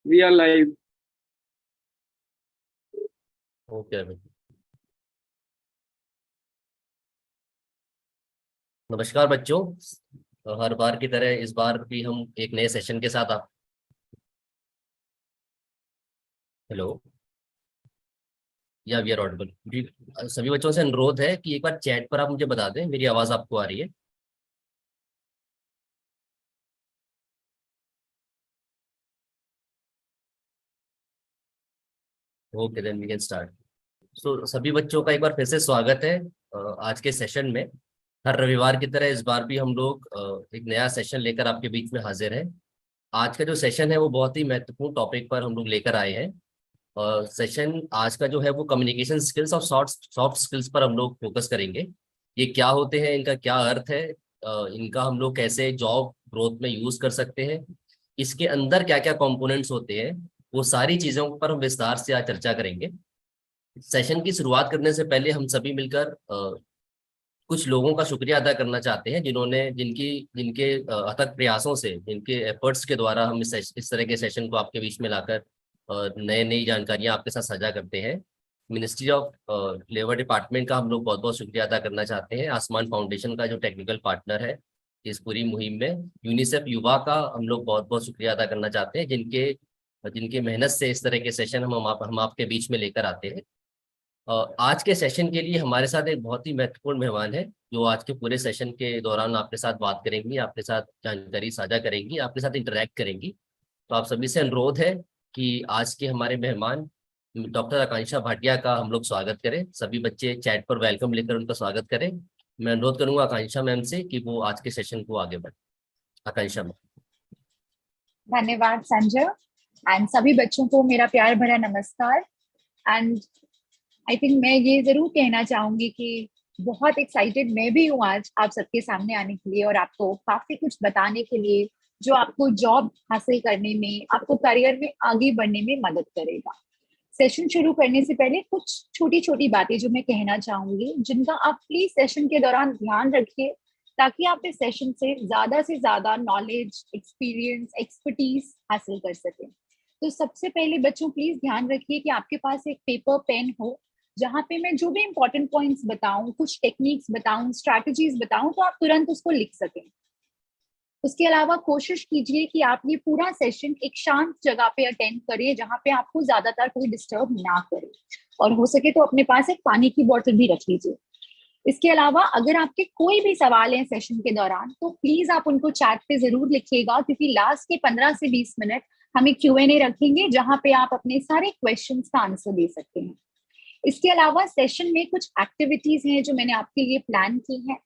We are live. Okay भाई। नमस्कार बच्चों। हर बार की तरह इस बार भी हम एक नए सेशन के साथ आप हेलो या वी आर ऑडिबल जी। सभी बच्चों से अनुरोध है कि एक बार चैट पर आप मुझे बता दें मेरी आवाज़ आपको आ रही है। Okay then we can start. So सभी बच्चों का एक बार फिर से स्वागत है आज के सेशन में। हर रविवार की तरह इस बार भी हम लोग एक नया सेशन लेकर आपके बीच में हाजिर हैं। आज का जो सेशन है वो बहुत ही महत्वपूर्ण टॉपिक पर हम लोग लेकर आए हैं। सेशन आज का जो है वो कम्युनिकेशन स्किल्स और सॉफ्ट सॉफ्ट स्किल्स पर हम लोग फोकस करेंगे। ये क्या होते हैं, इनका क्या अर्थ है, इनका हम लोग कैसे जॉब ग्रोथ में यूज कर सकते हैं, इसके अंदर क्या क्या कंपोनेंट्स होते हैं, वो सारी चीजों पर हम विस्तार से आज चर्चा करेंगे। सेशन की शुरुआत करने से पहले हम सभी मिलकर कुछ लोगों का शुक्रिया अदा करना चाहते हैं जिन्होंने जिनकी जिनके अथक प्रयासों से, जिनके एफर्ट्स के द्वारा हम इस तरह के सेशन को आपके बीच में लाकर नई नई जानकारियां आपके साथ साझा करते हैं। मिनिस्ट्री ऑफ लेबर डिपार्टमेंट का हम लोग बहुत बहुत शुक्रिया अदा करना चाहते हैं। आसमान फाउंडेशन का जो टेक्निकल पार्टनर है इस पूरी मुहिम में, यूनिसेफ युवा का हम लोग बहुत बहुत शुक्रिया अदा करना चाहते हैं, जिनके जिनके मेहनत से इस तरह के सेशन हम आपके बीच में लेकर आते हैं। आज के सेशन के लिए हमारे साथ एक बहुत ही महत्वपूर्ण मेहमान है जो आज के पूरे सेशन के दौरान आपके साथ बात करेंगी, आपके साथ जानकारी साझा करेंगी, आपके साथ इंटरेक्ट करेंगी। तो आप सभी से अनुरोध है कि आज के हमारे मेहमान डॉक्टर आकांक्षा भाटिया का हम लोग स्वागत करें। सभी बच्चे चैट पर वेलकम लिखकर उनका स्वागत करें। मैं अनुरोध करूंगा आकांक्षा मैम से कि वो आज के सेशन को आगे बढ़े। आकांक्षा मैम। धन्यवाद संजय एंड सभी बच्चों को मेरा प्यार भरा नमस्कार। एंड आई थिंक मैं ये जरूर कहना चाहूंगी कि बहुत एक्साइटेड मैं भी हूँ आज आप सबके सामने आने के लिए और आपको काफी कुछ बताने के लिए जो आपको जॉब हासिल करने में, आपको करियर में आगे बढ़ने में मदद करेगा। सेशन शुरू करने से पहले कुछ छोटी छोटी बातें जो मैं कहना चाहूंगी, जिनका आप प्लीज सेशन के दौरान ध्यान रखिए ताकि आप इस सेशन से ज्यादा नॉलेज, एक्सपीरियंस, एक्सपर्टीज हासिल कर सकें। तो सबसे पहले बच्चों प्लीज ध्यान रखिए कि आपके पास एक पेपर पेन हो जहाँ पे मैं जो भी इंपॉर्टेंट पॉइंट्स बताऊं, कुछ टेक्निक्स बताऊं, स्ट्रैटेजीज बताऊं, तो आप तुरंत उसको लिख सकें। उसके अलावा कोशिश कीजिए कि आप ये पूरा सेशन एक शांत जगह पे अटेंड करें जहाँ पे आपको ज्यादातर कोई डिस्टर्ब ना करे, और हो सके तो अपने पास एक पानी की बोतल भी रख लीजिए। इसके अलावा अगर आपके कोई भी सवाल हैं सेशन के दौरान तो प्लीज आप उनको चैट पे जरूर लिखिएगा, क्योंकि लास्ट के 15 से 20 मिनट हम एक Q&A रखेंगे जहां पे आप अपने सारे क्वेश्चंस का आंसर दे सकते हैं। इसके अलावा सेशन में कुछ एक्टिविटीज हैं जो मैंने आपके लिए प्लान की हैं।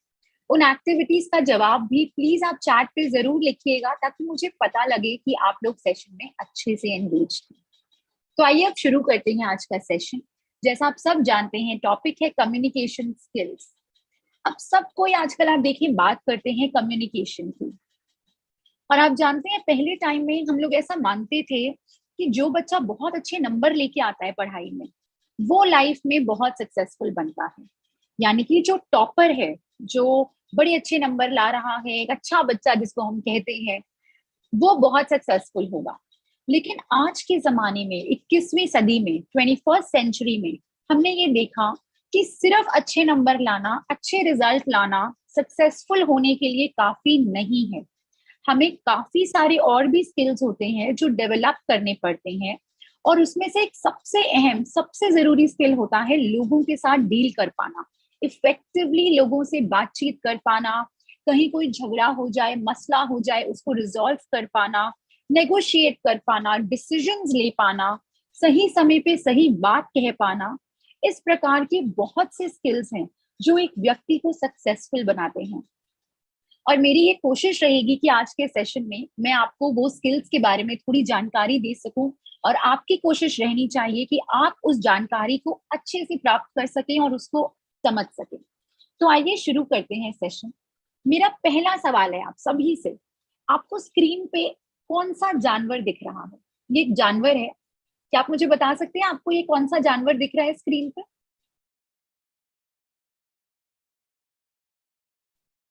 उन एक्टिविटीज का जवाब भी प्लीज आप चैट पे जरूर लिखिएगा ताकि मुझे पता लगे कि आप लोग सेशन में अच्छे से एंगेज हैं। तो आइए अब शुरू करते हैं आज का सेशन। जैसा आप सब जानते हैं, टॉपिक है कम्युनिकेशन स्किल्स। अब सब कोई आजकल आप देखिए बात करते हैं कम्युनिकेशन की, और आप जानते हैं पहले टाइम में हम लोग ऐसा मानते थे कि जो बच्चा बहुत अच्छे नंबर लेके आता है पढ़ाई में वो लाइफ में बहुत सक्सेसफुल बनता है। यानी कि जो टॉपर है, जो बड़े अच्छे नंबर ला रहा है, एक अच्छा बच्चा जिसको हम कहते हैं, वो बहुत सक्सेसफुल होगा। लेकिन आज के जमाने में, 21वीं सदी में, 21st सेंचुरी में हमने ये देखा कि सिर्फ अच्छे नंबर लाना, अच्छे रिजल्ट लाना सक्सेसफुल होने के लिए काफी नहीं है। हमें काफी सारे और भी स्किल्स होते हैं जो डेवलप करने पड़ते हैं, और उसमें से एक सबसे अहम, सबसे जरूरी स्किल होता है लोगों के साथ डील कर पाना, इफेक्टिवली लोगों से बातचीत कर पाना, कहीं कोई झगड़ा हो जाए, मसला हो जाए, उसको रिजॉल्व कर पाना, नेगोशिएट कर पाना, डिसीजंस ले पाना, सही समय पे सही बात कह पाना। इस प्रकार के बहुत से स्किल्स हैं जो एक व्यक्ति को सक्सेसफुल बनाते हैं। और मेरी ये कोशिश रहेगी कि आज के सेशन में मैं आपको वो स्किल्स के बारे में थोड़ी जानकारी दे सकूं, और आपकी कोशिश रहनी चाहिए कि आप उस जानकारी को अच्छे से प्राप्त कर सकें और उसको समझ सकें। तो आइए शुरू करते हैं सेशन। मेरा पहला सवाल है आप सभी से, आपको स्क्रीन पे कौन सा जानवर दिख रहा है? ये एक जानवर है, क्या आप मुझे बता सकते हैं आपको ये कौन सा जानवर दिख रहा है स्क्रीन पे?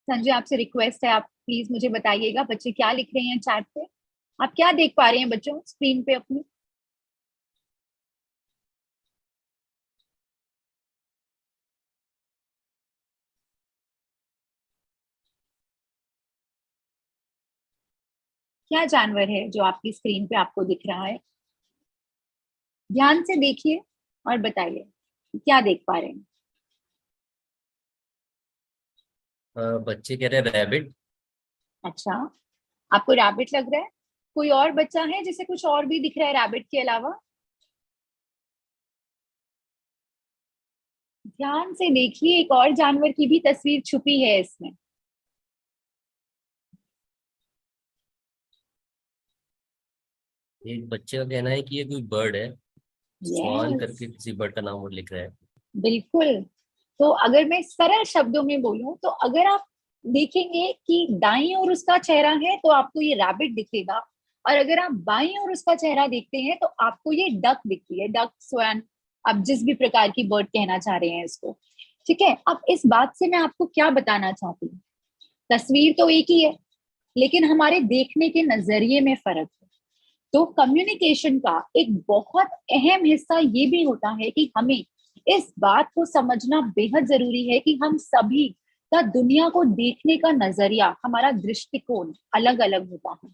संजय आपसे रिक्वेस्ट है, आप प्लीज मुझे बताइएगा बच्चे क्या लिख रहे हैं चैट पे। आप क्या देख पा रहे हैं बच्चों स्क्रीन पे अपनी? क्या जानवर है जो आपकी स्क्रीन पे आपको दिख रहा है? ध्यान से देखिए और बताइए क्या देख पा रहे हैं। बच्चे कह रहे हैं रैबिट। अच्छा, आपको रैबिट लग रहा है? कोई और बच्चा है जिसे कुछ और भी दिख रहा है रैबिट के अलावा? ध्यान से देखिए, एक और जानवर की भी तस्वीर छुपी है इसमें। एक बच्चे का कहना है कि ये कोई बर्ड है, स्वान यस, करके किसी बर्ड का नाम वो लिख रहा है। बिल्कुल। तो अगर मैं सरल शब्दों में बोलूं तो अगर आप देखेंगे कि दाईं ओर उसका चेहरा है तो आपको ये रैबिट दिखेगा, और अगर आप बाईं ओर उसका चेहरा देखते हैं तो आपको ये डक दिखती है, डक, स्वैन, आप जिस भी प्रकार की बर्ड कहना चाह रहे हैं इसको। ठीक है, अब इस बात से मैं आपको क्या बताना चाहती हूँ, तस्वीर तो एक ही है लेकिन हमारे देखने के नजरिए में फर्क है। तो कम्युनिकेशन का एक बहुत अहम हिस्सा ये भी होता है कि हमें इस बात को समझना बेहद जरूरी है कि हम सभी का दुनिया को देखने का नजरिया, हमारा दृष्टिकोण अलग अलग होता है,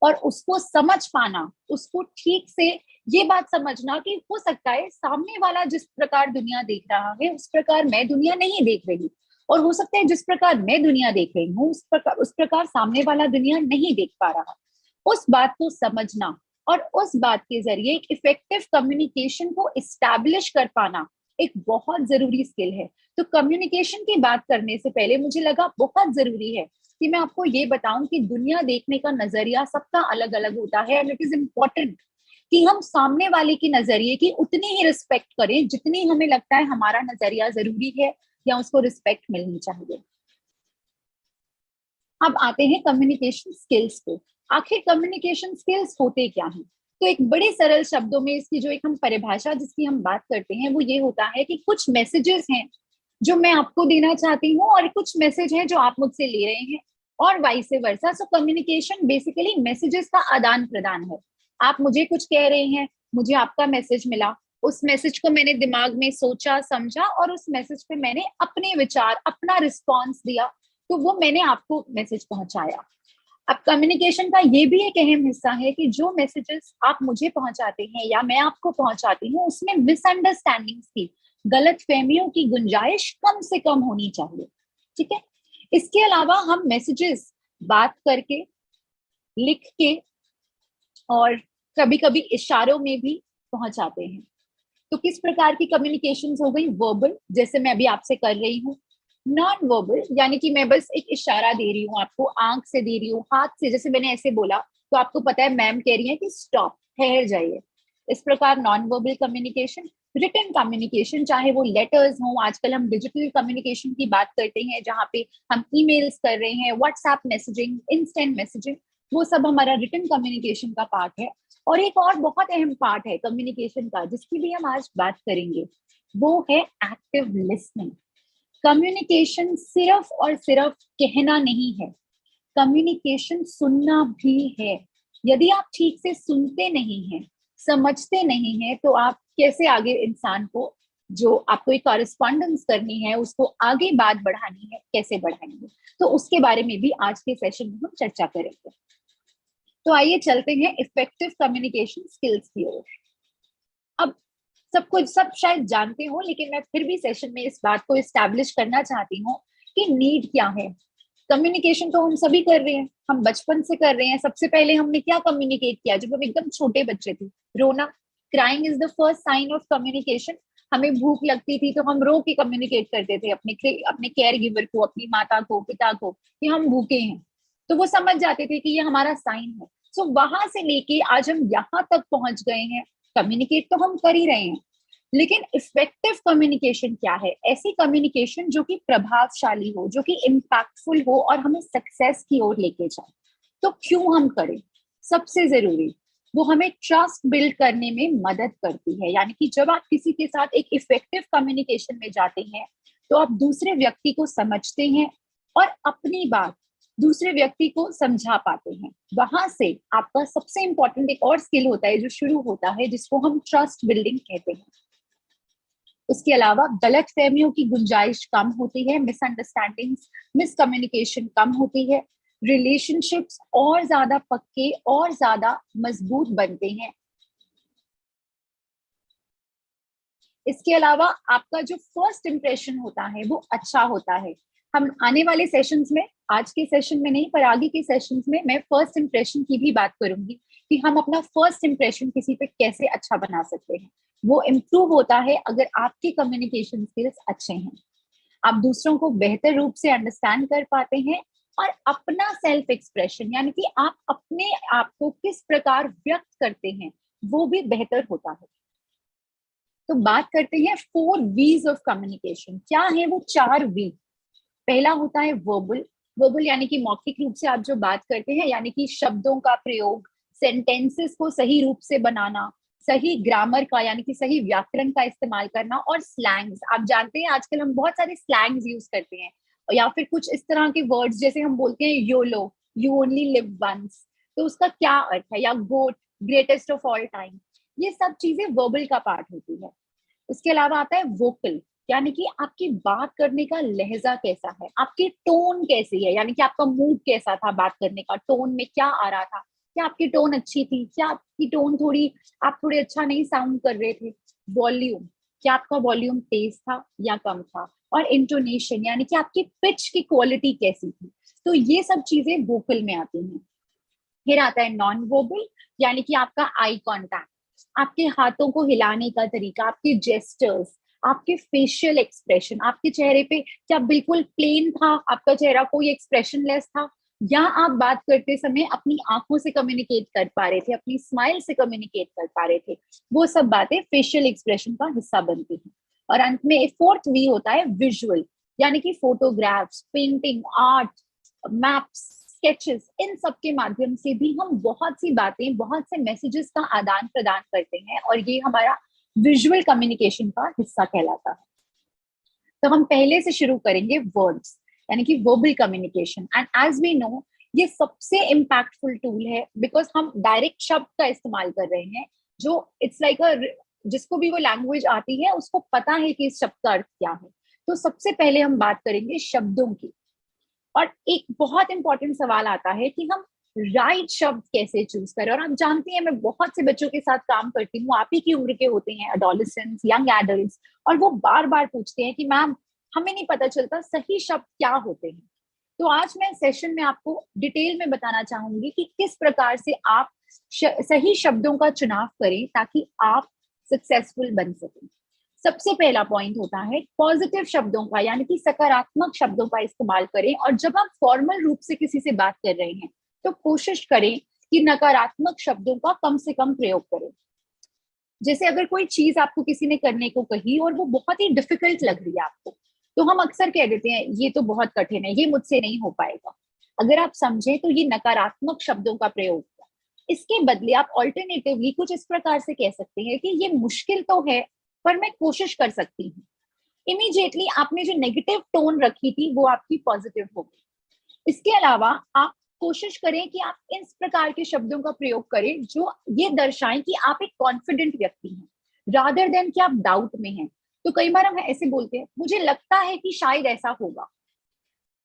और उसको समझ पाना, उसको ठीक से ये बात समझना कि हो सकता है सामने वाला जिस प्रकार दुनिया देख रहा है उस प्रकार मैं दुनिया नहीं देख रही, और हो सकता है जिस प्रकार मैं दुनिया देख रही हूँ उस प्रकार सामने वाला दुनिया नहीं देख पा रहा। उस बात को समझना और उस बात के जरिए एक इफेक्टिव कम्युनिकेशन को इस्टेब्लिश कर पाना एक बहुत जरूरी स्किल है। तो कम्युनिकेशन की बात करने से पहले मुझे लगा बहुत जरूरी है कि मैं आपको ये बताऊं कि दुनिया देखने का नजरिया सबका अलग अलग होता है, एंड इट इज इम्पोर्टेंट कि हम सामने वाले के नजरिए की उतनी ही रिस्पेक्ट करें जितनी हमें लगता है हमारा नजरिया जरूरी है या उसको रिस्पेक्ट मिलनी चाहिए। अब आते हैं कम्युनिकेशन स्किल्स पे। आखिर कम्युनिकेशन स्किल्स होते क्या हैं? तो एक बड़े सरल शब्दों में इसकी जो एक हम परिभाषा जिसकी हम बात करते हैं वो ये होता है कि कुछ मैसेजेस हैं जो मैं आपको देना चाहती हूँ और कुछ मैसेज हैं जो आप मुझसे ले रहे हैं, और vice versa. So communication basically messages का आदान प्रदान है। आप मुझे कुछ कह रहे हैं, मुझे आपका मैसेज मिला, उस मैसेज को मैंने दिमाग में सोचा समझा और उस मैसेज पे मैंने अपने विचार, अपना रिस्पॉन्स दिया, तो वो मैंने आपको मैसेज पहुंचाया। अब कम्युनिकेशन का ये भी एक अहम हिस्सा है कि जो मैसेजेस आप मुझे पहुंचाते हैं या मैं आपको पहुंचाती हूँ उसमें मिसअंडरस्टैंडिंग्स की, गलत फहमियों की गुंजाइश कम से कम होनी चाहिए। ठीक है, इसके अलावा हम मैसेजेस बात करके, लिख के, और कभी कभी इशारों में भी पहुंचाते हैं। तो किस प्रकार की कम्युनिकेशन हो गई? वर्बल, जैसे मैं अभी आपसे कर रही हूँ। नॉन वर्बल, यानी कि मैं बस एक इशारा दे रही हूँ आपको, आंख से दे रही हूँ, हाथ से, जैसे मैंने ऐसे बोला तो आपको पता है मैम कह रही है कि स्टॉप, ठहर जाइए। इस प्रकार non verbal communication. Written communication, चाहे वो लेटर्स हों, आजकल हम डिजिटल कम्युनिकेशन की बात करते हैं जहाँ पे हम ईमेल्स कर रहे हैं, व्हाट्सएप मैसेजिंग, इंस्टेंट मैसेजिंग, वो सब हमारा रिटन कम्युनिकेशन का पार्ट है। और एक और बहुत अहम पार्ट है कम्युनिकेशन का जिसकी भी हम आज बात करेंगे, वो है एक्टिव लिसनिंग। कम्युनिकेशन सिर्फ और सिर्फ कहना नहीं है, कम्युनिकेशन सुनना भी है। यदि आप ठीक से सुनते नहीं हैं, समझते नहीं हैं, तो आप कैसे आगे इंसान को, जो आपको एक कॉरेस्पॉन्डेंस करनी है, उसको आगे बात बढ़ानी है, कैसे बढ़ाएंगे? तो उसके बारे में भी आज के सेशन में हम चर्चा करेंगे। तो आइए चलते हैं इफेक्टिव कम्युनिकेशन स्किल्स की ओर। अब सब कुछ सब शायद जानते हो, लेकिन मैं फिर भी सेशन में इस बात को इस्टेब्लिश करना चाहती हूँ कि नीड क्या है। कम्युनिकेशन तो हम सभी कर रहे हैं, हम बचपन से कर रहे हैं। सबसे पहले हमने क्या कम्युनिकेट किया जब हम एकदम छोटे बच्चे थे? रोना। Crying is the first sign of communication. हमें भूख लगती थी तो हम रो के कम्युनिकेट करते थे अपने केयर गिवर को, अपनी माता को, पिता को, कि हम भूखे हैं, तो वो समझ जाते थे कि ये हमारा साइन है। सो वहां से लेके आज हम यहाँ तक पहुंच गए हैं, कम्युनिकेट तो हम कर ही रहे हैं। लेकिन इफेक्टिव कम्युनिकेशन क्या है? ऐसी कम्युनिकेशन जो कि प्रभावशाली हो, जो कि इम्पैक्टफुल हो और हमें सक्सेस की ओर लेके जाए। तो क्यों हम करें? सबसे जरूरी, वो हमें ट्रस्ट बिल्ड करने में मदद करती है। यानी कि जब आप किसी के साथ एक इफेक्टिव कम्युनिकेशन में जाते हैं तो आप दूसरे व्यक्ति को समझते हैं और अपनी बात दूसरे व्यक्ति को समझा पाते हैं। वहां से आपका सबसे इंपॉर्टेंट एक और स्किल होता है जो शुरू होता है, जिसको हम ट्रस्ट बिल्डिंग कहते हैं। उसके अलावा गलत फहमियों की गुंजाइश कम होती है, मिसअंडरस्टैंडिंग्स, मिसकम्युनिकेशन कम होती है, रिलेशनशिप्स और ज्यादा पक्के और ज्यादा मजबूत बनते हैं। इसके अलावा आपका जो फर्स्ट इंप्रेशन होता है वो अच्छा होता है। हम आने वाले सेशंस में, आज के सेशन में नहीं पर आगे के सेशंस में, मैं फर्स्ट इंप्रेशन की भी बात करूंगी कि हम अपना फर्स्ट इंप्रेशन किसी पे कैसे अच्छा बना सकते हैं। वो इम्प्रूव होता है अगर आपके कम्युनिकेशन स्किल्स अच्छे हैं, आप दूसरों को बेहतर रूप से अंडरस्टैंड कर पाते हैं और अपना सेल्फ एक्सप्रेशन यानी कि आप अपने आप को किस प्रकार व्यक्त करते हैं वो भी बेहतर होता है। तो बात करते हैं 4 V's ऑफ कम्युनिकेशन। क्या है वो 4 V? पहला होता है वर्बल। वर्बल यानी कि मौखिक रूप से आप जो बात करते हैं, यानी कि शब्दों का प्रयोग, सेंटेंसेस को सही रूप से बनाना, सही ग्रामर का यानी कि सही व्याकरण का इस्तेमाल करना, और स्लैंग्स। आप जानते हैं आजकल हम बहुत सारे स्लैंग्स यूज करते हैं, या फिर कुछ इस तरह के वर्ड्स जैसे हम बोलते हैं YOLO, you only live once, तो उसका क्या अर्थ है, या GOAT, greatest of all time. ये सब चीजें वर्बल का पार्ट होती है। उसके अलावा आता है वोकल, यानी कि आपकी बात करने का लहजा कैसा है, आपकी टोन कैसी है, यानी कि आपका मूड कैसा था बात करने का, टोन में क्या आ रहा था, क्या आपकी टोन अच्छी थी, क्या आपकी टोन आप थोड़े अच्छा नहीं साउंड कर रहे थे। वॉल्यूम, क्या आपका वॉल्यूम तेज था या कम था। और इंटोनेशन, यानी कि आपकी पिच की क्वालिटी कैसी थी। तो ये सब चीजें वोकल में आती हैं। फिर आता है नॉन वर्बल, यानी कि आपका आई कांटेक्ट, आपके हाथों को हिलाने का तरीका, आपके जेस्टर्स, आपके फेशियल एक्सप्रेशन, आपके चेहरे पे क्या बिल्कुल प्लेन था, आपका चेहरा कोई एक्सप्रेशनलेस था, या आप बात करते समय अपनी आंखों से कम्युनिकेट कर पा रहे थे, अपनी स्माइल से कम्युनिकेट कर पा रहे थे। वो सब बातें फेशियल एक्सप्रेशन का हिस्सा बनती हैं। और अंत में एक 4th वी होता है विजुअल, यानी कि photographs, painting, art, maps, sketches, इन सब के माध्यम से भी हम बहुत सी बातें, बहुत से मैसेजेस का आदान प्रदान करते हैं, और ये हमारा विजुअल कम्युनिकेशन का हिस्सा कहलाता है। तो हम पहले से शुरू करेंगे वर्ड्स, यानी कि verbal communication. And as we know, ये सबसे इम्पैक्टफुल टूल है, बिकॉज हम डायरेक्ट शब्द का इस्तेमाल कर रहे हैं, जो इट्स लाइक जिसको भी वो लैंग्वेज आती है उसको पता है कि इस शब्द का अर्थ क्या है। तो सबसे पहले हम बात करेंगे शब्दों की। और एक बहुत इंपॉर्टेंट सवाल आता है कि हम राइट शब्द कैसे चूज करें। और आप जानती हैं, मैं बहुत से बच्चों के साथ काम करती हूँ, आप ही की उम्र के होते हैं, एडोलेसेंट्स, यंग एडल्ट्स, और वो बार बार पूछते हैं कि मैम हमें नहीं पता चलता सही शब्द क्या होते हैं। तो आज मैं सेशन में आपको डिटेल में बताना चाहूंगी कि किस प्रकार से आप सही शब्दों का चुनाव करें ताकि आप सक्सेसफुल बन सकें। सबसे पहला पॉइंट होता है पॉजिटिव शब्दों का, यानी कि सकारात्मक शब्दों का इस्तेमाल करें। और जब आप फॉर्मल रूप से किसी से बात कर रहे हैं तो कोशिश करें कि नकारात्मक शब्दों का कम से कम प्रयोग करें। जैसे अगर कोई चीज आपको किसी ने करने को कही और वो बहुत ही डिफिकल्ट लग रही है आपको, तो हम अक्सर कह देते हैं ये तो बहुत कठिन है, ये मुझसे नहीं हो पाएगा। अगर आप समझे तो ये नकारात्मक शब्दों का प्रयोग है। इसके बदले आप ऑल्टरनेटिवली कुछ इस प्रकार से कह सकते हैं कि ये मुश्किल तो है पर मैं कोशिश कर सकती हूँ। इमीडिएटली आपने जो नेगेटिव टोन रखी थी वो आपकी पॉजिटिव हो गई। इसके अलावा आप कोशिश करें कि आप इस प्रकार के शब्दों का प्रयोग करें जो ये दर्शाएं कि आप एक कॉन्फिडेंट व्यक्ति हैं, रादर देन कि आप डाउट में हैं। तो कई बार हम ऐसे बोलते हैं, मुझे लगता है कि शायद ऐसा होगा।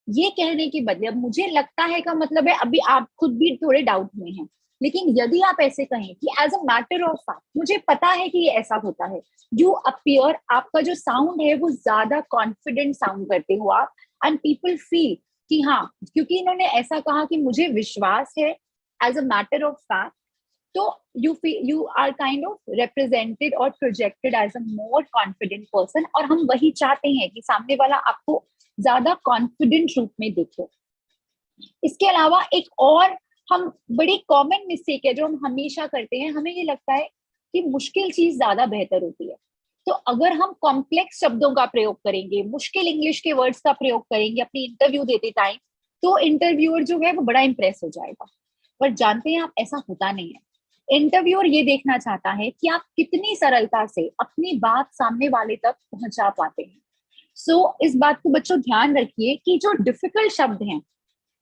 ये कहने के बदले अब मुझे लगता है का मतलब है अभी आप खुद भी थोड़े डाउट में हैं। लेकिन यदि आप ऐसे कहें कि as a matter of fact मुझे पता है कि ये ऐसा होता है, यू अपीयर, आपका जो साउंड है वो ज्यादा कॉन्फिडेंट साउंड करते हो आप। एंड पीपल फील कि हाँ, क्योंकि इन्होंने ऐसा कहा कि मुझे विश्वास है as a matter of fact, तो you are kind of represented और projected as a more confident person. और हम वही चाहते हैं कि सामने वाला आपको ज्यादा कॉन्फिडेंट रूप में देखे। इसके अलावा एक और हम बड़ी कॉमन मिस्टेक है जो हम हमेशा करते हैं, हमें ये लगता है कि मुश्किल चीज ज्यादा बेहतर होती है। तो अगर हम कॉम्प्लेक्स शब्दों का प्रयोग करेंगे, मुश्किल इंग्लिश के वर्ड्स का प्रयोग करेंगे अपनी इंटरव्यू देते टाइम, तो इंटरव्यूअर जो है वो बड़ा इंप्रेस हो जाएगा। पर जानते हैं आप, ऐसा होता नहीं है। इंटरव्यूअर ये देखना चाहता है कि आप कितनी सरलता से अपनी बात सामने वाले तक पहुंचा पाते हैं। सो इस बात को बच्चों ध्यान रखिए कि जो डिफिकल्ट शब्द हैं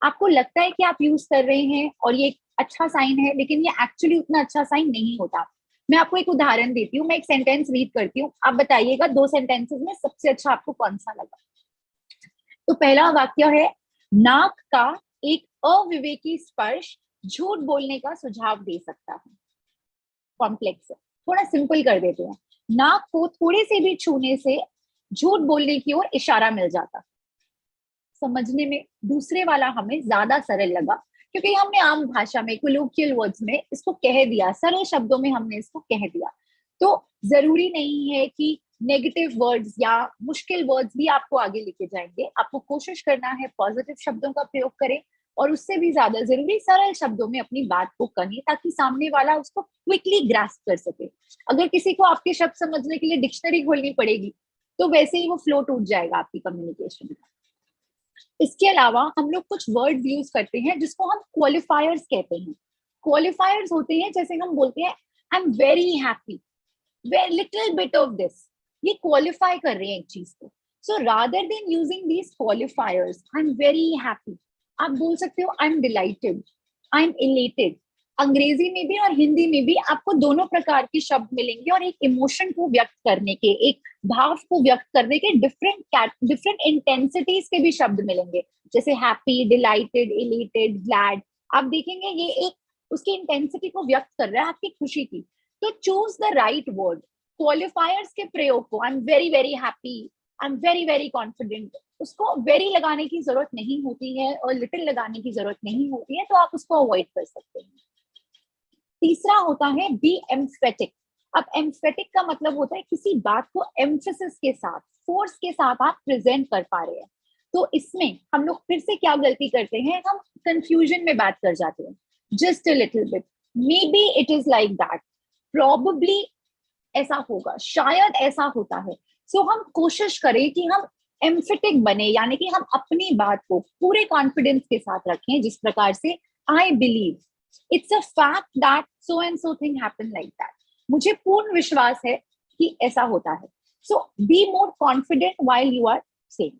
आपको लगता है कि आप यूज कर रहे हैं और ये एक अच्छा साइन है, लेकिन ये एक्चुअली उतना अच्छा साइन नहीं होता। मैं आपको एक उदाहरण देती हूँ, मैं एक सेंटेंस रीड करती हूँ, आप बताइएगा दो सेंटेंसेस में सबसे अच्छा आपको कौन सा लगा। तो पहला वाक्य है, नाक का एक अविवेकी स्पर्श झूठ बोलने का सुझाव दे सकता है। कॉम्प्लेक्स है, थोड़ा सिंपल कर देते हैं। नाक को थोड़े से भी छूने से झूठ बोलने की ओर इशारा मिल जाता। समझने में दूसरे वाला हमें ज्यादा सरल लगा, क्योंकि हमने आम भाषा में कोलोकियल वर्ड्स में इसको कह दिया, सरल शब्दों में हमने इसको कह दिया। तो जरूरी नहीं है कि नेगेटिव वर्ड्स या मुश्किल वर्ड्स भी आपको आगे लेके जाएंगे। आपको कोशिश करना है पॉजिटिव शब्दों का प्रयोग करें, और उससे भी ज्यादा जरूरी सरल शब्दों में अपनी बात को कहें, ताकि सामने वाला उसको क्विकली ग्रास्प कर सके। अगर किसी को आपके शब्द समझने के लिए डिक्शनरी खोलनी पड़ेगी, तो वैसे ही वो फ्लो टूट जाएगा आपकी कम्युनिकेशन का। इसके अलावा हम लोग कुछ वर्ड यूज करते हैं जिसको हम क्वालिफायर्स कहते हैं। क्वालिफायर्स होते हैं, जैसे हम बोलते हैं I am very happy, very little bit of this, ये क्वालिफाई कर रहे हैं एक चीज को। So rather than using these क्वालिफायर्स, I am very happy, आप बोल सकते हो I am delighted, I am elated. अंग्रेजी में भी और हिंदी में भी आपको दोनों प्रकार के शब्द मिलेंगे, और एक इमोशन को व्यक्त करने के, एक भाव को व्यक्त करने के डिफरेंट इंटेंसिटीज के भी शब्द मिलेंगे, जैसे हैप्पी, डिलाइटेड, इलेटेड, ग्लैड। आप देखेंगे ये एक उसकी इंटेंसिटी को व्यक्त कर रहा है, आपकी खुशी की। तो चूज द राइट वर्ड। क्वालिफायर्स के प्रयोग को, I am very very happy, I am very very confident, उसको वेरी लगाने की जरूरत नहीं होती है और लिटिल लगाने की जरूरत नहीं होती है, तो आप उसको अवॉइड कर सकते हैं। तीसरा होता है बी एम्फेटिक। अब एम्फेटिक का मतलब होता है किसी बात को एम्फेसिस के साथ, फोर्स के साथ आप प्रेजेंट कर पा रहे हैं। तो इसमें हम लोग फिर से क्या गलती करते हैं, हम कंफ्यूजन में बात कर जाते हैं। Just a little bit, may be it is like that, probably ऐसा होगा, शायद ऐसा होता है। सो हम कोशिश करें कि हम एम्फेटिक बने, यानी कि हम अपनी बात को पूरे कॉन्फिडेंस के साथ रखें, जिस प्रकार से I believe it's a fact that so and so thing happen like that, मुझे पूर्ण विश्वास है कि ऐसा होता है। So be more confident while you are saying.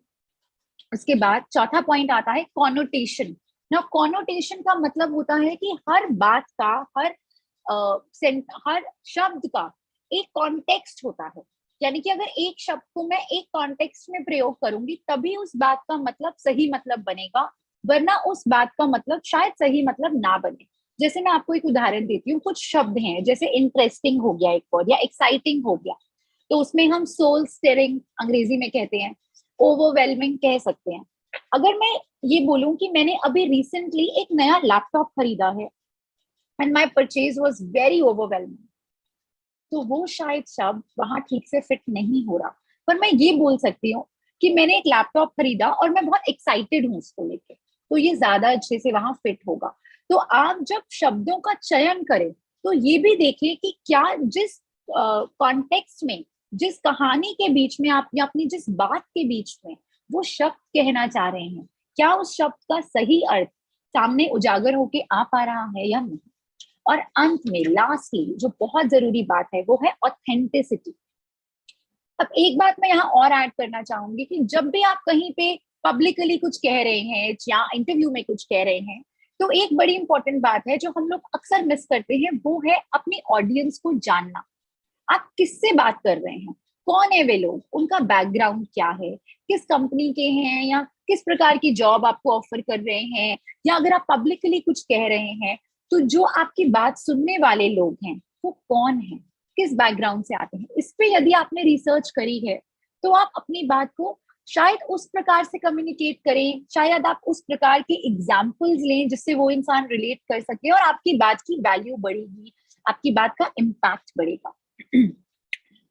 उसके बाद चौथा पॉइंट आता है कॉनोटेशन। ना कॉनोटेशन का मतलब होता है कि हर बात का, हर शब्द का एक कॉन्टेक्स्ट होता है। यानी कि अगर एक शब्द को मैं एक कॉन्टेक्स्ट में प्रयोग करूंगी, तभी उस बात का मतलब सही मतलब बनेगा, वरना उस बात का मतलब शायद सही मतलब ना बने। जैसे मैं आपको एक उदाहरण देती हूँ, कुछ शब्द हैं जैसे इंटरेस्टिंग हो गया एक वर्ड, या एक्साइटिंग हो गया, तो उसमें हम सोल स्टिरिंग अंग्रेजी में कहते हैं, ओवरवेलमिंग कह सकते हैं। अगर मैं ये बोलूं कि मैंने अभी रिसेंटली एक नया लैपटॉप खरीदा है and my purchase was very overwhelming, तो वो शायद शब्द वहां ठीक से फिट नहीं हो रहा। पर मैं ये बोल सकती हूँ कि मैंने एक लैपटॉप खरीदा और मैं बहुत एक्साइटेड हूँ उसको लेके, तो ये ज्यादा अच्छे से वहां फिट होगा। तो आप जब शब्दों का चयन करें, तो ये भी देखें कि क्या जिस कॉन्टेक्स्ट में, जिस कहानी के बीच में आप, या अपनी जिस बात के बीच में वो शब्द कहना चाह रहे हैं, क्या उस शब्द का सही अर्थ सामने उजागर होके आ पा रहा है या नहीं। और अंत में लास्टली जो बहुत जरूरी बात है, वो है ऑथेंटिसिटी। अब एक बात मैं यहाँ और ऐड करना चाहूंगी कि जब भी आप कहीं पे पब्लिकली कुछ कह रहे हैं या इंटरव्यू में कुछ कह रहे हैं, तो एक बड़ी इंपॉर्टेंट बात है जो हम लोग अक्सर मिस करते हैं, वो है अपनी ऑडियंस को जानना। आप किससे बात कर रहे हैं, कौन है वे लोग, उनका बैकग्राउंड क्या है, किस कंपनी के हैं, या किस प्रकार की जॉब आपको ऑफर कर रहे हैं, या अगर आप पब्लिकली कुछ कह रहे हैं, तो जो आपकी बात सुनने वाले लोग हैं वो कौन है, किस बैकग्राउंड से आते हैं। इस पे यदि आपने रिसर्च करी है, तो आप अपनी बात को शायद उस प्रकार से कम्युनिकेट करें, शायद आप उस प्रकार के एग्जाम्पल्स लें जिससे वो इंसान रिलेट कर सके, और आपकी बात की वैल्यू बढ़ेगी, आपकी बात का इम्पैक्ट बढ़ेगा।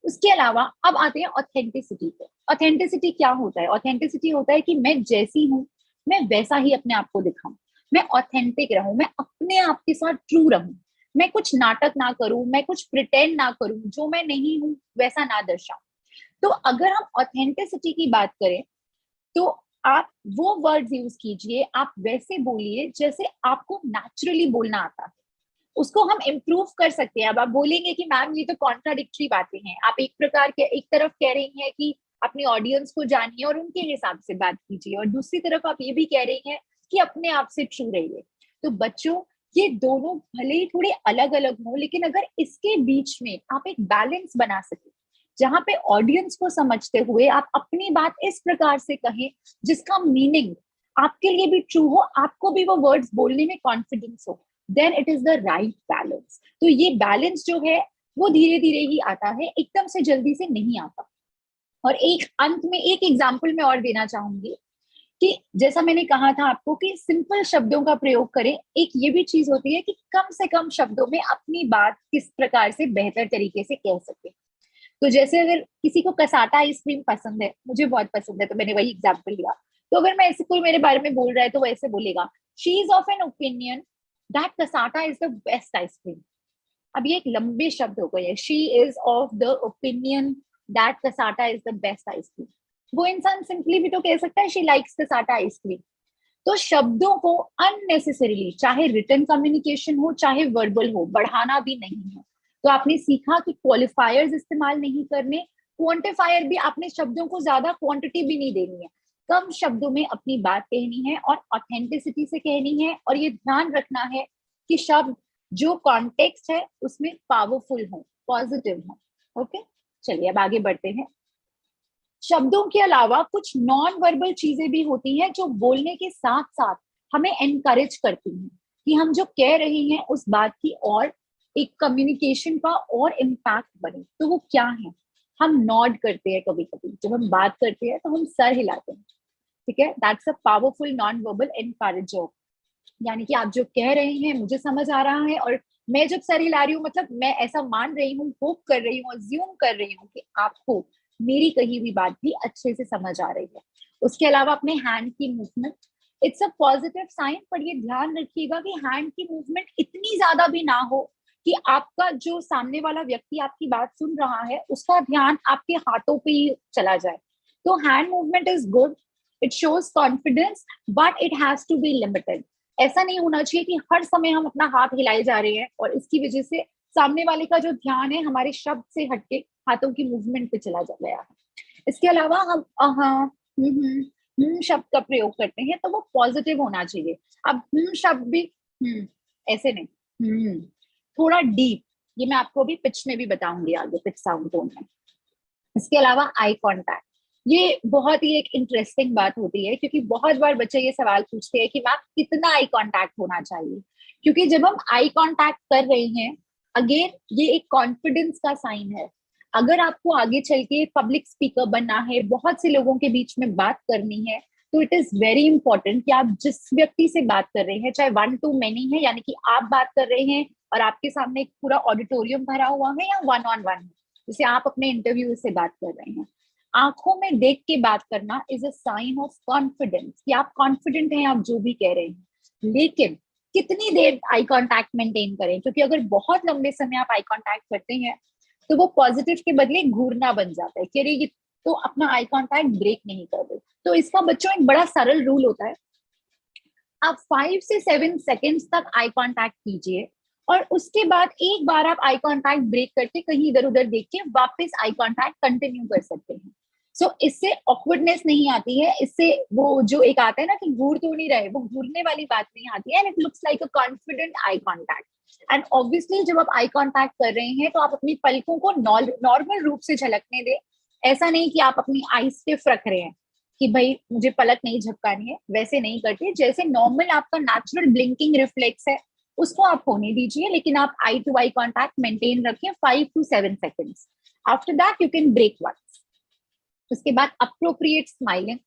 उसके अलावा अब आते हैं ऑथेंटिसिटी पे। ऑथेंटिसिटी क्या होता है? ऑथेंटिसिटी होता है कि मैं जैसी हूँ, मैं वैसा ही अपने आप को दिखाऊं, मैं ऑथेंटिक रहूं, मैं अपने आप के साथ ट्रू रहूं, मैं कुछ नाटक ना करूं, मैं कुछ प्रिटेंड ना करूं, जो मैं नहीं हूं वैसा ना दर्शाऊं। तो अगर हम ऑथेंटिसिटी की बात करें, तो आप वो वर्ड्स यूज कीजिए, आप वैसे बोलिए जैसे आपको नेचुरली बोलना आता है। उसको हम इम्प्रूव कर सकते हैं। अब आप बोलेंगे कि मैम ये तो कॉन्ट्राडिक्टरी बातें हैं, आप एक प्रकार के, एक तरफ कह रही हैं कि अपनी ऑडियंस को जानिए और उनके हिसाब से बात कीजिए, और दूसरी तरफ आप ये भी कह रही हैं कि अपने आप से ट्रू रहिए। तो बच्चों, ये दोनों भले ही थोड़े अलग अलग हो, लेकिन अगर इसके बीच में आप एक बैलेंस बना सके, जहां पे ऑडियंस को समझते हुए आप अपनी बात इस प्रकार से कहें जिसका मीनिंग आपके लिए भी ट्रू हो, आपको भी वो वर्ड्स बोलने में कॉन्फिडेंस हो, then it is the right balance. तो ये बैलेंस जो है वो धीरे धीरे ही आता है, एकदम से जल्दी से नहीं आता। और एक अंत में एक एग्जाम्पल मैं और देना चाहूंगी कि जैसा मैंने कहा था आपको कि सिंपल शब्दों का प्रयोग करें, एक ये भी चीज होती है कि कम से कम शब्दों में अपनी बात किस प्रकार से बेहतर तरीके से कह सके। तो जैसे अगर किसी को कसाटा आइसक्रीम पसंद है, मुझे बहुत पसंद है, तो मैंने वही एग्जाम्पल लिया। तो अगर मैं ऐसे कोई मेरे बारे में बोल रहा है तो वो ऐसे बोलेगा, she is of an opinion that cassata is the best ice cream. अब ये एक लंबे शब्द हो गए, she is of the opinion that cassata is the best ice cream. वो इंसान सिंपली भी तो कह सकता है शी लाइक्स कसाटा आइसक्रीम। तो शब्दों को अननेसेसरीली, चाहे रिटन कम्युनिकेशन हो चाहे वर्बल हो, बढ़ाना भी नहीं है। तो आपने सीखा कि क्वालिफायर्स इस्तेमाल नहीं करने, क्वांटिफायर भी, आपने शब्दों को ज्यादा क्वांटिटी भी नहीं देनी है, कम शब्दों में अपनी बात कहनी है और ऑथेंटिसिटी से कहनी है। और ये ध्यान रखना है कि शब्द जो कॉन्टेक्स्ट है उसमें पावरफुल हो, पॉजिटिव हो। ओके, चलिए अब आगे बढ़ते हैं। शब्दों के अलावा कुछ नॉन वर्बल चीजें भी होती हैं जो बोलने के साथ साथ हमें एनकरेज करती हैं कि हम जो कह रहे हैं उस बात की और एक कम्युनिकेशन का और इम्पैक्ट बने। तो वो क्या है? हम नॉड करते हैं, कभी कभी जब हम बात करते हैं तो हम सर हिलाते हैं, ठीक है, that's a powerful non verbal encourager. यानी कि आप जो कह रहे हैं मुझे समझ आ रहा है, और मैं जब सर हिला रही हूँ मतलब मैं ऐसा मान रही हूँ, होप कर रही हूँ, अज्यूम कर रही हूँ कि आपको मेरी कही हुई बात भी अच्छे से समझ आ रही है। उसके अलावा अपने हैंड की movement, it's a positive sign, पर ये ध्यान रखिएगा कि हैंड की मूवमेंट इतनी ज्यादा भी ना हो कि आपका जो सामने वाला व्यक्ति आपकी बात सुन रहा है उसका ध्यान आपके हाथों पे ही चला जाए। तो hand movement is good, it shows confidence, but it has to be limited. ऐसा नहीं होना चाहिए कि हर समय हम अपना हाथ हिलाए जा रहे हैं और इसकी वजह से सामने वाले का जो ध्यान है हमारे शब्द से हटके हाथों की मूवमेंट पे चला जा गया है। इसके अलावा हम शब्द का प्रयोग करते हैं तो वो पॉजिटिव होना चाहिए। अब शब्द भी ऐसे नहीं, थोड़ा डीप, ये मैं आपको अभी पिच में भी बताऊंगी आगे, पिच साउंड टोन में। इसके अलावा आई कांटेक्ट, ये बहुत ही एक इंटरेस्टिंग बात होती है क्योंकि बहुत बार बच्चे ये सवाल पूछते हैं कि मैम कितना आई कांटेक्ट होना चाहिए। क्योंकि जब हम आई कांटेक्ट कर रहे हैं, अगेन ये एक कॉन्फिडेंस का साइन है। अगर आपको आगे चल के पब्लिक स्पीकर बनना है, बहुत से लोगों के बीच में बात करनी है, तो इट इज वेरी इंपॉर्टेंट कि आप जिस व्यक्ति से बात कर रहे हैं, चाहे 1 to many है, यानी कि आप बात कर रहे हैं और आपके सामने एक पूरा ऑडिटोरियम भरा हुआ है, या 1-on-1 जैसे आप अपने इंटरव्यू से बात कर रहे हैं, आंखों में देख के बात करना is a sign of confidence कि आप कॉन्फिडेंट हैं आप जो भी कह रहे हैं। लेकिन कितनी देर आई कांटेक्ट मेंटेन करें, क्योंकि अगर बहुत लंबे समय आप आई कांटेक्ट करते हैं तो वो पॉजिटिव के बदले घूरना बन जाता है कि अरे ये तो अपना आई कांटेक्ट ब्रेक नहीं कर रहे। तो इसका बच्चों एक बड़ा सरल रूल होता है, आप 5 से 7 सेकेंड्स तक आई कांटेक्ट कीजिए और उसके बाद एक बार आप आई कांटेक्ट ब्रेक करके कहीं इधर उधर देख के वापस आई कांटेक्ट कंटिन्यू कर सकते हैं। सो इससे ऑकवर्डनेस नहीं आती है, इससे वो जो एक आता है ना कि घूर तो नहीं रहे, वो घूरने वाली बात नहीं आती है, and it looks like a confident eye contact. And obviously जब आप आई कांटेक्ट कर रहे हैं तो आप अपनी पलकों को नॉर्मल रूप से झलकने दें। ऐसा नहीं कि आप अपनी आई स्टिफ रख रहे हैं कि भाई मुझे पलक नहीं झपकानी है, वैसे नहीं करते। जैसे नॉर्मल आपका नेचुरल ब्लिंकिंग रिफ्लेक्स है उसको आप होने दीजिए, लेकिन आप eye to eye contact maintain रखें 5 to 7 seconds. After that you can break once. उसके बाद अप्रोप्रिएट स्माइलिंग,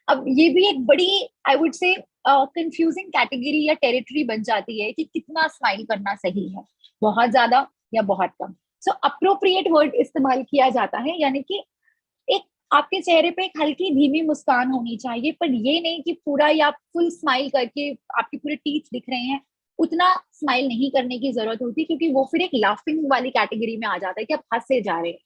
अब ये भी एक बड़ी I would say confusing category या टेरिटरी बन जाती है कि कितना स्माइल करना सही है, बहुत ज्यादा या बहुत कम। सो अप्रोप्रिएट वर्ड इस्तेमाल किया जाता है, यानी कि एक आपके चेहरे पे एक हल्की धीमी मुस्कान होनी चाहिए, पर ये नहीं कि पूरा या आप फुल स्माइल करके आपके पूरे टीथ दिख रहे हैं, उतना स्माइल नहीं करने की जरूरत होती क्योंकि वो फिर एक लाफिंग वाली कैटेगरी में आ जाता है कि आप हंसे जा रहे हैं।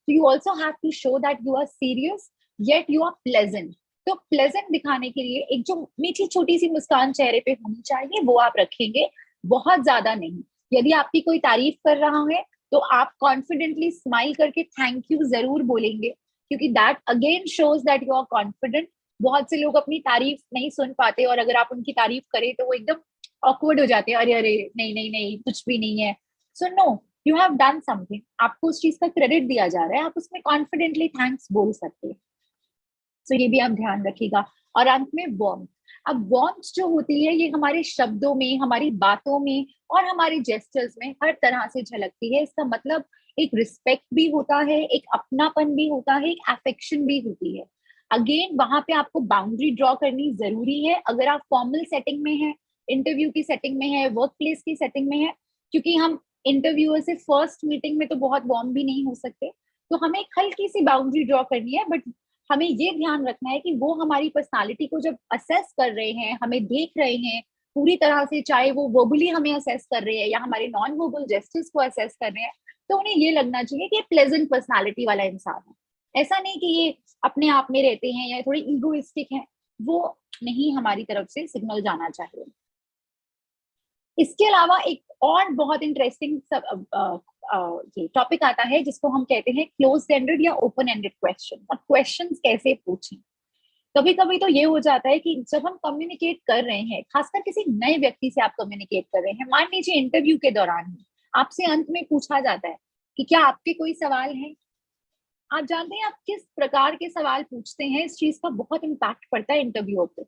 So you also have to show that you are serious yet you are pleasant. तो प्लेजेंट दिखाने के लिए एक जो मीठी छोटी सी मुस्कान चेहरे पे होनी चाहिए वो आप रखेंगे, बहुत ज्यादा नहीं। यदि आपकी कोई तारीफ कर रहा है तो आप कॉन्फिडेंटली स्माइल करके थैंक यू जरूर बोलेंगे, क्योंकि that again shows that you are confident बहुत से लोग अपनी तारीफ नहीं सुन पाते, और अगर आप उनकी तारीफ करें तो वो एकदम ऑकवर्ड हो जाते हैं, अरे अरे नहीं नहीं नहीं कुछ भी नहीं है। So no, you have done something, आपको उस चीज का क्रेडिट दिया जा रहा है, आप उसमें कॉन्फिडेंटली थैंक्स बोल सकते हैं। तो ये भी आप ध्यान रखिएगा। और अंत में वार्मथ। अब वार्मथ जो होती है ये हमारे शब्दों में, हमारी बातों में और हमारे जेस्चर्स में हर तरह से झलकती है। इसका मतलब एक रिस्पेक्ट भी होता है, एक अपनापन भी होता है, एक अफेक्शन भी होती है। अगेन वहां पे आपको बाउंड्री ड्रॉ करनी जरूरी है। अगर आप फॉर्मल सेटिंग में है, इंटरव्यू की सेटिंग में है, वर्क प्लेस की सेटिंग में है, क्योंकि हम इंटरव्यूअर से फर्स्ट मीटिंग में तो बहुत वार्म भी नहीं हो सकते, तो हमें एक हल्की सी बाउंड्री ड्रॉ करनी है। बट हमें ये ध्यान रखना है कि वो हमारी पर्सनालिटी को जब असेस कर रहे हैं, हमें देख रहे हैं पूरी तरह से, चाहे वो वर्बली हमें असेस कर रहे हैं या हमारे नॉन वर्बल जेस्चर्स को असेस कर रहे हैं, तो उन्हें ये लगना चाहिए कि प्लेजेंट पर्सनालिटी वाला इंसान है। ऐसा नहीं कि ये अपने आप में रहते हैं या थोड़ी इगोइस्टिक हैं, वो नहीं हमारी तरफ से सिग्नल जाना चाहिए। इसके अलावा एक और बहुत इंटरेस्टिंग ये टॉपिक आता है जिसको हम कहते हैं क्लोज एंडेड या ओपन एंडेड क्वेश्चन। अब क्वेश्चंस कैसे पूछें? कभी कभी तो ये हो जाता है कि जब हम कम्युनिकेट कर रहे हैं, खासकर किसी नए व्यक्ति से आप कम्युनिकेट कर रहे हैं, मान लीजिए इंटरव्यू के दौरान ही आपसे अंत में पूछा जाता है कि क्या आपके कोई सवाल है। आप जानते हैं आप किस प्रकार के सवाल पूछते हैं, इस चीज का बहुत इम्पैक्ट पड़ता है इंटरव्यू पे।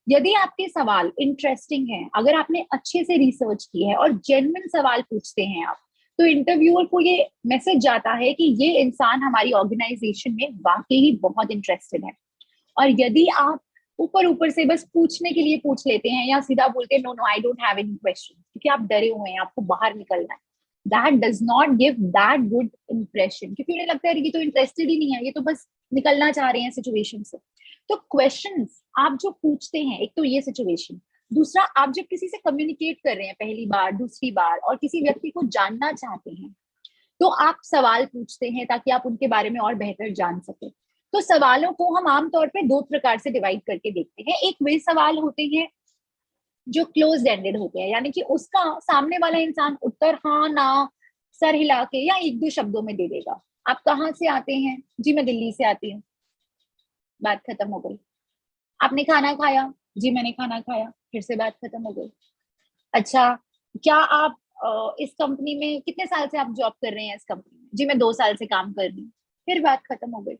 यदि आपके सवाल इंटरेस्टिंग है, अगर आपने अच्छे से रिसर्च की है और जेन्युइन सवाल पूछते हैं आप, तो इंटरव्यूअर को ये मैसेज जाता है कि ये इंसान हमारी ऑर्गेनाइजेशन में वाकई ही बहुत इंटरेस्टेड है। और यदि आप ऊपर ऊपर से बस पूछने के लिए पूछ लेते हैं या सीधा बोलते हैं no no I don't have any question, क्योंकि आप डरे हुए हैं, आपको बाहर निकलना है, that does not give that good impression, क्योंकि उन्हें लगता है ये तो इंटरेस्टेड ही नहीं है, ये तो बस निकलना चाह रहे हैं सिचुएशन से। तो क्वेश्चंस आप जो पूछते हैं, एक तो ये सिचुएशन, दूसरा आप जब किसी से कम्युनिकेट कर रहे हैं पहली बार, दूसरी बार, और किसी व्यक्ति को जानना चाहते हैं, तो आप सवाल पूछते हैं ताकि आप उनके बारे में और बेहतर जान सके। तो सवालों को हम आमतौर पे दो प्रकार से डिवाइड करके देखते हैं। एक वे सवाल होते हैं जो क्लोज एंडेड होते हैं, यानी कि उसका सामने वाला इंसान उत्तर हाँ ना, सर हिला के या एक दो शब्दों में दे देगा। आप कहाँ से आते हैं? जी मैं दिल्ली से आती हूँ, बात खत्म हो गई। आपने खाना खाया? जी मैंने खाना खाया, फिर से बात खत्म हो गई। अच्छा, क्या आप इस कंपनी में कितने साल से आप जॉब कर रहे हैं? इस कंपनी में जी मैं 2 साल से काम कर रही हूँ, फिर बात खत्म हो गई।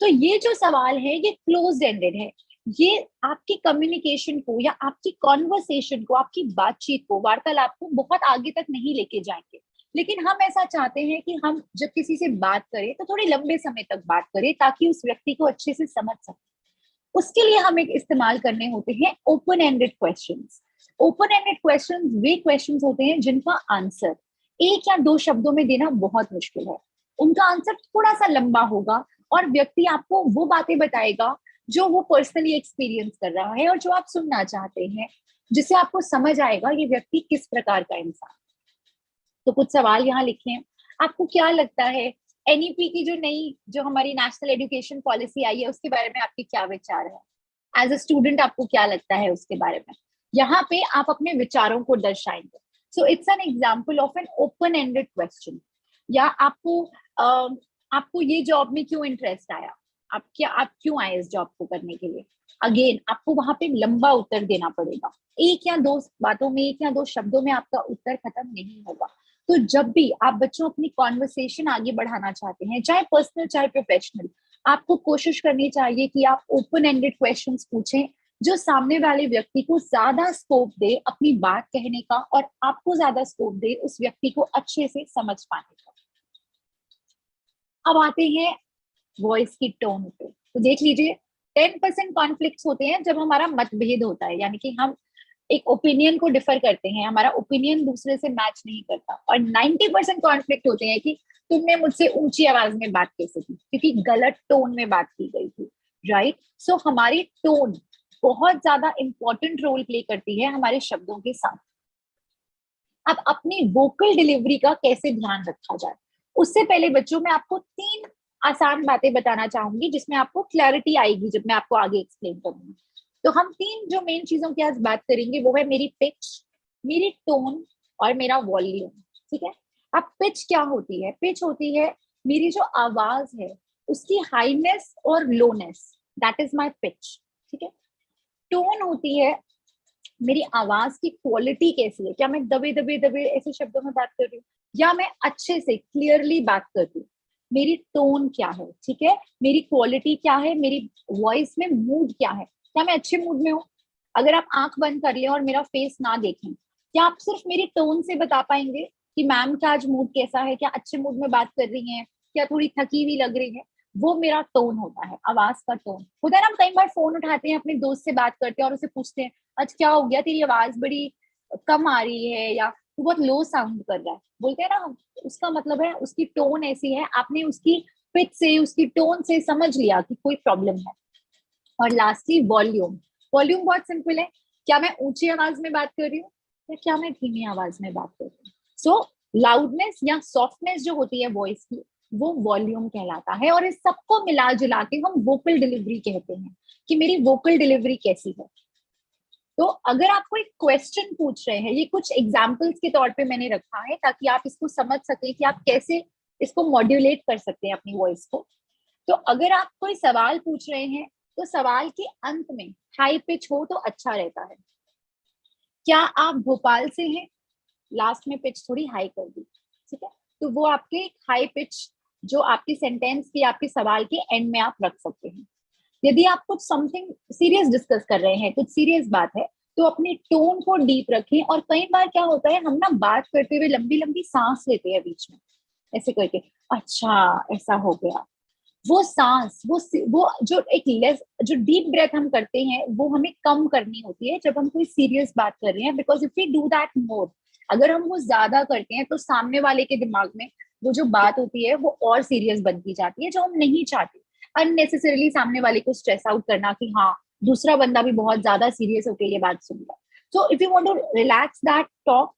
तो ये जो सवाल है ये क्लोज एंडेड है। ये आपकी कम्युनिकेशन को या आपकी कॉन्वर्सेशन को, आपकी बातचीत को, वार्तालाप को बहुत आगे तक नहीं लेके जाएंगे। लेकिन हम ऐसा चाहते हैं कि हम जब किसी से बात करें तो थोड़े लंबे समय तक बात करें ताकि उस व्यक्ति को अच्छे से समझ सके। उसके लिए हमें इस्तेमाल करने होते हैं open ended questions. Open ended questions वे क्वेश्चंस होते हैं जिनका आंसर एक या दो शब्दों में देना बहुत मुश्किल है। उनका आंसर थोड़ा सा लंबा होगा और व्यक्ति आपको वो बातें बताएगा जो वो पर्सनली एक्सपीरियंस कर रहा है और जो आप सुनना चाहते हैं, जिससे आपको समझ आएगा ये व्यक्ति किस प्रकार का इंसान। तो कुछ सवाल यहाँ लिखे हैं। आपको क्या लगता है एनईपी की जो हमारी नेशनल एजुकेशन पॉलिसी आई है उसके बारे में आपके क्या विचार है? एज अ स्टूडेंट आपको क्या लगता है उसके बारे में? यहाँ पे आप अपने विचारों को दर्शाएंगे। So it's an example of an open ended question. या आपको ये जॉब में क्यों इंटरेस्ट आया? आप क्यों आए इस जॉब को करने के लिए? अगेन आपको वहां पे लंबा उत्तर देना पड़ेगा। एक या दो बातों में, एक या दो शब्दों में आपका उत्तर खत्म नहीं होगा। तो जब भी आप बच्चों अपनी कॉन्वर्सेशन आगे बढ़ाना चाहते हैं, चाहे पर्सनल चाहे प्रोफेशनल, आपको कोशिश करनी चाहिए कि आप ओपन एंडेड क्वेश्चंस पूछें जो सामने वाले व्यक्ति को ज्यादा स्कोप दे अपनी बात कहने का और आपको ज्यादा स्कोप दे उस व्यक्ति को अच्छे से समझ पाने का। अब आते हैं वॉइस की टोन पे। तो देख लीजिए 10% कॉन्फ्लिक्ट्स होते हैं जब हमारा मतभेद होता है, यानी कि हम एक ओपिनियन को डिफर करते हैं, हमारा ओपिनियन दूसरे से मैच नहीं करता। और 90% कॉन्फ्लिक्ट होते हैं कि तुमने मुझसे ऊंची आवाज में बात कैसे की, क्योंकि गलत टोन में बात की गई थी। राइट? सो हमारी टोन बहुत ज्यादा इंपॉर्टेंट रोल प्ले करती है हमारे शब्दों के साथ। अब अपनी वोकल डिलीवरी का कैसे ध्यान रखा जाए, उससे पहले बच्चों मैं आपको 3 आसान बातें बताना चाहूंगी जिसमें आपको क्लैरिटी आएगी जब मैं आपको आगे एक्सप्लेन करूंगी। तो हम 3 जो मेन चीजों की आज बात करेंगे वो है मेरी पिच, मेरी टोन और मेरा वॉल्यूम। ठीक है? अब पिच क्या होती है? पिच होती है मेरी जो आवाज है उसकी हाईनेस और लोनेस, दैट इज माय पिच। ठीक है। टोन होती है मेरी आवाज की क्वालिटी कैसी है, क्या मैं दबे दबे दबे ऐसे शब्दों में बात कर रही हूँ या मैं अच्छे से क्लियरली बात कर रही हूँ, मेरी टोन क्या है, ठीक है, मेरी क्वालिटी क्या है, मेरी वॉइस में मूड क्या है, क्या मैं अच्छे मूड में हूँ। अगर आप आंख बंद कर लें और मेरा फेस ना देखें, क्या आप सिर्फ मेरी टोन से बता पाएंगे कि मैम का आज मूड कैसा है, क्या अच्छे मूड में बात कर रही हैं, क्या थोड़ी थकी हुई लग रही है। वो मेरा टोन होता है, आवाज का टोन होता है ना। हम कई बार फोन उठाते हैं, अपने दोस्त से बात करते हैं और उसे पूछते हैं आज क्या हो गया, तेरी आवाज बड़ी कम आ रही है या तू बहुत लो साउंड कर रहा है, बोलते हैं ना हम। उसका मतलब है उसकी टोन ऐसी है, आपने उसकी पिच से, उसकी टोन से समझ लिया कि कोई प्रॉब्लम है। और लास्टली वॉल्यूम। वॉल्यूम बहुत सिंपल है, क्या मैं ऊंची आवाज में बात कर रही हूँ या क्या मैं धीमी आवाज में बात कर रही हूँ। सो लाउडनेस या सॉफ्टनेस जो होती है वॉइस की, वो वॉल्यूम कहलाता है। और इस सबको मिला जुला के हम वोकल डिलीवरी कहते हैं कि मेरी वोकल डिलीवरी कैसी है। तो अगर आप कोई क्वेश्चन पूछ रहे हैं, ये कुछ एग्जाम्पल्स के तौर पे मैंने रखा है ताकि आप इसको समझ सकें कि आप कैसे इसको मॉड्यूलेट कर सकते हैं अपनी वॉइस को। तो अगर आप कोई सवाल पूछ रहे हैं तो सवाल के अंत में हाई पिच हो तो अच्छा रहता है। क्या आप भोपाल से हैं, लास्ट में पिच थोड़ी हाई कर दी, ठीक है, तो वो आपके हाई पिच जो आपकी सेंटेंस की, आपके सवाल के एंड में आप रख सकते हैं। यदि आप कुछ समथिंग सीरियस डिस्कस कर रहे हैं, कुछ सीरियस बात है, तो अपनी टोन को डीप रखें। और कई बार क्या होता है, हम ना बात करते हुए लंबी लंबी सांस लेते हैं बीच में, ऐसे करके, अच्छा ऐसा हो गया। वो सांस, वो जो एक लेस, जो डीप ब्रेथ हम करते हैं, वो हमें कम करनी होती है जब हम कोई सीरियस बात कर रहे हैं। Because if we do that more, अगर हम वो ज्यादा करते हैं तो सामने वाले के दिमाग में वो जो बात होती है वो और सीरियस बनती जाती है, जो हम नहीं चाहते। अननेसेसरीली सामने वाले को स्ट्रेस आउट करना कि हाँ दूसरा बंदा भी बहुत ज्यादा सीरियस होकर ये बात सुन रहा है। So if you want to relax that talk,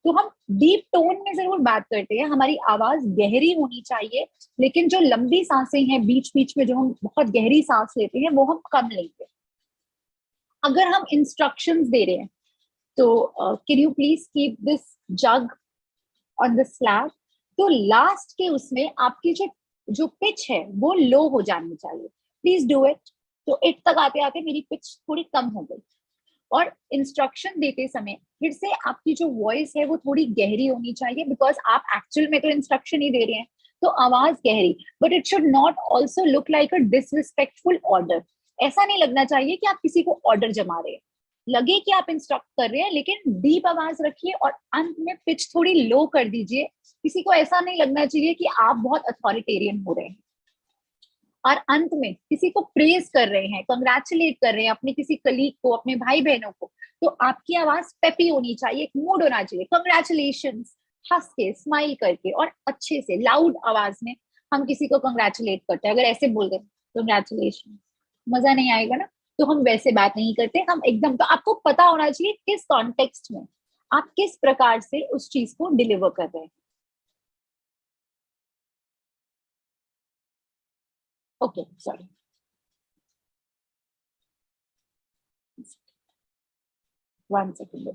तो हम डीप टोन में जरूर बात करते हैं, हमारी आवाज गहरी होनी चाहिए, लेकिन जो लंबी सांसें हैं बीच बीच में, जो हम बहुत गहरी सांस लेते हैं, वो हम कम लेंगे। अगर हम इंस्ट्रक्शंस दे रहे हैं तो can you please keep this jug on the slab, तो लास्ट के उसमें आपकी जो जो पिच है वो लो हो जानी चाहिए, प्लीज डू इट। तो इट तक आते आते मेरी पिच थोड़ी कम हो गई। और इंस्ट्रक्शन देते समय फिर से आपकी जो वॉइस है वो थोड़ी गहरी होनी चाहिए, बिकॉज आप एक्चुअल में तो इंस्ट्रक्शन ही दे रहे हैं, तो आवाज गहरी। But it should not also look like a disrespectful order. ऐसा नहीं लगना चाहिए कि आप किसी को ऑर्डर जमा रहे हैं, लगे कि आप इंस्ट्रक्ट कर रहे हैं, लेकिन डीप आवाज रखिए और अंत में पिच थोड़ी लो कर दीजिए। किसी को ऐसा नहीं लगना चाहिए कि आप बहुत अथॉरिटेरियन हो रहे हैं। और अंत में किसी को प्रेज कर रहे हैं, कंग्रेचुलेट कर रहे हैं, अपने किसी कलीग को, अपने भाई बहनों को, तो आपकी आवाज पेपी होनी चाहिए, एक मूड होना चाहिए, कंग्रेचुलेशन, हंस के, स्माइल करके और अच्छे से लाउड आवाज में हम किसी को कंग्रेचुलेट करते हैं। अगर ऐसे बोल दें कंग्रेचुलेशन, मजा नहीं आएगा ना। तो हम वैसे बात नहीं करते, हम एकदम, तो आपको पता होना चाहिए किस कॉन्टेक्स्ट में आप किस प्रकार से उस चीज को डिलीवर कर रहे हैं। Okay, sorry, one second.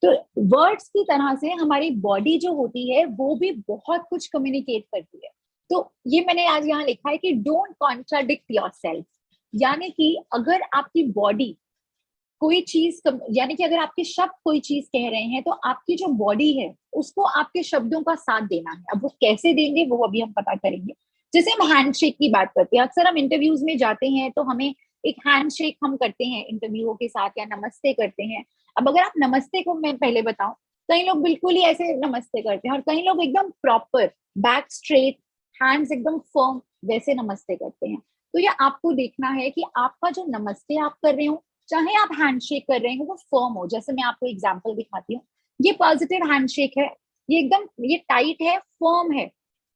तो वर्ड्स की तरह से हमारी बॉडी जो होती है वो भी बहुत कुछ कम्युनिकेट करती है। तो ये मैंने आज यहाँ लिखा है कि डोंट कॉन्ट्राडिक्ट योरसेल्फ। यानी कि अगर आपकी बॉडी कोई चीज, यानी कि अगर आपके शब्द कोई चीज कह रहे हैं, तो आपकी जो बॉडी है उसको आपके शब्दों का साथ देना है। अब वो कैसे देंगे वो अभी हम पता करेंगे। जैसे हम हैंडशेक की बात करते हैं, अक्सर हम इंटरव्यूज में जाते हैं तो हमें एक हैंडशेक हम करते हैं इंटरव्यूओं के साथ, या नमस्ते करते हैं। अब अगर आप नमस्ते को मैं पहले बताऊं, कई लोग बिल्कुल ही ऐसे नमस्ते करते हैं और कई लोग एकदम प्रॉपर, बैक स्ट्रेट, हैंड्स एकदम फर्म, वैसे नमस्ते करते हैं। तो ये आपको देखना है कि आपका जो नमस्ते आप कर रहे हो, चाहे आप हैंडशेक कर रहे हो, वो फर्म हो। जैसे मैं आपको एग्जांपल दिखाती हूँ, ये पॉजिटिव हैंडशेक है, ये एकदम, ये टाइट है, फर्म है,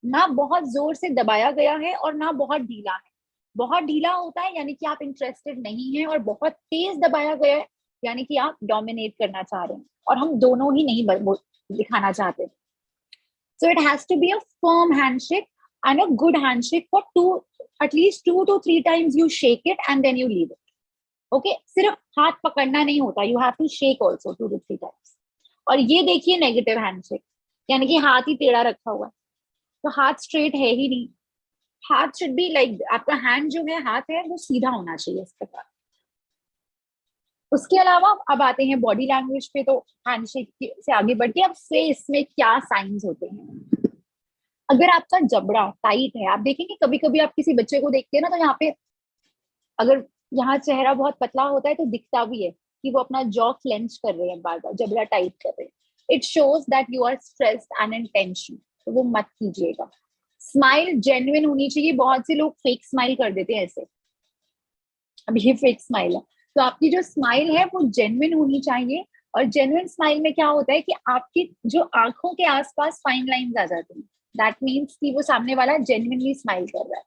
ना बहुत जोर से दबाया गया है और ना बहुत ढीला है। बहुत ढीला होता है यानी कि आप इंटरेस्टेड नहीं है, और बहुत तेज दबाया गया है यानी कि आप डोमिनेट करना चाह रहे हैं, और हम दोनों ही नहीं दिखाना चाहते। So it has to be a firm handshake and a good handshake for at least 2 to 3 times you shake it and then you leave it. Okay, सिर्फ हाथ पकड़ना नहीं होता, you have to shake also 2 to 3 times। और ये देखिए negative handshake, यानी कि हाथ ही टेढ़ा रखा हुआ है, तो हाथ स्ट्रेट है ही नहीं, हाथ शुड बी लाइक, आपका हैंड जो है, हाथ है वो सीधा होना चाहिए इस प्रकार। उसके अलावा अब आते हैं बॉडी लैंग्वेज पे, तो हैंडशेक से आगे बढ़ के अब फेस में क्या साइंस होते हैं। अगर आपका जबड़ा टाइट है, आप देखेंगे कभी कभी आप किसी बच्चे को देखते हैं ना, तो यहाँ पे अगर यहाँ चेहरा बहुत पतला होता है तो दिखता भी है कि वो अपना जॉ क्लेंच कर रहे हैं, बार बार जबड़ा टाइट कर रहे हैं। It shows that you are stressed and in tension, तो वो मत कीजिएगा। स्माइल जेन्युइन होनी चाहिए, बहुत से लोग फेक स्माइल कर देते हैं ऐसे, अब ये फेक स्माइल है। तो आपकी जो स्माइल है वो जेन्युइन होनी चाहिए। और जेन्युइन स्माइल में क्या होता है कि आपकी जो आंखों के आसपास फाइन लाइंस आ जाती हैं, दैट मीन्स कि वो सामने वाला जेन्युइनली स्माइल कर रहा है।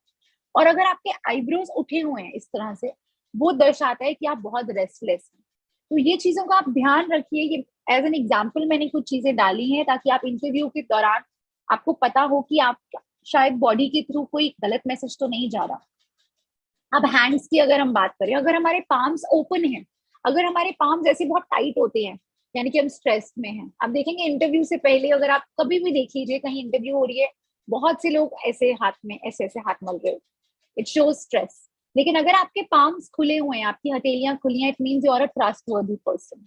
और अगर आपके आईब्रोज उठे हुए हैं इस तरह से, वो दर्शाता है कि आप बहुत रेस्टलेस हैं। तो ये चीजों का आप ध्यान रखिए। ये एज एन एग्जाम्पल मैंने कुछ चीजें डाली हैं ताकि आप इंटरव्यू के दौरान आपको पता हो कि आप शायद बॉडी के थ्रू कोई गलत मैसेज तो नहीं जा रहा। अब हैंड्स की अगर हम बात करें, अगर हमारे पाम्स ओपन हैं, अगर हमारे पाम्स ऐसे बहुत टाइट होते हैं, यानी कि हम स्ट्रेस में हैं। आप देखेंगे इंटरव्यू से पहले, अगर आप कभी भी देख लीजिए कहीं इंटरव्यू हो रही है, बहुत से लोग ऐसे हाथ में ऐसे ऐसे हाथ मल रहे हो, इट शोज स्ट्रेस। लेकिन अगर आपके पाम्स खुले हुए हैं, आपकी हथेलियां खुली हैं, it means you are a trustworthy person.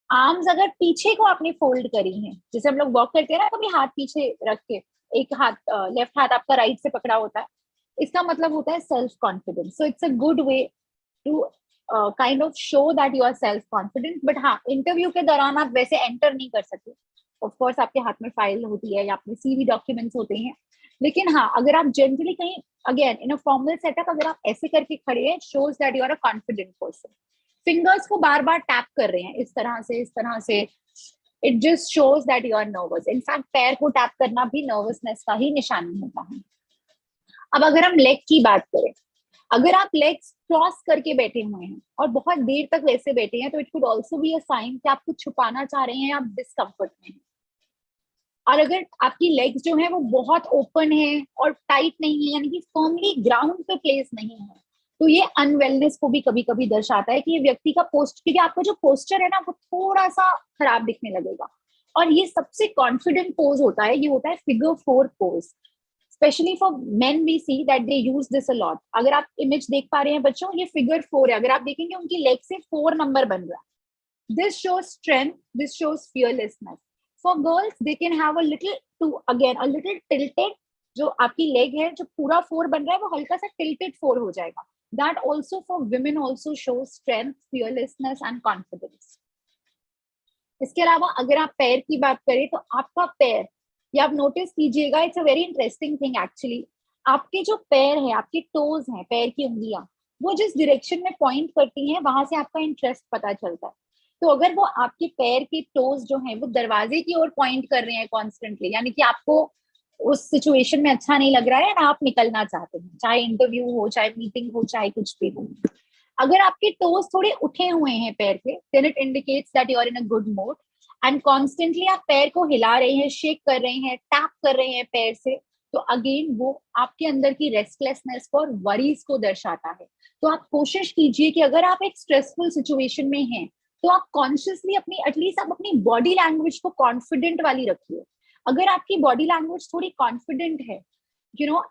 Arms अगर पीछे को आपने फोल्ड करी हैं, जैसे हम लोग वॉक करते हैं ना, कभी हाथ पीछे रख के, एक हाथ लेफ्ट हाथ आपका राइट से पकड़ा होता है, इसका मतलब होता है self confidence. So it's a good way to kind of show that you are self confident. But हाँ, इंटरव्यू के दौरान आप वैसे एंटर नहीं कर सकते। ऑफ कोर्स आपके हाथ में फाइल होती है या अपने सीवी डॉक्यूमेंट्स होते हैं, लेकिन हाँ, अगर आप जनरली कहीं again in a formal setup अगर आप ऐसे करके खड़े हैं, shows that you are a confident person. Fingers को बार बार टैप कर रहे हैं इस तरह से, इस तरह से, it just shows that you are nervous. In fact पैर को टैप करना भी नर्वसनेस का ही निशानी होता है। अब अगर हम लेग की बात करें, अगर आप लेग्स क्रॉस करके बैठे हुए हैं और बहुत देर तक वैसे बैठे हैं, तो it could also be a sign कि आप कुछ छुपाना चाह रहे हैं या आप डिस्कम्फर्ट में हैं। और अगर आपकी लेग्स जो है वो बहुत ओपन है और टाइट नहीं है, यानी कि फर्मली ग्राउंड पे प्लेस नहीं है, तो ये अनवेलनेस को भी कभी कभी दर्शाता है कि ये व्यक्ति का क्योंकि आपका जो पोस्चर है ना वो थोड़ा सा खराब दिखने लगेगा। और ये सबसे कॉन्फिडेंट पोज होता है, ये होता है figure 4 pose. Specially for men we see that they use this a lot. अगर आप इमेज देख पा रहे हैं बच्चों, ये फिगर 4 है। अगर आप देखेंगे उनकी लेग से 4 नंबर बन रहा है। This shows strength, this shows fearlessness. For girls they can have a little too again a little tilted, जो आपकी लेग है जो पूरा 4 बन रहा है वो हल्का सा टिल्टेड 4 हो जाएगा। That also for women also shows strength, fearlessness and confidence. इसके अलावा अगर आप पैर की बात करें, तो आपका पैर, ये आप नोटिस कीजिएगा, it's a very interesting thing actually. आपके जो पैर है, आपके टोज हैं, पैर की उंगलियां, वो जिस डायरेक्शन में पॉइंट करती हैं वहां से आपका इंटरेस्ट पता चलता है। तो अगर वो आपके पैर के टोज जो हैं वो दरवाजे की ओर पॉइंट कर रहे हैं कॉन्स्टेंटली, यानी कि आपको उस सिचुएशन में अच्छा नहीं लग रहा है ना, आप निकलना चाहते हैं, चाहे इंटरव्यू हो, चाहे मीटिंग हो, चाहे कुछ भी हो। अगर आपके टोज थोड़े उठे हुए हैं पैर के, then it indicates that you are in a good mood. And constantly आप पैर को हिला रहे हैं, शेक कर रहे हैं, टैप कर रहे हैं पैर से, तो अगेन वो आपके अंदर की रेस्टलेसनेस को और वरीज को दर्शाता है। तो आप कोशिश कीजिए कि अगर आप एक स्ट्रेसफुल सिचुएशन में हैं, तो आप कॉन्शियसली अपनी एटलीस्ट आप अपनी बॉडी लैंग्वेज को कॉन्फिडेंट वाली रखिए। अगर आपकी बॉडी लैंग्वेज थोड़ी कॉन्फिडेंट है,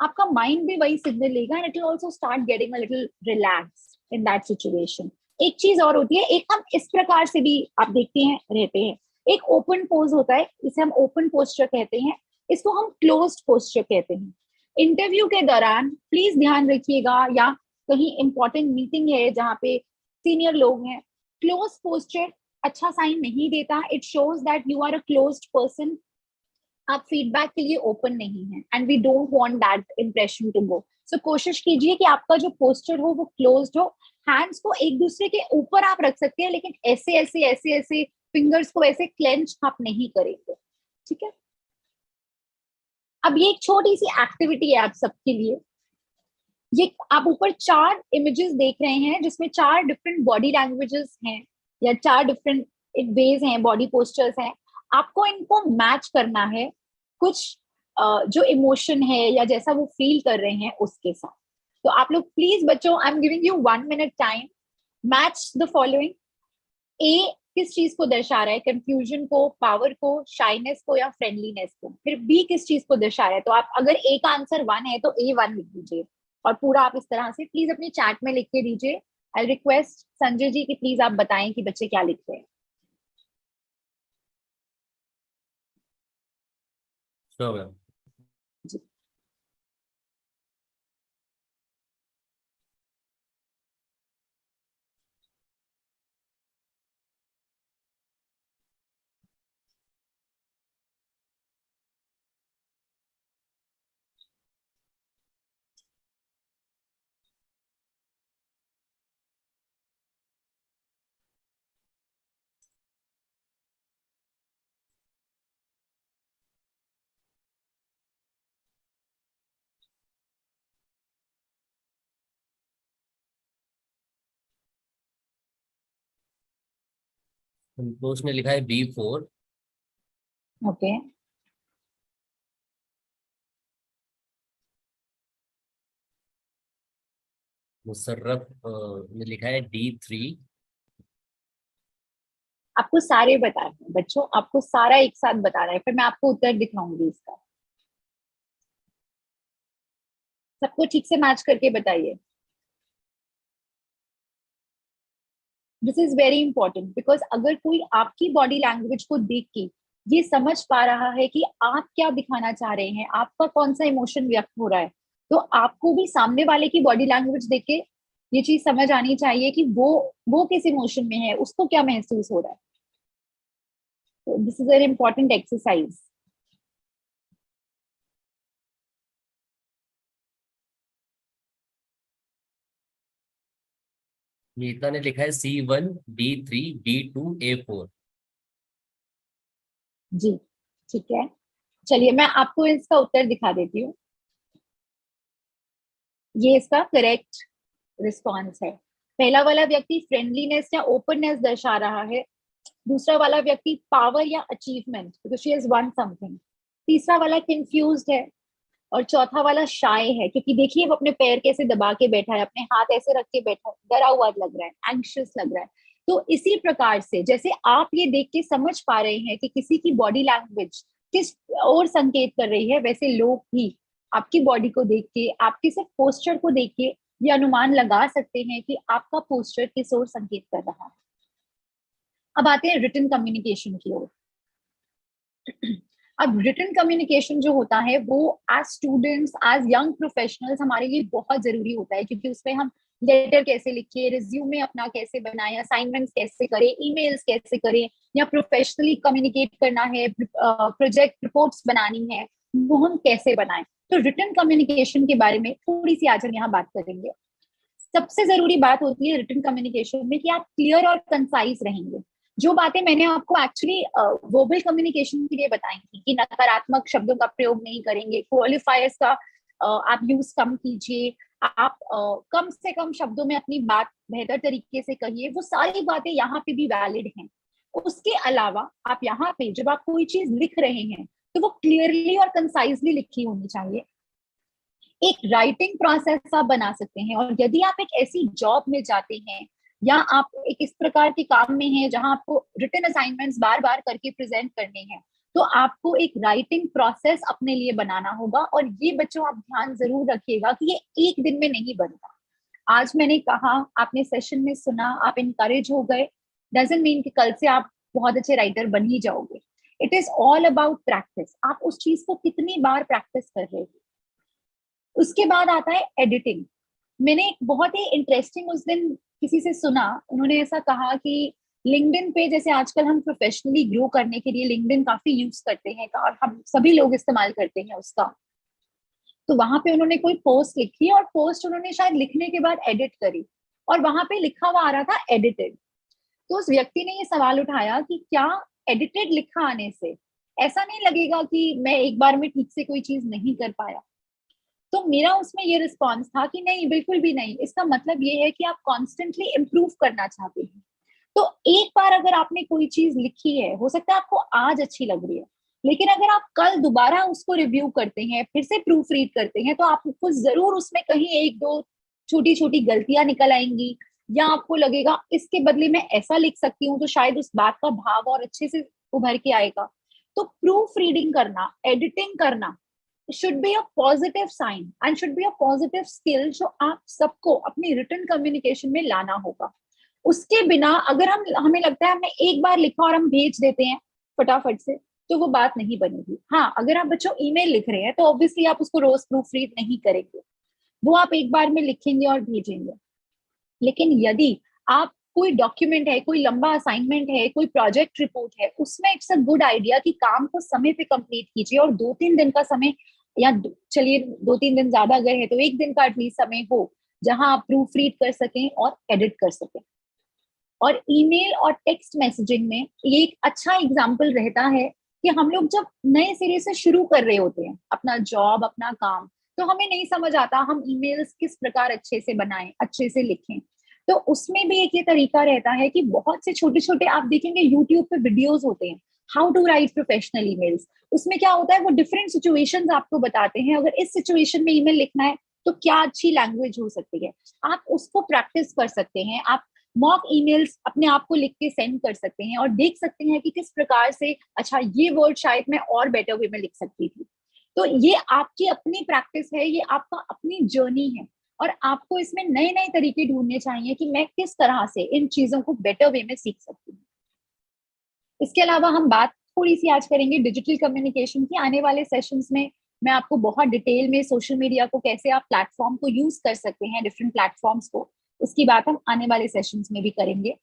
आपका माइंड भी वही सिग्नल लेगा and it will also start getting a little relax in that situation. एक चीज और होती है, एक हम इस प्रकार से भी आप देखते हैं रहते हैं, एक ओपन पोज होता है, इसे हम ओपन पोस्चर कहते हैं, इसको हम क्लोज्ड पोस्चर कहते हैं। इंटरव्यू के दौरान प्लीज ध्यान रखिएगा, या कहीं इंपॉर्टेंट मीटिंग है जहाँ पे सीनियर लोग हैं, क्लोज पोस्चर अच्छा साइन नहीं देता। It shows that you are a closed person, आप फीडबैक के लिए ओपन नहीं है, and we don't want that impression to go. So कोशिश कीजिए कि आपका जो पोस्चर हो वो क्लोज्ड हो। हैंड्स को एक दूसरे के ऊपर आप रख सकते हैं, लेकिन ऐसे ऐसे ऐसे ऐसे फिंगर्स को ऐसे क्लेंच आप नहीं करेंगे, ठीक है। अब ये एक छोटी सी एक्टिविटी है आप सबके लिए। ये आप ऊपर 4 इमेजेस देख रहे हैं जिसमें 4 डिफरेंट बॉडी लैंग्वेजेस हैं, या 4 डिफरेंट वेज हैं, बॉडी पोस्चर्स हैं। आपको इनको मैच करना है कुछ जो इमोशन है या जैसा वो फील कर रहे हैं उसके साथ। तो आप लोग प्लीज बच्चों, I am giving you 1 minute time, match the following. A किस चीज को दर्शा रहा है, कंफ्यूजन को, पावर को, शाइनेस को या फ्रेंडलीनेस को। फिर बी किस चीज को दर्शा रहा है। तो आप अगर ए का आंसर 1 है तो A1 लिख दीजिए, और पूरा आप इस तरह से प्लीज अपने चैट में लिख के दीजिए। आई रिक्वेस्ट संजय जी कि प्लीज आप बताएं कि बच्चे क्या लिख रहे हैं। Sure ma'am. जी। संतोष ने लिखा है B4। ओके। मुशर्रफ ने लिखा है D3। आपको सारे बता रहे हैं बच्चों, आपको सारा एक साथ बता रहा है, फिर मैं आपको उत्तर दिखाऊंगी इसका। सबको ठीक से मैच करके बताइए। This is very important, because अगर कोई आपकी बॉडी लैंग्वेज को देख के ये समझ पा रहा है कि आप क्या दिखाना चाह रहे हैं, आपका कौन सा इमोशन व्यक्त हो रहा है, तो आपको भी सामने वाले की बॉडी लैंग्वेज देख के ये चीज समझ आनी चाहिए कि वो किस इमोशन में है, उसको क्या महसूस हो रहा है। तो this is an important exercise. Nita ने लिखा है C1 D3 D2 A4। जी ठीक है, चलिए मैं आपको इसका उत्तर दिखा देती हूँ। ये इसका करेक्ट रिस्पॉन्स है। पहला वाला व्यक्ति फ्रेंडलीनेस या ओपननेस दर्शा रहा है, दूसरा वाला व्यक्ति पावर या achievement, because she has one something, तीसरा वाला कंफ्यूज्ड है, और चौथा वाला शाय है, क्योंकि देखिए वो अपने पैर कैसे दबा के बैठा है, अपने हाथ ऐसे रख के बैठा है, डरा हुआ लग रहा है, एंग्शियस लग रहा है। तो इसी प्रकार से जैसे आप ये देख के समझ पा रहे हैं कि किसी की बॉडी लैंग्वेज किस और संकेत कर रही है, वैसे लोग भी आपकी बॉडी को देख के, आपके सिर्फ पोस्चर को देख के ये अनुमान लगा सकते हैं कि आपका पोस्चर किस ओर संकेत कर रहा है। अब आते हैं रिटन कम्युनिकेशन की ओर। अब रिटन कम्युनिकेशन जो होता है वो as students, as young professionals हमारे लिए बहुत जरूरी होता है, क्योंकि उसमें हम लेटर कैसे लिखे, रिज्यूमे अपना कैसे बनाए, असाइनमेंट्स कैसे करें, ईमेल्स कैसे करें, या प्रोफेशनली कम्युनिकेट करना है, प्रोजेक्ट रिपोर्ट्स बनानी है, वो हम कैसे बनाएं। तो रिटन कम्युनिकेशन के बारे में थोड़ी सी आज हम यहाँ बात करेंगे। सबसे जरूरी बात होती है रिटन कम्युनिकेशन में कि आप क्लियर और कंसाइज रहेंगे। जो बातें मैंने आपको एक्चुअली वर्बल कम्युनिकेशन के लिए बताई थी कि नकारात्मक शब्दों का प्रयोग नहीं करेंगे, क्वालिफायर्स का आप यूज कम कीजिए, आप कम से कम शब्दों में अपनी बात बेहतर तरीके से कहिए, वो सारी बातें यहाँ पे भी वैलिड हैं। उसके अलावा आप यहाँ पे जब आप कोई चीज लिख रहे हैं तो वो क्लियरली और कंसाइजली लिखी होनी चाहिए। एक राइटिंग प्रोसेस आप बना सकते हैं, और यदि आप एक ऐसी जॉब में जाते हैं या आप एक इस प्रकार के काम में हैं जहां आपको रिटन असाइनमेंट्स बार बार करके प्रेजेंट करने हैं, तो आपको एक राइटिंग प्रोसेस अपने लिए बनाना होगा। और ये बच्चों आप ध्यान जरूर रखिएगा कि ये एक दिन में नहीं बनता। आज मैंने कहा, आपने सेशन में सुना, आप इनकरेज हो गए, डजंट मीन कि कल से आप बहुत अच्छे राइटर बन ही जाओगे। It is all about practice, आप उस चीज को कितनी बार प्रैक्टिस कर रहे हो। उसके बाद आता है एडिटिंग। मैंने एक बहुत ही इंटरेस्टिंग उस दिन किसी से सुना, उन्होंने ऐसा कहा कि लिंक्डइन पे जैसे आजकल हम प्रोफेशनली ग्रो करने के लिए लिंक्डइन काफी यूज करते हैं और हम सभी लोग इस्तेमाल करते हैं उसका। तो वहां पे उन्होंने कोई पोस्ट लिखी और पोस्ट उन्होंने शायद लिखने के बाद एडिट करी, और वहां पे लिखा हुआ आ रहा था एडिटेड। तो उस व्यक्ति ने ये सवाल उठाया कि क्या एडिटेड लिखा आने से ऐसा नहीं लगेगा कि मैं एक बार में ठीक से कोई चीज नहीं कर पाया। तो मेरा उसमें ये रिस्पॉन्स था कि नहीं, बिल्कुल भी नहीं। इसका मतलब ये है कि आप कॉन्स्टेंटली इम्प्रूव करना चाहते हैं। तो एक बार अगर आपने कोई चीज लिखी है, हो सकता है आपको आज अच्छी लग रही है, लेकिन अगर आप कल दोबारा उसको रिव्यू करते हैं, फिर से प्रूफ रीड करते हैं, तो आपको जरूर उसमें कहीं एक दो छोटी छोटी गलतियां निकल आएंगी, या आपको लगेगा इसके बदले मैं ऐसा लिख सकती हूँ तो शायद उस बात का भाव और अच्छे से उभर के आएगा। तो प्रूफ रीडिंग करना, एडिटिंग करना should be a positive sign and should be a positive skill जो आप सबको अपनी रिटन कम्युनिकेशन में लाना होगा। उसके बिना अगर हमें लगता है हमने एक बार लिखा और हम भेज देते हैं फटाफट से, तो वो बात नहीं बनेगी। हाँ, अगर आप बच्चों ईमेल लिख रहे हैं तो ऑब्वियसली आप उसको रोज प्रूफ रीड नहीं करेंगे, वो आप एक बार में लिखेंगे और भेजेंगे। लेकिन यदि आप कोई डॉक्यूमेंट है, कोई लंबा असाइनमेंट है, कोई प्रोजेक्ट रिपोर्ट है, उसमें इट्स अ गुड आइडिया कि काम को समय पे कंप्लीट कीजिए और 2-3 दिन का समय, या चलिए 2-3 दिन ज्यादा अगर है तो 1 दिन का एटलीस्ट समय हो जहां आप प्रूफ रीड कर सकें और एडिट कर सकें। और ईमेल और टेक्स्ट मैसेजिंग में ये एक अच्छा एग्जाम्पल रहता है कि हम लोग जब नए सिरे से शुरू कर रहे होते हैं अपना जॉब, अपना काम, तो हमें नहीं समझ आता हम ईमेल्स किस प्रकार अच्छे से बनाएं, अच्छे से लिखें। तो उसमें भी एक ये तरीका रहता है कि बहुत से छोटे छोटे आप देखेंगे यूट्यूब पे वीडियोस होते हैं, how to write professional emails. उसमें क्या होता है, वो डिफरेंट सिचुएशंस आपको बताते हैं, अगर इस सिचुएशन में ईमेल लिखना है तो क्या अच्छी लैंग्वेज हो सकती है, आप उसको प्रैक्टिस कर सकते हैं। आप मॉक ईमेल्स अपने आप को लिख के सेंड कर सकते हैं और देख सकते हैं कि किस प्रकार से, अच्छा ये वर्ड शायद मैं और बेटर वे में लिख सकती थी। तो ये आपकी अपनी प्रैक्टिस है, ये आपका अपनी जर्नी है, और आपको इसमें नए नए तरीके ढूंढने चाहिए कि मैं किस तरह से इन चीजों को बेटर वे में सीख सकती हूँ। इसके अलावा हम बात थोड़ी सी आज करेंगे डिजिटल कम्युनिकेशन की। आने वाले सेशंस में मैं आपको बहुत डिटेल में सोशल मीडिया को कैसे आप प्लेटफॉर्म को यूज कर सकते हैं, डिफरेंट प्लेटफॉर्म्स को, उसकी बात हम आने वाले सेशंस में भी करेंगे।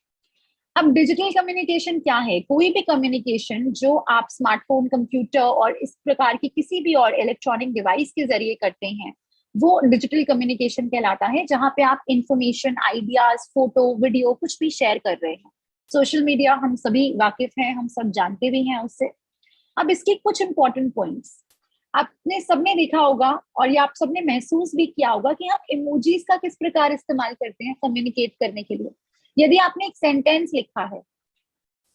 अब डिजिटल कम्युनिकेशन क्या है? कोई भी कम्युनिकेशन जो आप स्मार्टफोन, कंप्यूटर और इस प्रकार की किसी भी और इलेक्ट्रॉनिक डिवाइस के जरिए करते हैं, वो डिजिटल कम्युनिकेशन कहलाता है, जहां पे आप इंफॉर्मेशन, आइडियाज, फोटो, वीडियो कुछ भी शेयर कर रहे हैं। सोशल मीडिया हम सभी वाकिफ हैं, हम सब जानते भी हैं उससे। अब इसके कुछ इंपॉर्टेंट पॉइंट्स आपने सबने देखा होगा और ये आप सबने महसूस भी किया होगा कि हम इमोजीज का किस प्रकार इस्तेमाल करते हैं कम्युनिकेट करने के लिए। यदि आपने एक सेंटेंस लिखा है,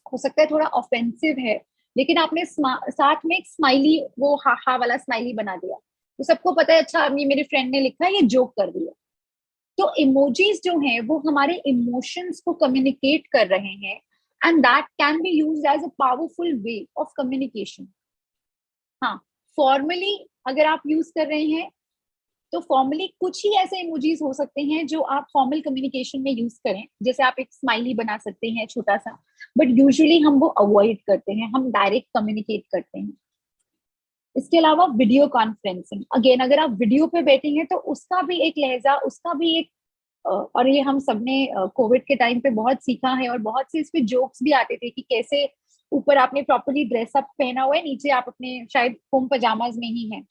हो सकता है थोड़ा ऑफेंसिव है, लेकिन आपने साथ में एक स्माइली, वो हा हा वाला स्माइली बना दिया, तो सबको पता है अच्छा ये मेरे फ्रेंड ने लिखा है, ये जोक कर दिया। तो इमोजीज जो हैं वो हमारे इमोशंस को कम्युनिकेट कर रहे हैं, and that can be used as a powerful way of communication. हाँ, फॉर्मली अगर आप यूज कर रहे हैं तो फॉर्मली कुछ ही ऐसे इमोजीज हो सकते हैं जो आप फॉर्मल कम्युनिकेशन में यूज करें, जैसे आप एक स्माइली बना सकते हैं छोटा सा, बट यूजुअली हम वो अवॉइड करते हैं, हम डायरेक्ट कम्युनिकेट करते हैं। इसके अलावा वीडियो कॉन्फ्रेंसिंग, अगेन अगर आप वीडियो पे बैठे हैं तो उसका भी एक लहजा, उसका भी एक और ये हम सबने कोविड के टाइम पे बहुत सीखा है, और बहुत से इस पे जोक्स भी आते थे कि कैसे ऊपर आपने प्रॉपर्ली ड्रेसअप पहना हुआ है, नीचे आप अपने शायद होम पजामाज में ही हैं।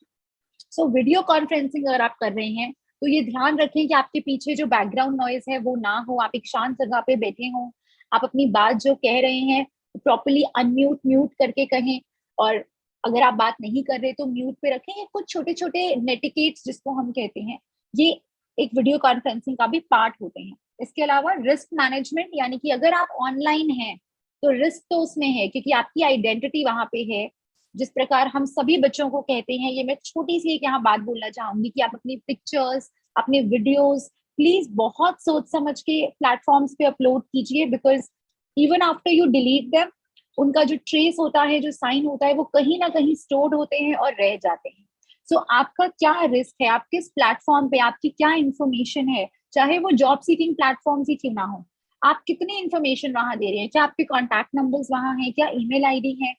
सो वीडियो कॉन्फ्रेंसिंग अगर आप कर रहे हैं तो ये ध्यान रखें कि आपके पीछे जो बैकग्राउंड नॉइज है वो ना हो, आप एक शांत जगह पे बैठे हों, आप अपनी बात जो कह रहे हैं प्रॉपर्ली अनम्यूट, म्यूट करके कहें, और अगर आप बात नहीं कर रहे तो म्यूट पे रखें। ये कुछ छोटे छोटे नेटिकेट्स जिसको हम कहते हैं, ये एक वीडियो कॉन्फ्रेंसिंग का भी पार्ट होते हैं। इसके अलावा रिस्क मैनेजमेंट, यानी कि अगर आप ऑनलाइन हैं तो रिस्क तो उसमें है क्योंकि आपकी आइडेंटिटी वहां पे है। जिस प्रकार हम सभी बच्चों को कहते हैं, ये मैं छोटी सी एक यहाँ बात बोलना चाहूंगी कि आप अपनी पिक्चर्स, अपने वीडियोस प्लीज बहुत सोच समझ के प्लेटफॉर्म्स पे अपलोड कीजिए, because even after you delete them, उनका जो ट्रेस होता है, जो साइन होता है, वो कहीं ना कहीं स्टोर्ड होते हैं और रह जाते हैं। सो आपका क्या रिस्क है, आप किस प्लेटफॉर्म पे, आपकी क्या इंफॉर्मेशन है, चाहे वो जॉब सीकिंग प्लेटफॉर्म ही क्यों ना हो, आप कितनी इंफॉर्मेशन वहां दे रहे हैं, क्या आपके कॉन्टैक्ट नंबर्स वहां हैं, क्या ईमेल आईडी है।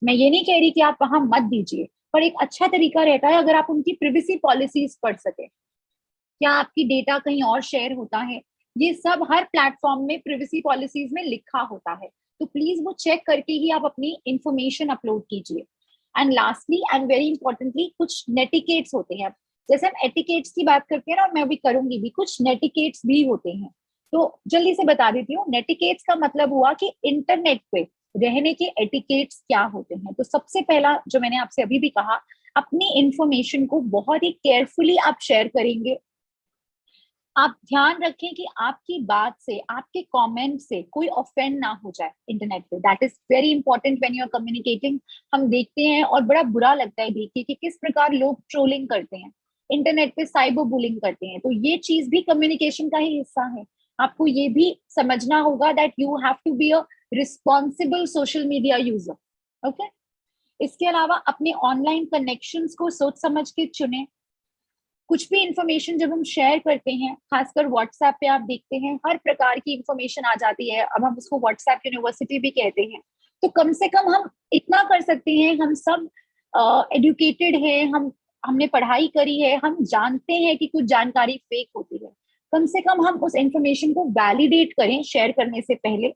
मैं ये नहीं कह रही कि आप वहां मत दीजिए, पर एक अच्छा तरीका रहता है अगर आप उनकी प्रिवेसी पॉलिसीज पढ़ सके, क्या आपकी डेटा कहीं और शेयर होता है, ये सब हर प्लेटफॉर्म में प्रिवेसी पॉलिसीज में लिखा होता है, तो प्लीज वो चेक करके ही आप अपनी इंफॉर्मेशन अपलोड कीजिए। And lastly and very importantly, कुछ नेटिकेट्स होते हैं, जैसे हम एटिकेट्स की बात करते हैं ना, और मैं अभी करूंगी भी, कुछ नेटिकेट्स भी होते हैं। तो जल्दी से बता देती हूँ, नेटिकेट्स का मतलब हुआ कि इंटरनेट पे रहने के एटिकेट्स क्या होते हैं। तो सबसे पहला जो मैंने आपसे अभी भी कहा, अपनी इंफॉर्मेशन को बहुत ही केयरफुली आप शेयर करेंगे। आप ध्यान रखें कि आपकी बात से, आपके कमेंट से कोई ऑफेंड ना हो जाए इंटरनेट पे। That is very important when you are communicating. हम देखते हैं और बड़ा बुरा लगता है देखिए कि किस प्रकार लोग ट्रोलिंग करते हैं, इंटरनेट पे साइबर बुलिंग करते हैं, तो ये चीज भी कम्युनिकेशन का ही हिस्सा है। आपको ये भी समझना होगा that you have to be a responsible social media user. Okay, इसके अलावा अपने ऑनलाइन कनेक्शंस को सोच समझ के चुने। कुछ भी इंफॉर्मेशन जब हम शेयर करते हैं, खासकर व्हाट्सएप पे आप देखते हैं हर प्रकार की इंफॉर्मेशन आ जाती है, अब हम उसको व्हाट्सएप यूनिवर्सिटी भी कहते हैं। तो कम से कम हम इतना कर सकते हैं, हम सब एडुकेटेड हैं, हमने पढ़ाई करी है, हम जानते हैं कि कुछ जानकारी फेक होती है। कम से कम हम उस इंफॉर्मेशन को वैलिडेट करें शेयर करने से पहले।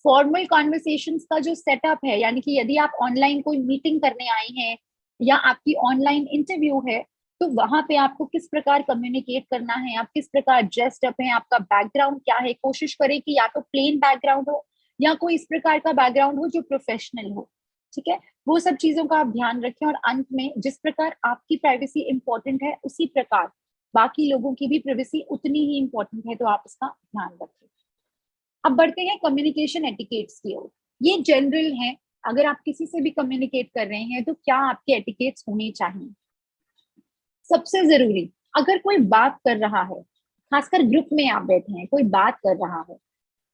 फॉर्मल कॉन्वर्सेशंस का जो सेटअप है, यानी कि यदि आप ऑनलाइन कोई मीटिंग करने आई हैं या आपकी ऑनलाइन इंटरव्यू है, तो वहां पे आपको किस प्रकार कम्युनिकेट करना है, आप किस प्रकार ड्रेस्ड अप हैं, आपका बैकग्राउंड क्या है। कोशिश करें कि या तो प्लेन बैकग्राउंड हो या कोई इस प्रकार का बैकग्राउंड हो जो प्रोफेशनल हो। ठीक है, वो सब चीजों का आप ध्यान रखें। और अंत में, जिस प्रकार आपकी प्राइवेसी इंपॉर्टेंट है, उसी प्रकार बाकी लोगों की भी प्राइवेसी उतनी ही इंपॉर्टेंट है, तो आप इसका ध्यान रखें। अब बढ़ते हैं कम्युनिकेशन एटिकेट्स की ओर। ये जनरल है, अगर आप किसी से भी कम्युनिकेट कर रहे हैं तो क्या आपके एटिकेट्स होने चाहिए। सबसे जरूरी, अगर कोई बात कर रहा है, खासकर ग्रुप में आप बैठे हैं, कोई बात कर रहा है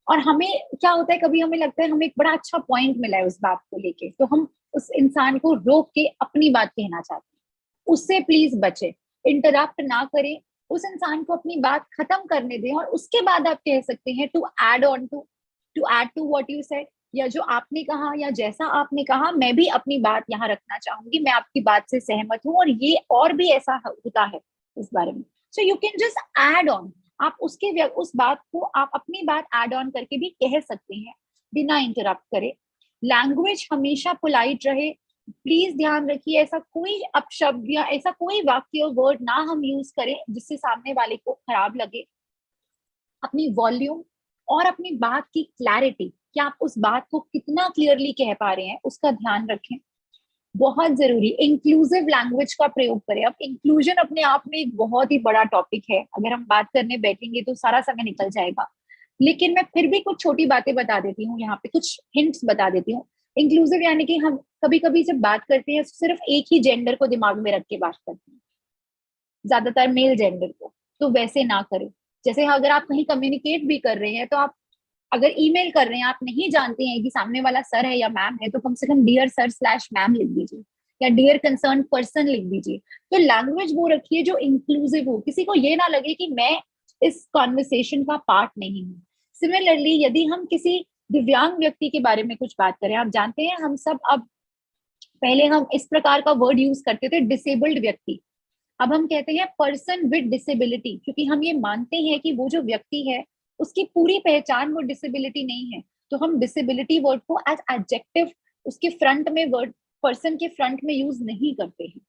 और हमें क्या होता है, कभी हमें लगता है हमें एक बड़ा अच्छा पॉइंट मिला है उस बात को लेके, तो हम उस इंसान को रोक के अपनी बात कहना चाहते हैं। उससे प्लीज बचे, इंटरप्ट ना करें, उस इंसान को अपनी बात खत्म करने दें और उसके बाद आप कह सकते हैं to add to what you said, या जो आपने कहा या जैसा आपने कहा, मैं भी अपनी बात यहाँ रखना चाहूंगी, मैं आपकी बात से सहमत हूँ और ये और भी ऐसा होता है इस बारे में। So you can just add on, आप उस बात को आप अपनी बात ऐड ऑन करके भी कह सकते हैं बिना इंटरप्ट करे। लैंग्वेज हमेशा पोलाइट रहे, प्लीज ध्यान रखिए ऐसा कोई अपशब्द या ऐसा कोई वाक्य वर्ड ना हम यूज करें जिससे सामने वाले को खराब लगे। अपनी वॉल्यूम और अपनी बात की क्लैरिटी, कि आप उस बात को कितना क्लियरली कह पा रहे हैं, उसका ध्यान रखें। बहुत जरूरी, इंक्लूसिव लैंग्वेज का प्रयोग करें। अब इंक्लूजन अपने आप में एक बहुत ही बड़ा टॉपिक है, अगर हम बात करने बैठेंगे तो सारा समय निकल जाएगा, लेकिन मैं फिर भी कुछ छोटी बातें बता देती हूँ, यहाँ पे कुछ हिंट्स बता देती हूँ। इंक्लूसिव यानी कि हम कभी कभी जब बात करते हैं सिर्फ एक ही जेंडर को दिमाग में रख के बात करते हैं, ज्यादातर मेल जेंडर को, तो वैसे ना करें। जैसे अगर आप कहीं कम्युनिकेट भी कर रहे हैं, तो आप अगर ईमेल कर रहे हैं, आप नहीं जानते हैं कि सामने वाला सर है या मैम है, तो कम से कम डियर सर स्लैश मैम लिख दीजिए या डियर कंसर्न पर्सन लिख दीजिए। तो लैंग्वेज वो रखिए जो इंक्लूसिव हो, किसी को ये ना लगे कि मैं इस कॉन्वर्सेशन का पार्ट नहीं हूँ। सिमिलरली, यदि हम किसी दिव्यांग व्यक्ति के बारे में कुछ बात करें, आप जानते हैं हम सब, अब पहले हम इस प्रकार का वर्ड यूज करते थे डिसेबल्ड व्यक्ति, अब हम कहते हैं पर्सन विद डिसेबिलिटी, क्योंकि हम ये मानते हैं कि वो जो व्यक्ति है उसकी पूरी पहचान वो डिसेबिलिटी नहीं है, तो हम डिसेबिलिटी वर्ड को एज एडजेक्टिव उसके फ्रंट में, वर्ड पर्सन के फ्रंट में यूज नहीं करते हैं।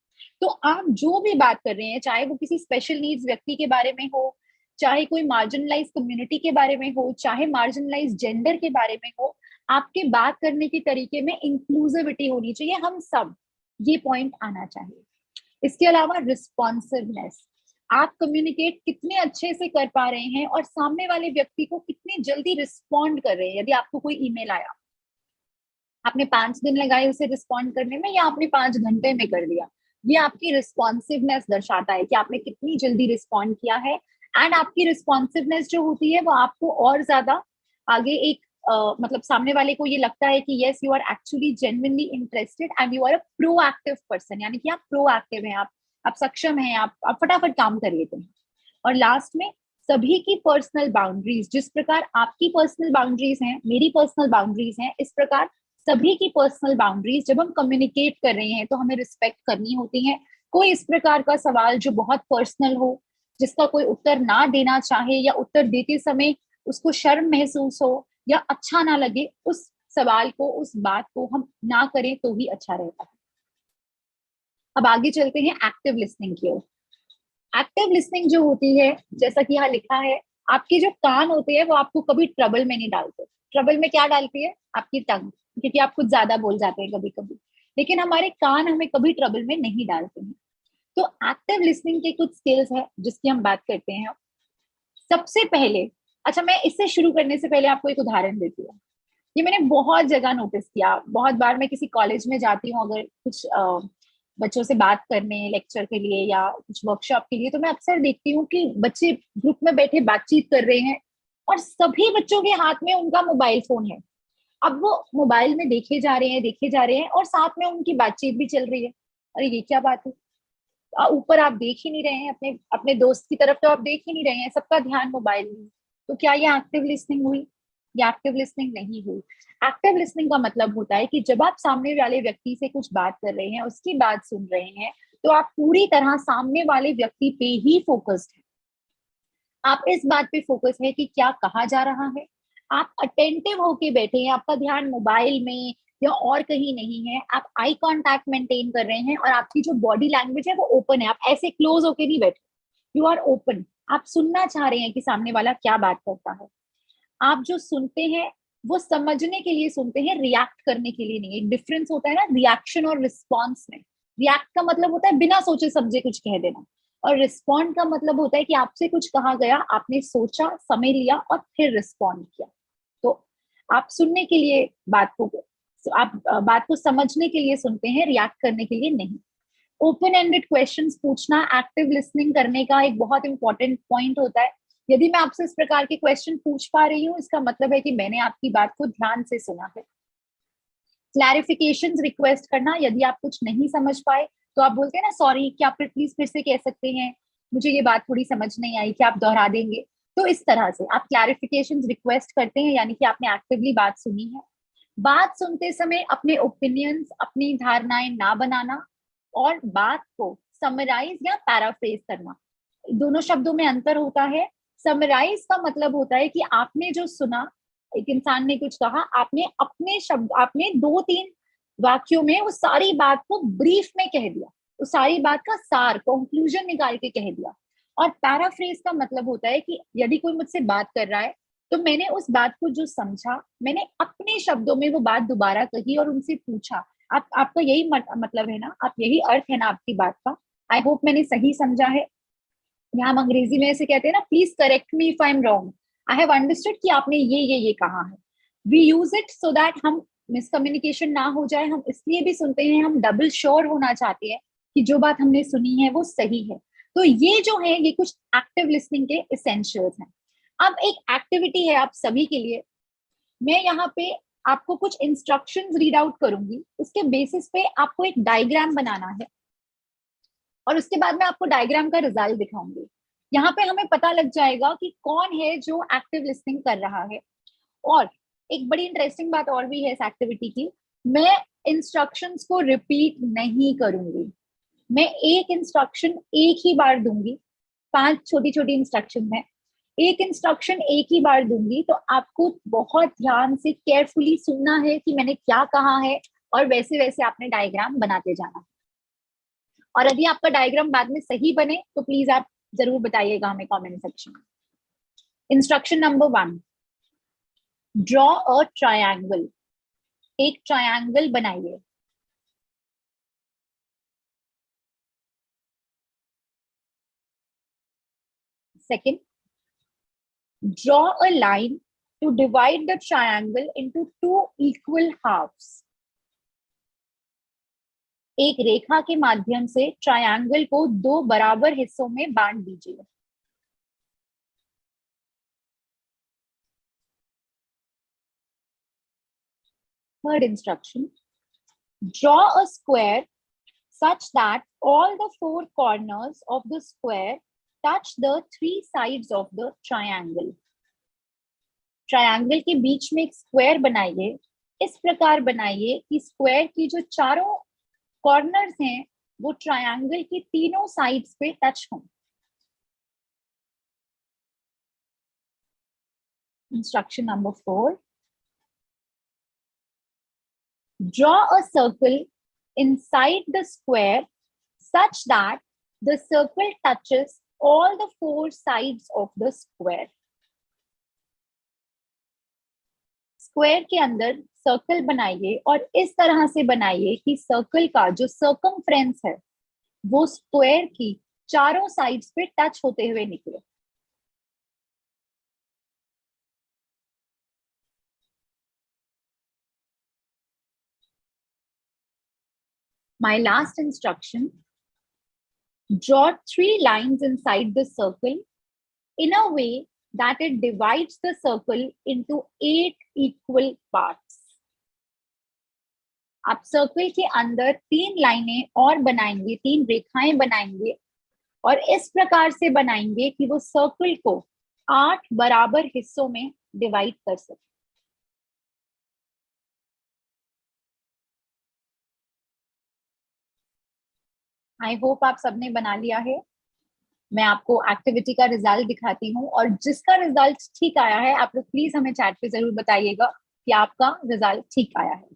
तो आप जो भी बात कर रहे हैं, चाहे वो किसी स्पेशल नीड्स व्यक्ति के बारे में हो, चाहे कोई मार्जिनलाइज कम्युनिटी के बारे में हो, चाहे मार्जिनलाइज जेंडर के बारे में हो, आपके बात करने के तरीके में इंक्लूसिविटी होनी चाहिए, हम सब, ये पॉइंट आना चाहिए। इसके अलावा रिस्पॉन्सिवनेस, आप कम्युनिकेट कितने अच्छे से कर पा रहे हैं और सामने वाले व्यक्ति को कितने जल्दी रिस्पॉन्ड कर रहे हैं। यदि आपको कोई ईमेल आया, आपने 5 दिन लगाए उसे रिस्पॉन्ड करने में या आपने 5 घंटे में कर दिया, ये आपकी रिस्पॉन्सिवनेस दर्शाता है कि आपने कितनी जल्दी रिस्पॉन्ड किया है। एंड आपकी रिस्पॉन्सिवनेस जो होती है वो आपको और ज्यादा आगे एक मतलब सामने वाले को ये लगता है कि yes, you are actually genuinely interested and you are a proactive person, यानी कि आप प्रोएक्टिव हैं, आप सक्षम हैं, आप फटाफट काम कर लेते हैं। और लास्ट में, सभी की पर्सनल बाउंड्रीज, जिस प्रकार आपकी पर्सनल बाउंड्रीज हैं, मेरी पर्सनल बाउंड्रीज हैं, इस प्रकार सभी की पर्सनल बाउंड्रीज जब हम कम्युनिकेट कर रहे हैं तो हमें रिस्पेक्ट करनी होती है। कोई इस प्रकार का सवाल जो बहुत पर्सनल हो, जिसका कोई उत्तर ना देना चाहे या उत्तर देते समय उसको शर्म महसूस हो या अच्छा ना लगे, उस सवाल को, उस बात को हम ना करें तो ही अच्छा रहता है। अब आगे चलते हैं एक्टिव लिसनिंग की ओर। एक्टिव लिसनिंग जो होती है, जैसा कि यहाँ लिखा है, आपके जो कान होते हैं वो आपको कभी ट्रबल में नहीं डालते। ट्रबल में क्या डालती है? आपकी टंग, क्योंकि आप कुछ ज्यादा बोल जाते हैं कभी कभी, लेकिन हमारे कान हमें कभी ट्रबल में नहीं डालते हैं। तो एक्टिव लिसनिंग के कुछ स्किल्स है जिसकी हम बात करते हैं। सबसे पहले, अच्छा मैं इससे शुरू करने से पहले आपको एक उदाहरण देती हूँ। ये मैंने बहुत जगह नोटिस किया, बहुत बार मैं किसी कॉलेज में जाती हूँ, अगर कुछ बच्चों से बात करने लेक्चर के लिए या कुछ वर्कशॉप के लिए, तो मैं अक्सर देखती हूँ कि बच्चे ग्रुप में बैठे बातचीत कर रहे हैं और सभी बच्चों के हाथ में उनका मोबाइल फोन है। अब वो मोबाइल में देखे जा रहे हैं और साथ में उनकी बातचीत भी चल रही है। अरे ये क्या बात है? ऊपर आप देख ही नहीं रहे हैं, अपने अपने दोस्त की तरफ तो आप देख ही नहीं रहे हैं, सबका ध्यान मोबाइल में। तो क्या ये एक्टिव लिसनिंग हुई? ये एक्टिव लिसनिंग नहीं हुई। एक्टिव लिसनिंग का मतलब होता है कि जब आप सामने वाले व्यक्ति से कुछ बात कर रहे हैं, उसकी बात सुन रहे हैं, तो आप पूरी तरह सामने वाले व्यक्ति पे ही फोकस्ड है। आप इस बात पे फोकस है कि क्या कहा जा रहा है। आप अटेंटिव होके बैठे हैं, आपका ध्यान मोबाइल में या और कहीं नहीं है। आप आई कांटेक्ट मेंटेन कर रहे हैं और आपकी जो बॉडी लैंग्वेज है वो ओपन है। आप ऐसे क्लोज होके नहीं बैठे, यू आर ओपन। आप सुनना चाह रहे हैं कि सामने वाला क्या बात करता है। आप जो सुनते हैं वो समझने के लिए सुनते हैं, रिएक्ट करने के लिए नहीं। एक डिफरेंस होता है ना रिएक्शन और रिस्पॉन्स में। रिएक्ट का मतलब होता है बिना सोचे समझे कुछ कह देना, और रिस्पॉन्ड का मतलब होता है कि आपसे कुछ कहा गया, आपने सोचा, समझ लिया और फिर रिस्पॉन्ड किया। तो आप सुनने के लिए बात को, आप बात को समझने के लिए सुनते हैं, रिएक्ट करने के लिए नहीं। ओपन एंडेड क्वेश्चंस पूछना एक्टिव लिसनिंग करने का एक बहुत इंपॉर्टेंट पॉइंट होता है। यदि मैं आपसे इस प्रकार के क्वेश्चन पूछ पा रही हूँ, इसका मतलब है कि मैंने आपकी बात को ध्यान से सुना है। क्लैरिफिकेशंस रिक्वेस्ट करना, यदि आप कुछ नहीं समझ पाए तो आप बोलते हैं ना, सॉरी क्या आप प्लीज फिर से कह सकते हैं, मुझे ये बात थोड़ी समझ नहीं आई, क्या आप दोहरा देंगे? तो इस तरह से आप क्लैरिफिकेशंस रिक्वेस्ट करते हैं, यानी कि आपने एक्टिवली बात सुनी है। बात सुनते समय अपने ओपिनियंस, अपनी धारणाएं ना बनाना और बात को समराइज या पैराफ्रेज करना, दोनों शब्दों में अंतर होता है। समराइज का मतलब होता है कि आपने जो सुना, एक इंसान ने कुछ कहा, आपने अपने शब्द, आपने 2-3 वाक्यों में वो सारी बात को ब्रीफ में कह दिया, उस सारी बात का सार, कंक्लूजन निकाल के कह दिया। और पैराफ्रेज का मतलब होता है कि यदि कोई मुझसे बात कर रहा है तो मैंने उस बात को जो समझा, मैंने अपने शब्दों में वो बात दोबारा कही और उनसे पूछा, आपका यही मतलब है ना, आप यही अर्थ है ना आपकी बात का? आई होप मैंने सही समझा है। यहाँ हम अंग्रेजी में ऐसे कहते हैं ना, please correct me if I am wrong, I have understood कि आपने ये कहा है। We use it so that हम मिसकम्युनिकेशन ना हो जाए। हम इसलिए भी सुनते हैं, हम डबल श्योर होना चाहते हैं कि जो बात हमने सुनी है वो सही है। तो ये जो है, ये कुछ एक्टिव लिसनिंग के इसेंशियल्स हैं। अब एक एक्टिविटी है आप सभी के लिए। मैं यहाँ पे आपको कुछ इंस्ट्रक्शंस रीड आउट करूंगी, उसके बेसिस पे आपको एक डायग्राम बनाना है और उसके बाद मैं आपको डायग्राम का रिजल्ट दिखाऊंगी। यहाँ पे हमें पता लग जाएगा कि कौन है जो एक्टिव लिसनिंग कर रहा है। और एक बड़ी इंटरेस्टिंग बात और भी है इस एक्टिविटी की, मैं इंस्ट्रक्शंस को रिपीट नहीं करूंगी। मैं एक इंस्ट्रक्शन एक ही बार दूंगी। 5 छोटी छोटी इंस्ट्रक्शन है, एक इंस्ट्रक्शन एक ही बार दूंगी, तो आपको बहुत ध्यान से केयरफुली सुनना है कि मैंने क्या कहा है, और वैसे वैसे आपने डायग्राम बनाते जाना है। और यदि आपका डायग्राम बाद में सही बने तो प्लीज आप जरूर बताइएगा हमें कमेंट सेक्शन में। Instruction number 1, draw a triangle. एक ट्रायंगल बनाइए। Second, draw a line to divide the triangle into 2 equal halves. एक रेखा के माध्यम से ट्रायंगल को 2 बराबर हिस्सों में बांट दीजिए। Third instruction, draw a square such that all the 4 corners of the square touch the 3 sides of the triangle. Triangle के बीच में एक स्क्वायर बनाइए। इस प्रकार बनाइए कि स्क्वायर की जो चारों कॉर्नर्स हैं वो ट्रायंगल की तीनों साइड्स पे टच हों। Instruction number 4, draw a circle inside the square such that the circle touches all the 4 sides of the square. Square के अंदर सर्कल बनाइए और इस तरह से बनाइए कि सर्कल का जो सर्कमफ्रेंस है वो स्क्वायर की चारों साइड्स पे टच होते हुए निकले। My last instruction, draw 3 lines inside the circle in a way that it divides the circle into 8 equal parts. आप सर्कल के अंदर 3 लाइनें और बनाएंगे, 3 रेखाएं बनाएंगे और इस प्रकार से बनाएंगे कि वो सर्कल को 8 बराबर हिस्सों में डिवाइड कर सके। आई होप आप सबने बना लिया है। मैं आपको एक्टिविटी का रिजल्ट दिखाती हूँ और जिसका रिजल्ट ठीक आया है आप लोग प्लीज हमें चैट पे जरूर बताइएगा कि आपका रिजल्ट ठीक आया है।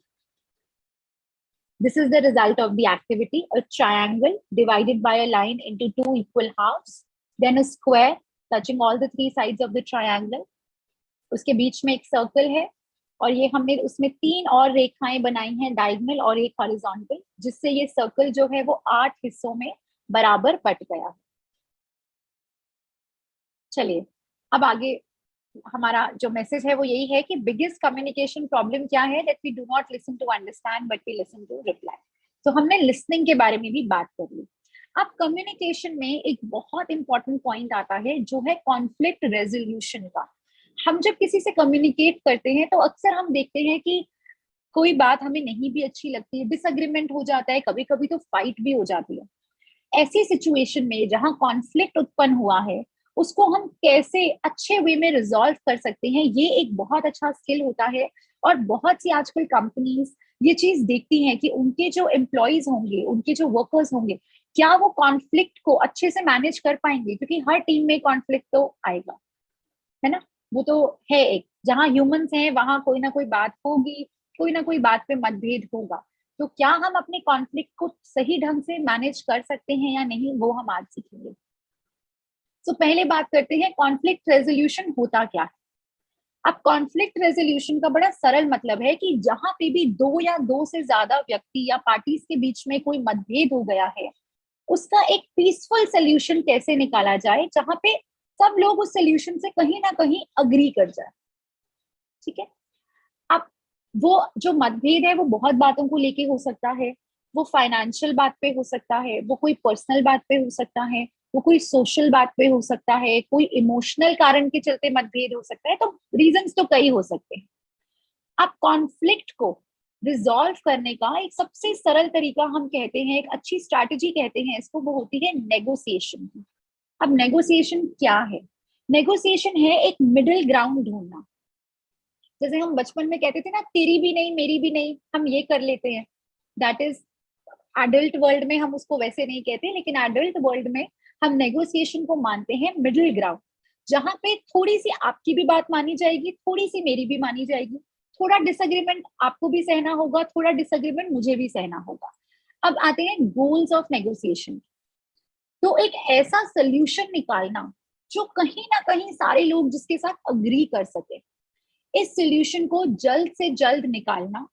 This is the result of the activity: a triangle divided by a line into 2 equal halves, then a square touching all the 3 sides of the triangle. उसके बीच में एक सर्कल है और ये हमने उसमें 3 और रेखाएं बनाई हैं, डायगोनल और एक हॉरिजॉन्टल, जिससे ये सर्कल जो है वो 8 हिस्सों में बराबर बट गया है। चलिए अब आगे हमारा जो मैसेज है वो यही है कि बिगेस्ट कम्युनिकेशन प्रॉब्लम क्या है, that we do not listen to understand but we listen to reply. तो हमने लिसनिंग के बारे में भी बात कर ली। अब कम्युनिकेशन में एक बहुत इंपॉर्टेंट पॉइंट आता है जो है कॉन्फ्लिक्ट रेजोल्यूशन का। हम जब किसी से कम्युनिकेट करते हैं तो अक्सर हम देखते हैं कि कोई बात हमें नहीं भी अच्छी लगती है, डिसएग्रीमेंट हो जाता है, कभी कभी तो फाइट भी हो जाती है। ऐसी सिचुएशन में जहां कॉन्फ्लिक्ट उत्पन्न हुआ है उसको हम कैसे अच्छे वे में रिजॉल्व कर सकते हैं, ये एक बहुत अच्छा स्किल होता है। और बहुत सी आजकल कंपनीज ये चीज देखती हैं कि उनके जो एम्प्लॉयज होंगे, उनके जो वर्कर्स होंगे, क्या वो कॉन्फ्लिक्ट को अच्छे से मैनेज कर पाएंगे, क्योंकि हर टीम में कॉन्फ्लिक्ट तो आएगा, है ना। वो तो है, एक जहां ह्यूमंस हैं वहां कोई ना कोई बात होगी, कोई ना कोई बात पे मतभेद होगा। तो क्या हम अपने कॉन्फ्लिक्ट को सही ढंग से मैनेज कर सकते हैं या नहीं, वो हम आज सीखेंगे। तो पहले बात करते हैं कॉन्फ्लिक्ट रेजोल्यूशन होता क्या है। अब कॉन्फ्लिक्ट रेजोल्यूशन का बड़ा सरल मतलब है कि जहां पे भी 2 या 2 से ज्यादा व्यक्ति या पार्टीज के बीच में कोई मतभेद हो गया है, उसका एक पीसफुल सोल्यूशन कैसे निकाला जाए जहां पे सब लोग उस सोल्यूशन से कहीं ना कहीं अग्री कर जाए। ठीक है। अब वो जो मतभेद है वो बहुत बातों को लेके हो सकता है, वो फाइनेंशियल बात पे हो सकता है, वो कोई पर्सनल बात पे हो सकता है, वो कोई सोशल बात पे हो सकता है, कोई इमोशनल कारण के चलते मतभेद हो सकता है। तो रीजंस तो कई हो सकते हैं। अब कॉन्फ्लिक्ट को रिजॉल्व करने का एक सबसे सरल तरीका हम कहते हैं, एक अच्छी स्ट्रैटेजी कहते हैं इसको, वो होती है नेगोशिएशन। अब नेगोशिएशन क्या है? नेगोशिएशन है एक मिडिल ग्राउंड ढूंढना। जैसे हम बचपन में कहते थे ना, तेरी भी नहीं मेरी भी नहीं, हम ये कर लेते हैं। दैट इज एडल्ट वर्ल्ड में हम उसको वैसे नहीं कहते, लेकिन एडल्ट वर्ल्ड में हम नेगोशिएशन को मानते हैं मिडिल ग्राउंड, जहां पे थोड़ी सी आपकी भी बात मानी जाएगी, थोड़ी सी मेरी भी मानी जाएगी, थोड़ा डिसएग्रीमेंट आपको भी सहना होगा, थोड़ा डिसएग्रीमेंट मुझे भी सहना होगा। अब आते हैं गोल्स ऑफ नेगोशिएशन। तो एक ऐसा सोल्यूशन निकालना जो कहीं ना कहीं सारे लोग जिसके साथ अग्री कर सके, इस सोल्यूशन को जल्द से जल्द निकालना,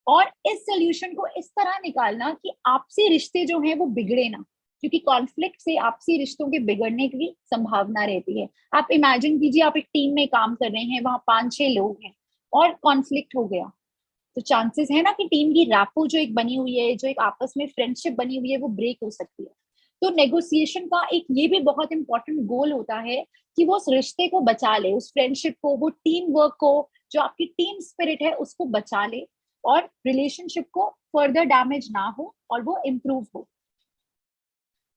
और इस सोल्यूशन को इस तरह निकालना कि आपसी रिश्ते जो हैं वो बिगड़े ना, क्योंकि कॉन्फ्लिक्ट से आपसी रिश्तों के बिगड़ने की संभावना रहती है। आप इमेजिन कीजिए, आप एक टीम में काम कर रहे हैं, वहां 5-6 लोग हैं और कॉन्फ्लिक्ट हो गया, तो चांसेस है ना कि टीम की रैपो जो एक बनी हुई है, जो एक आपस में फ्रेंडशिप बनी हुई है, वो ब्रेक हो सकती है। तो नेगोशिएशन का एक ये भी बहुत इंपॉर्टेंट गोल होता है कि वो उस रिश्ते को बचा ले, उस फ्रेंडशिप को, वो टीम वर्क को, जो आपकी टीम स्पिरिट है उसको बचा ले, और रिलेशनशिप को फर्दर डैमेज ना हो और वो इम्प्रूव हो।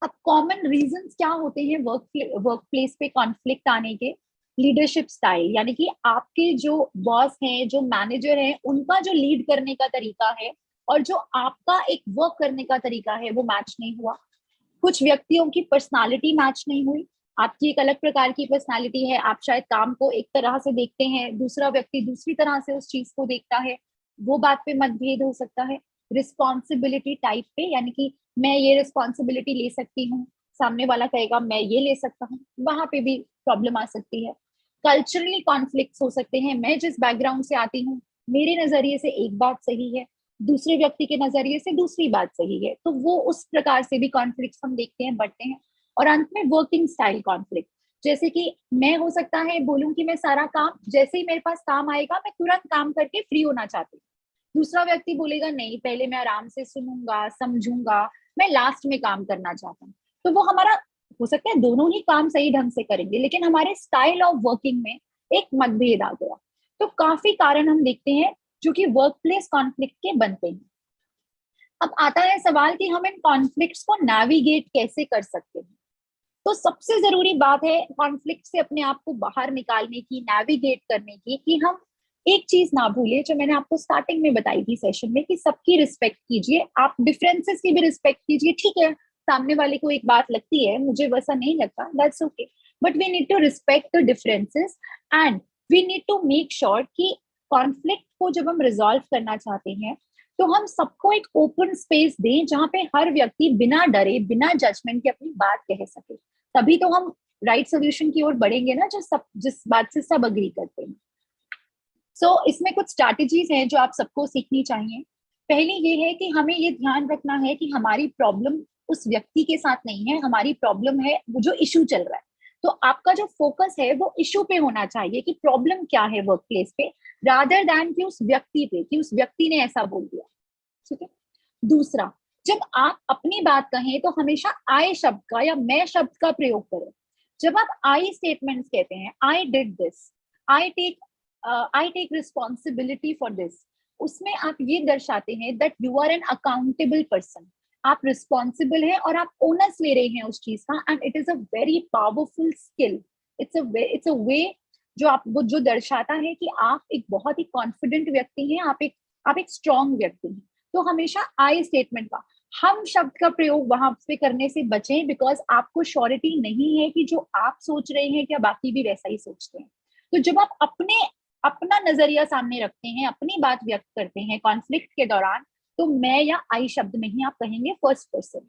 अब कॉमन रीजंस क्या होते हैं वर्क प्लेस पे कॉन्फ्लिक्ट आने के? लीडरशिप स्टाइल, यानी कि आपके जो बॉस हैं, जो मैनेजर हैं, उनका जो लीड करने का तरीका है और जो आपका एक वर्क करने का तरीका है वो मैच नहीं हुआ। कुछ व्यक्तियों की पर्सनालिटी मैच नहीं हुई। आपकी एक अलग प्रकार की पर्सनालिटी है, आप शायद काम को एक तरह से देखते हैं, दूसरा व्यक्ति दूसरी तरह से उस चीज को देखता है, वो बात पे मतभेद हो सकता है। रिस्पॉन्सिबिलिटी टाइप पे, यानी कि मैं ये रिस्पॉन्सिबिलिटी ले सकती हूँ, सामने वाला कहेगा मैं ये ले सकता हूँ, वहां पे भी प्रॉब्लम आ सकती है। कल्चरली कॉन्फ्लिक्ट हो सकते हैं, मैं जिस बैकग्राउंड से आती हूँ मेरे नजरिए से एक बात सही है, दूसरे व्यक्ति के नजरिए से दूसरी बात सही है, तो वो उस प्रकार से भी कॉन्फ्लिक्ट हम देखते हैं, बढ़ते हैं। और अंत में वर्किंग स्टाइल कॉन्फ्लिक्ट, जैसे कि मैं हो सकता है बोलूं कि मैं सारा काम, जैसे ही मेरे पास काम आएगा मैं तुरंत काम करके फ्री होना चाहती हूँ, दूसरा व्यक्ति बोलेगा नहीं, पहले मैं आराम से सुनूंगा, समझूंगा, मैं लास्ट में काम करना चाहता हूँ। तो वो हमारा हो सकता है दोनों ही काम सही ढंग से करेंगे, लेकिन हमारे स्टाइल ऑफ वर्किंग में एक मतभेद आ गया। तो काफी कारण हम देखते हैं जो कि वर्क प्लेस कॉन्फ्लिक्ट के बनते हैं। अब आता है सवाल कि हम इन कॉन्फ्लिक्ट्स को नेविगेट कैसे कर सकते हैं। तो सबसे जरूरी बात है कॉन्फ्लिक्ट से अपने आप को बाहर निकालने की, नेविगेट करने की, कि हम एक चीज ना भूले जो मैंने आपको स्टार्टिंग में बताई थी सेशन में, कि सबकी रिस्पेक्ट कीजिए, आप डिफरेंसेस की भी रिस्पेक्ट कीजिए। ठीक है, सामने वाले को एक बात लगती है, मुझे वैसा नहीं लगता, that's okay, but we need to respect the differences and we need to make sure कि कॉन्फ्लिक्ट को जब हम रिजॉल्व करना चाहते हैं तो हम सबको एक ओपन स्पेस दें जहां पे हर व्यक्ति बिना डरे, बिना जजमेंट के अपनी बात कह सके। तभी तो हम राइट सोल्यूशन की ओर बढ़ेंगे ना, जिस बात से सब अग्री करते हैं। इसमें कुछ स्ट्रैटेजीज हैं जो आप सबको सीखनी चाहिए। पहली ये है कि हमें ये ध्यान रखना है कि हमारी प्रॉब्लम उस व्यक्ति के साथ नहीं है, हमारी प्रॉब्लम है वो जो इशू चल रहा है। तो आपका जो फोकस है वो इशू पे होना चाहिए कि प्रॉब्लम क्या है वर्क प्लेस पे, रादर देन कि उस व्यक्ति पे, कि उस व्यक्ति ने ऐसा बोल दिया। ठीक है। दूसरा, जब आप अपनी बात कहें तो हमेशा आई शब्द का या मैं शब्द का प्रयोग करें। जब आप आई स्टेटमेंट्स कहते हैं, I did this, I take responsibility for this, उसमें आप ये दर्शाते हैं that you are an accountable person. आप रिस्पॉन्सिबल हैं और आप ओनर्स ले रहे हैं उस चीज का, and it is a very powerful skill. It's a way जो आप वो जो दर्शाता है कि आप एक बहुत ही कॉन्फिडेंट व्यक्ति हैं, आप एक स्ट्रॉन्ग व्यक्ति हैं। तो हमेशा आई स्टेटमेंट का, हम शब्द का प्रयोग वहां पे करने से बचें, बिकॉज आपको श्योरिटी नहीं है कि जो आप सोच रहे हैं क्या बाकी भी वैसा ही सोचते हैं। तो जब आप अपना नजरिया सामने रखते हैं, अपनी बात व्यक्त करते हैं कॉन्फ्लिक्ट के दौरान, तो मैं या आई शब्द में ही आप कहेंगे फर्स्ट पर्सन।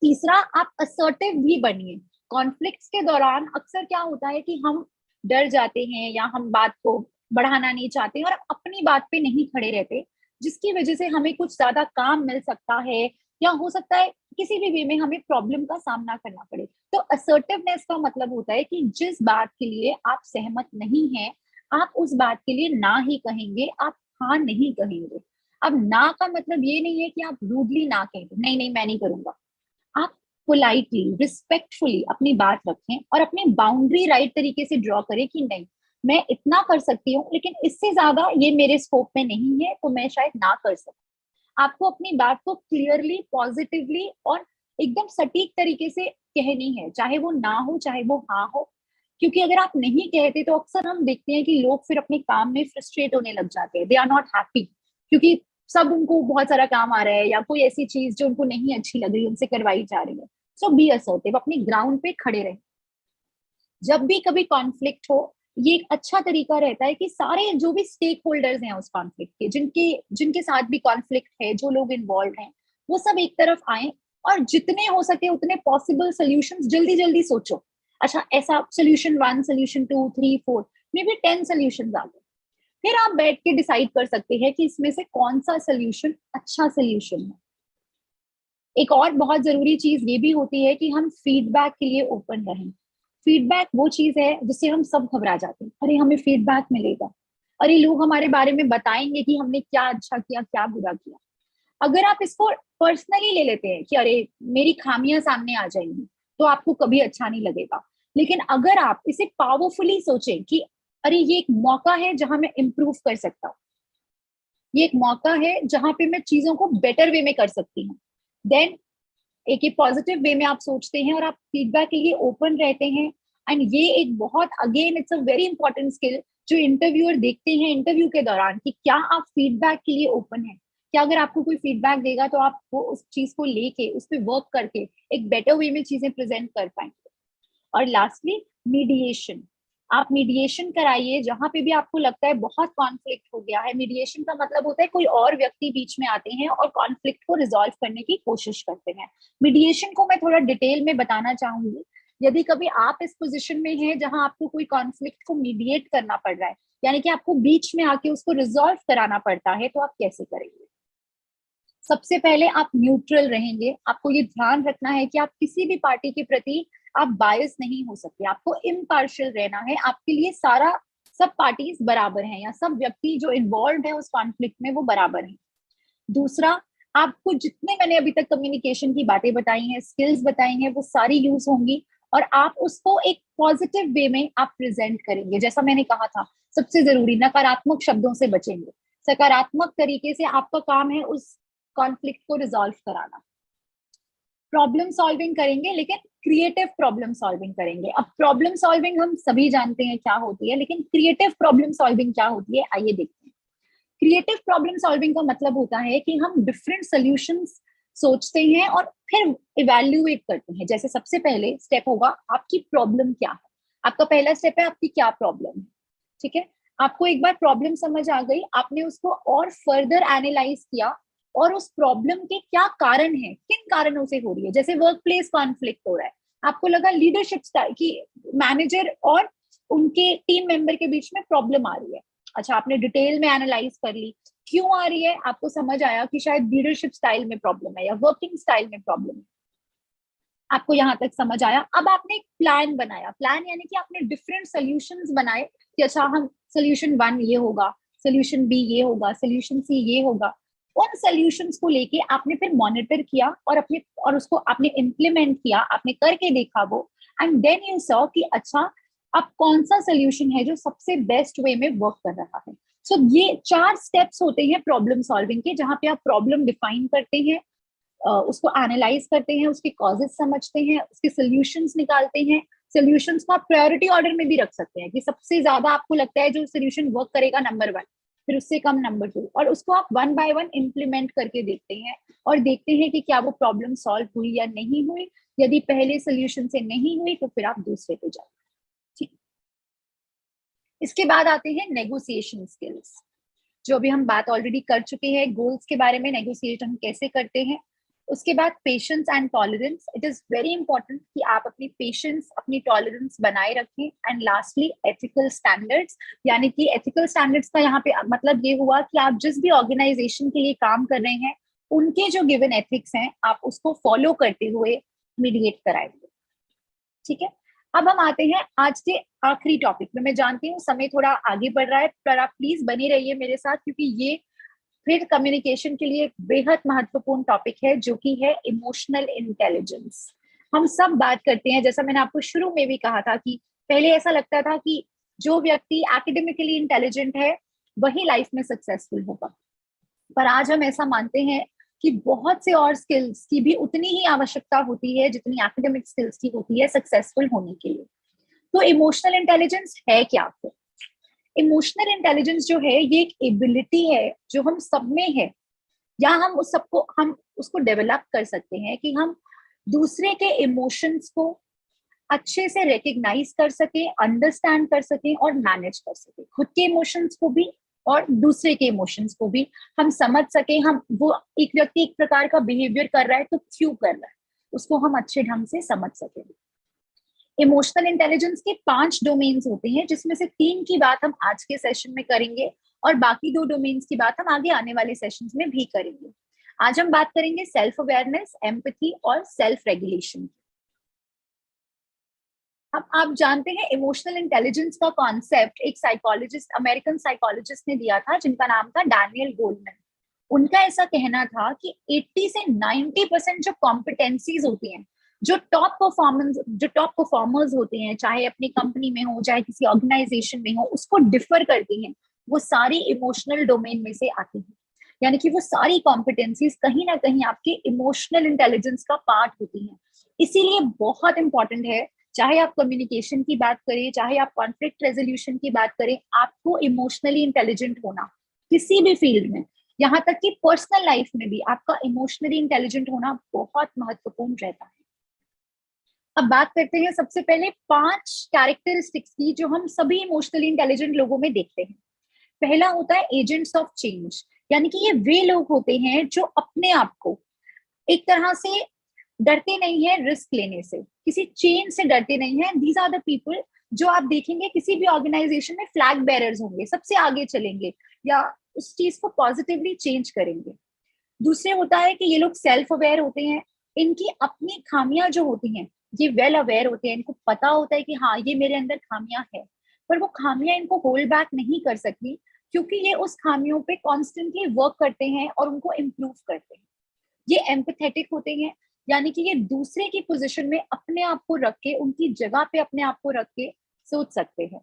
तीसरा, आप असर्टिव भी बनिए। कॉन्फ्लिक्ट्स के दौरान अक्सर क्या होता है कि हम डर जाते हैं या हम बात को बढ़ाना नहीं चाहते और अपनी बात पे नहीं खड़े रहते, जिसकी वजह से हमें कुछ ज्यादा काम मिल सकता है या हो सकता है किसी भी वे में हमें प्रॉब्लम का सामना करना पड़े। तो असर्टिवनेस का मतलब होता है कि जिस बात के लिए आप सहमत नहीं हैं, आप उस बात के लिए ना ही कहेंगे, आप हाँ नहीं कहेंगे। अब ना का मतलब ये नहीं है कि आप रूडली ना कहेंगे, नहीं नहीं मैं नहीं करूंगा। आप पोलाइटली, रिस्पेक्टफुली अपनी बात रखें और अपनी बाउंड्री राइट तरीके से ड्रॉ करें कि नहीं, मैं इतना कर सकती हूँ लेकिन इससे ज्यादा ये मेरे स्कोप में नहीं है, तो मैं शायद ना कर सकूं। आपको अपनी बात को क्लियरली, पॉजिटिवली और एकदम सटीक तरीके से कहनी है, चाहे वो ना हो चाहे वो हाँ हो। क्योंकि अगर आप नहीं कहते तो अक्सर हम देखते हैं कि लोग फिर अपने काम में फ्रस्ट्रेट होने लग जाते हैं, दे आर नॉट हैप्पी, क्योंकि सब उनको बहुत सारा काम आ रहा है या कोई ऐसी चीज जो उनको नहीं अच्छी लग रही उनसे करवाई जा रही है। सो बी असर्टिव, अपने ग्राउंड पे खड़े रहे। जब भी कभी कॉन्फ्लिक्ट हो, ये एक अच्छा तरीका रहता है कि सारे जो भी स्टेक होल्डर्स हैं उस कॉन्फ्लिक्ट के, जिनके जिनके साथ भी कॉन्फ्लिक्ट है, जो लोग इन्वॉल्व हैं, वो सब एक तरफ आए और जितने हो सके उतने पॉसिबल सोल्यूशंस जल्दी जल्दी सोचो। अच्छा, ऐसा solution 1, solution 2, 3, 4, may be 10 solution आ गए। फिर आप बैठ के डिसाइड कर सकते हैं कि इसमें से कौन सा सोल्यूशन अच्छा सोल्यूशन है। एक और बहुत जरूरी चीज ये भी होती है कि हम फीडबैक के लिए ओपन रहें। फीडबैक वो चीज है जिससे हम सब घबरा जाते हैं, अरे हमें फीडबैक मिलेगा, अरे लोग हमारे बारे में बताएंगे कि हमने क्या अच्छा किया, क्या बुरा किया। अगर आप इसको पर्सनली ले लेते हैं कि अरे मेरी खामियां सामने आ जाएंगी, तो आपको कभी अच्छा नहीं लगेगा। लेकिन अगर आप इसे पावरफुली सोचें कि अरे ये एक मौका है जहां मैं इम्प्रूव कर सकता हूँ, ये एक मौका है जहां पे मैं चीजों को बेटर वे में कर सकती हूँ, देन एक पॉजिटिव वे में आप सोचते हैं और आप फीडबैक के लिए ओपन रहते हैं। एंड ये एक बहुत, again it's a very important skill जो इंटरव्यूअर देखते हैं इंटरव्यू के दौरान, कि क्या आप फीडबैक के लिए ओपन है, क्या अगर आपको कोई फीडबैक देगा तो आप वो उस चीज को लेके उस पर वर्क करके एक बेटर वे में चीजें प्रेजेंट कर पाएंगे। और लास्टली, मीडिएशन। आप मीडिएशन कराइए जहां पे भी आपको लगता है बहुत कॉन्फ्लिक्ट हो गया है। मीडिएशन का मतलब होता है कोई और व्यक्ति बीच में आते हैं और कॉन्फ्लिक्ट को रिजॉल्व करने की कोशिश करते हैं। मीडिएशन को मैं थोड़ा डिटेल में बताना चाहूंगी। यदि कभी आप इस पोजीशन में हैं जहां आपको कोई कॉन्फ्लिक्ट को मीडिएट करना पड़ रहा है, यानी कि आपको बीच में आके उसको रिजॉल्व कराना पड़ता है, तो आप कैसे करेंगे? सबसे पहले आप न्यूट्रल रहेंगे। आपको ये ध्यान रखना है कि आप किसी भी पार्टी के प्रति आप बायस नहीं हो सकते, आपको इम्पार्शियल रहना है। आपके लिए सारा सब पार्टीज बराबर हैं या सब व्यक्ति जो इन्वॉल्व है उस कॉन्फ्लिक्ट में वो बराबर हैं। दूसरा, आपको जितने मैंने अभी तक कम्युनिकेशन की बातें बताई हैं, स्किल्स बताई हैं, वो सारी यूज होंगी और आप उसको एक पॉजिटिव वे में आप प्रेजेंट करेंगे। जैसा मैंने कहा था, सबसे जरूरी नकारात्मक शब्दों से बचेंगे, सकारात्मक तरीके से आपका काम है उस कॉन्फ्लिक्ट को रिजॉल्व कराना। प्रॉब्लम सॉल्विंग करेंगे, लेकिन क्रिएटिव प्रॉब्लम सॉल्विंग करेंगे। अब प्रॉब्लम सॉल्विंग हम सभी जानते हैं क्या होती है, लेकिन क्रिएटिव प्रॉब्लम सॉल्विंग क्या होती है, आइए देखते हैं। क्रिएटिव प्रॉब्लम सॉल्विंग का मतलब होता है कि हम डिफरेंट सॉल्यूशंस सोचते हैं और फिर इवैल्यूएट करते हैं। जैसे सबसे पहले स्टेप होगा आपकी प्रॉब्लम क्या है। आपका पहला स्टेप है आपकी क्या प्रॉब्लम है, ठीक है। आपको एक बार प्रॉब्लम समझ आ गई, आपने उसको और फर्दर एनालाइज किया और उस प्रॉब्लम के क्या कारण है, किन कारणों से हो रही है। जैसे वर्क प्लेस कॉन्फ्लिक्ट हो रहा है, आपको लगा लीडरशिप स्टाइल की मैनेजर और उनके टीम मेंबर के बीच में प्रॉब्लम आ रही है। अच्छा, आपने डिटेल में एनालाइज कर ली क्यों आ रही है, आपको समझ आया कि शायद लीडरशिप स्टाइल में प्रॉब्लम है या वर्किंग स्टाइल में प्रॉब्लम है, आपको यहाँ तक समझ आया। अब आपने एक प्लान बनाया, प्लान यानी कि आपने डिफरेंट सोल्यूशंस बनाए कि अच्छा हम सोल्यूशन 1 ये होगा, सोल्यूशन बी ये होगा, सोल्यूशन सी ये होगा। उन सोल्यूशंस को लेके आपने फिर मॉनिटर किया और उसको आपने इम्प्लीमेंट किया, आपने करके देखा वो, एंड देन यू सॉ कि अच्छा अब कौन सा सोल्यूशन है जो सबसे बेस्ट वे में वर्क कर रहा है। सो ये 4 स्टेप्स होते हैं प्रॉब्लम सॉल्विंग के, जहां पे आप प्रॉब्लम डिफाइन करते हैं, उसको एनालाइज करते हैं, उसके कॉजेस समझते हैं, उसके सोल्यूशंस निकालते हैं। सोल्यूशंस को आप प्रायोरिटी ऑर्डर में भी रख सकते हैं कि सबसे ज्यादा आपको लगता है जो सोल्यूशन वर्क करेगा नंबर 1, फिर उससे कम नंबर 2, और उसको आप 1 बाय 1 इम्प्लीमेंट करके देखते हैं और देखते हैं कि क्या वो प्रॉब्लम सॉल्व हुई या नहीं हुई। यदि पहले सोल्यूशन से नहीं हुई तो फिर आप दूसरे पे जाओ, ठीक। इसके बाद आते हैं नेगोशिएशन स्किल्स, जो अभी हम बात ऑलरेडी कर चुके हैं गोल्स के बारे में, नेगोशिएट हम कैसे करते हैं। उसके बाद patience and tolerance, it is very important कि आप अपनी पेशेंस अपनी टॉलरेंस बनाए रखें। एंड लास्टली एथिकल स्टैंडर्ड्स, यानी कि एथिकल स्टैंडर्ड्स का यहाँ पे मतलब ये हुआ कि आप जिस भी ऑर्गेनाइजेशन के लिए काम कर रहे हैं उनके जो गिवन एथिक्स हैं आप उसको फॉलो करते हुए मीडिएट कराएंगे, ठीक है। अब हम आते हैं आज के आखिरी टॉपिक में। मैं जानती हूँ समय थोड़ा आगे बढ़ रहा है, पर आप प्लीज बने रहिए मेरे साथ, क्योंकि ये फिर कम्युनिकेशन के लिए एक बेहद महत्वपूर्ण टॉपिक है, जो कि है इमोशनल इंटेलिजेंस। हम सब बात करते हैं, जैसा मैंने आपको शुरू में भी कहा था कि पहले ऐसा लगता था कि जो व्यक्ति एकेडमिकली इंटेलिजेंट है वही लाइफ में सक्सेसफुल होगा, पर आज हम ऐसा मानते हैं कि बहुत से और स्किल्स की भी उतनी ही आवश्यकता होती है जितनी एकेडमिक स्किल्स की होती है सक्सेसफुल होने के लिए। तो इमोशनल इंटेलिजेंस है क्या फिर? इमोशनल इंटेलिजेंस जो है ये एक एबिलिटी है जो हम सब में है, या हम उसको डेवलप कर सकते हैं कि हम दूसरे के इमोशंस को अच्छे से रिकग्नाइज कर सके, अंडरस्टैंड कर सके और मैनेज कर सके। खुद के इमोशंस को भी और दूसरे के इमोशंस को भी हम समझ सके। हम वो एक व्यक्ति एक प्रकार का बिहेवियर कर रहा है तो क्यों कर रहा है उसको हम अच्छे ढंग से समझ सके। इमोशनल इंटेलिजेंस के 5 डोमेन्स होते हैं, जिसमें से 3 की बात हम आज के सेशन में करेंगे और बाकी 2 डोमेन्स की बात हम आगे आने वाले सेशंस में भी करेंगे। आज हम बात करेंगे सेल्फ अवेयरनेस, एम्पैथी और सेल्फ रेगुलेशन। अब आप जानते हैं इमोशनल इंटेलिजेंस का कॉन्सेप्ट एक साइकोलॉजिस्ट, अमेरिकन साइकोलॉजिस्ट ने दिया था जिनका नाम था डैनियल गोलमैन। उनका ऐसा कहना था कि 80 से 90% जो कॉम्पिटेंसीज होती हैं, जो टॉप परफॉर्मर्स होते हैं, चाहे अपनी कंपनी में हो चाहे किसी ऑर्गेनाइजेशन में हो, उसको डिफर करती हैं, वो सारी इमोशनल डोमेन में से आती हैं। यानी कि वो सारी कॉम्पिटेंसीज कहीं ना कहीं आपके इमोशनल इंटेलिजेंस का पार्ट होती हैं। इसीलिए बहुत इंपॉर्टेंट है, चाहे आप कम्युनिकेशन की बात करें, चाहे आप कॉन्फ्लिक्ट रेजोल्यूशन की बात करें, आपको इमोशनली इंटेलिजेंट होना किसी भी फील्ड में, यहाँ तक कि पर्सनल लाइफ में भी आपका इमोशनली इंटेलिजेंट होना बहुत महत्वपूर्ण रहता है। अब बात करते हैं सबसे पहले 5 कैरेक्टरिस्टिक्स की जो हम सभी इमोशनली इंटेलिजेंट लोगों में देखते हैं। पहला होता है एजेंट्स ऑफ चेंज, यानी कि ये वे लोग होते हैं जो अपने आप को एक तरह से डरते नहीं है रिस्क लेने से, किसी चेंज से डरते नहीं है। दीज आर द पीपल जो आप देखेंगे किसी भी ऑर्गेनाइजेशन में फ्लैग बेरर्स होंगे, सबसे आगे चलेंगे या उस चीज को पॉजिटिवली चेंज करेंगे। दूसरे होता है कि ये लोग सेल्फ अवेयर होते हैं, इनकी अपनी खामियां जो होती हैं ये वेल अवेयर होते हैं, इनको पता होता है कि हाँ ये मेरे अंदर खामियां है, पर वो खामियां इनको होल्ड बैक नहीं कर सकती, क्योंकि ये उस खामियों पे कॉन्स्टेंटली वर्क करते हैं और उनको इम्प्रूव करते हैं। ये एम्पैथेटिक होते हैं, यानी कि ये दूसरे की पोजीशन में अपने आप को रख के, उनकी जगह पे अपने आप को रख के सोच सकते हैं।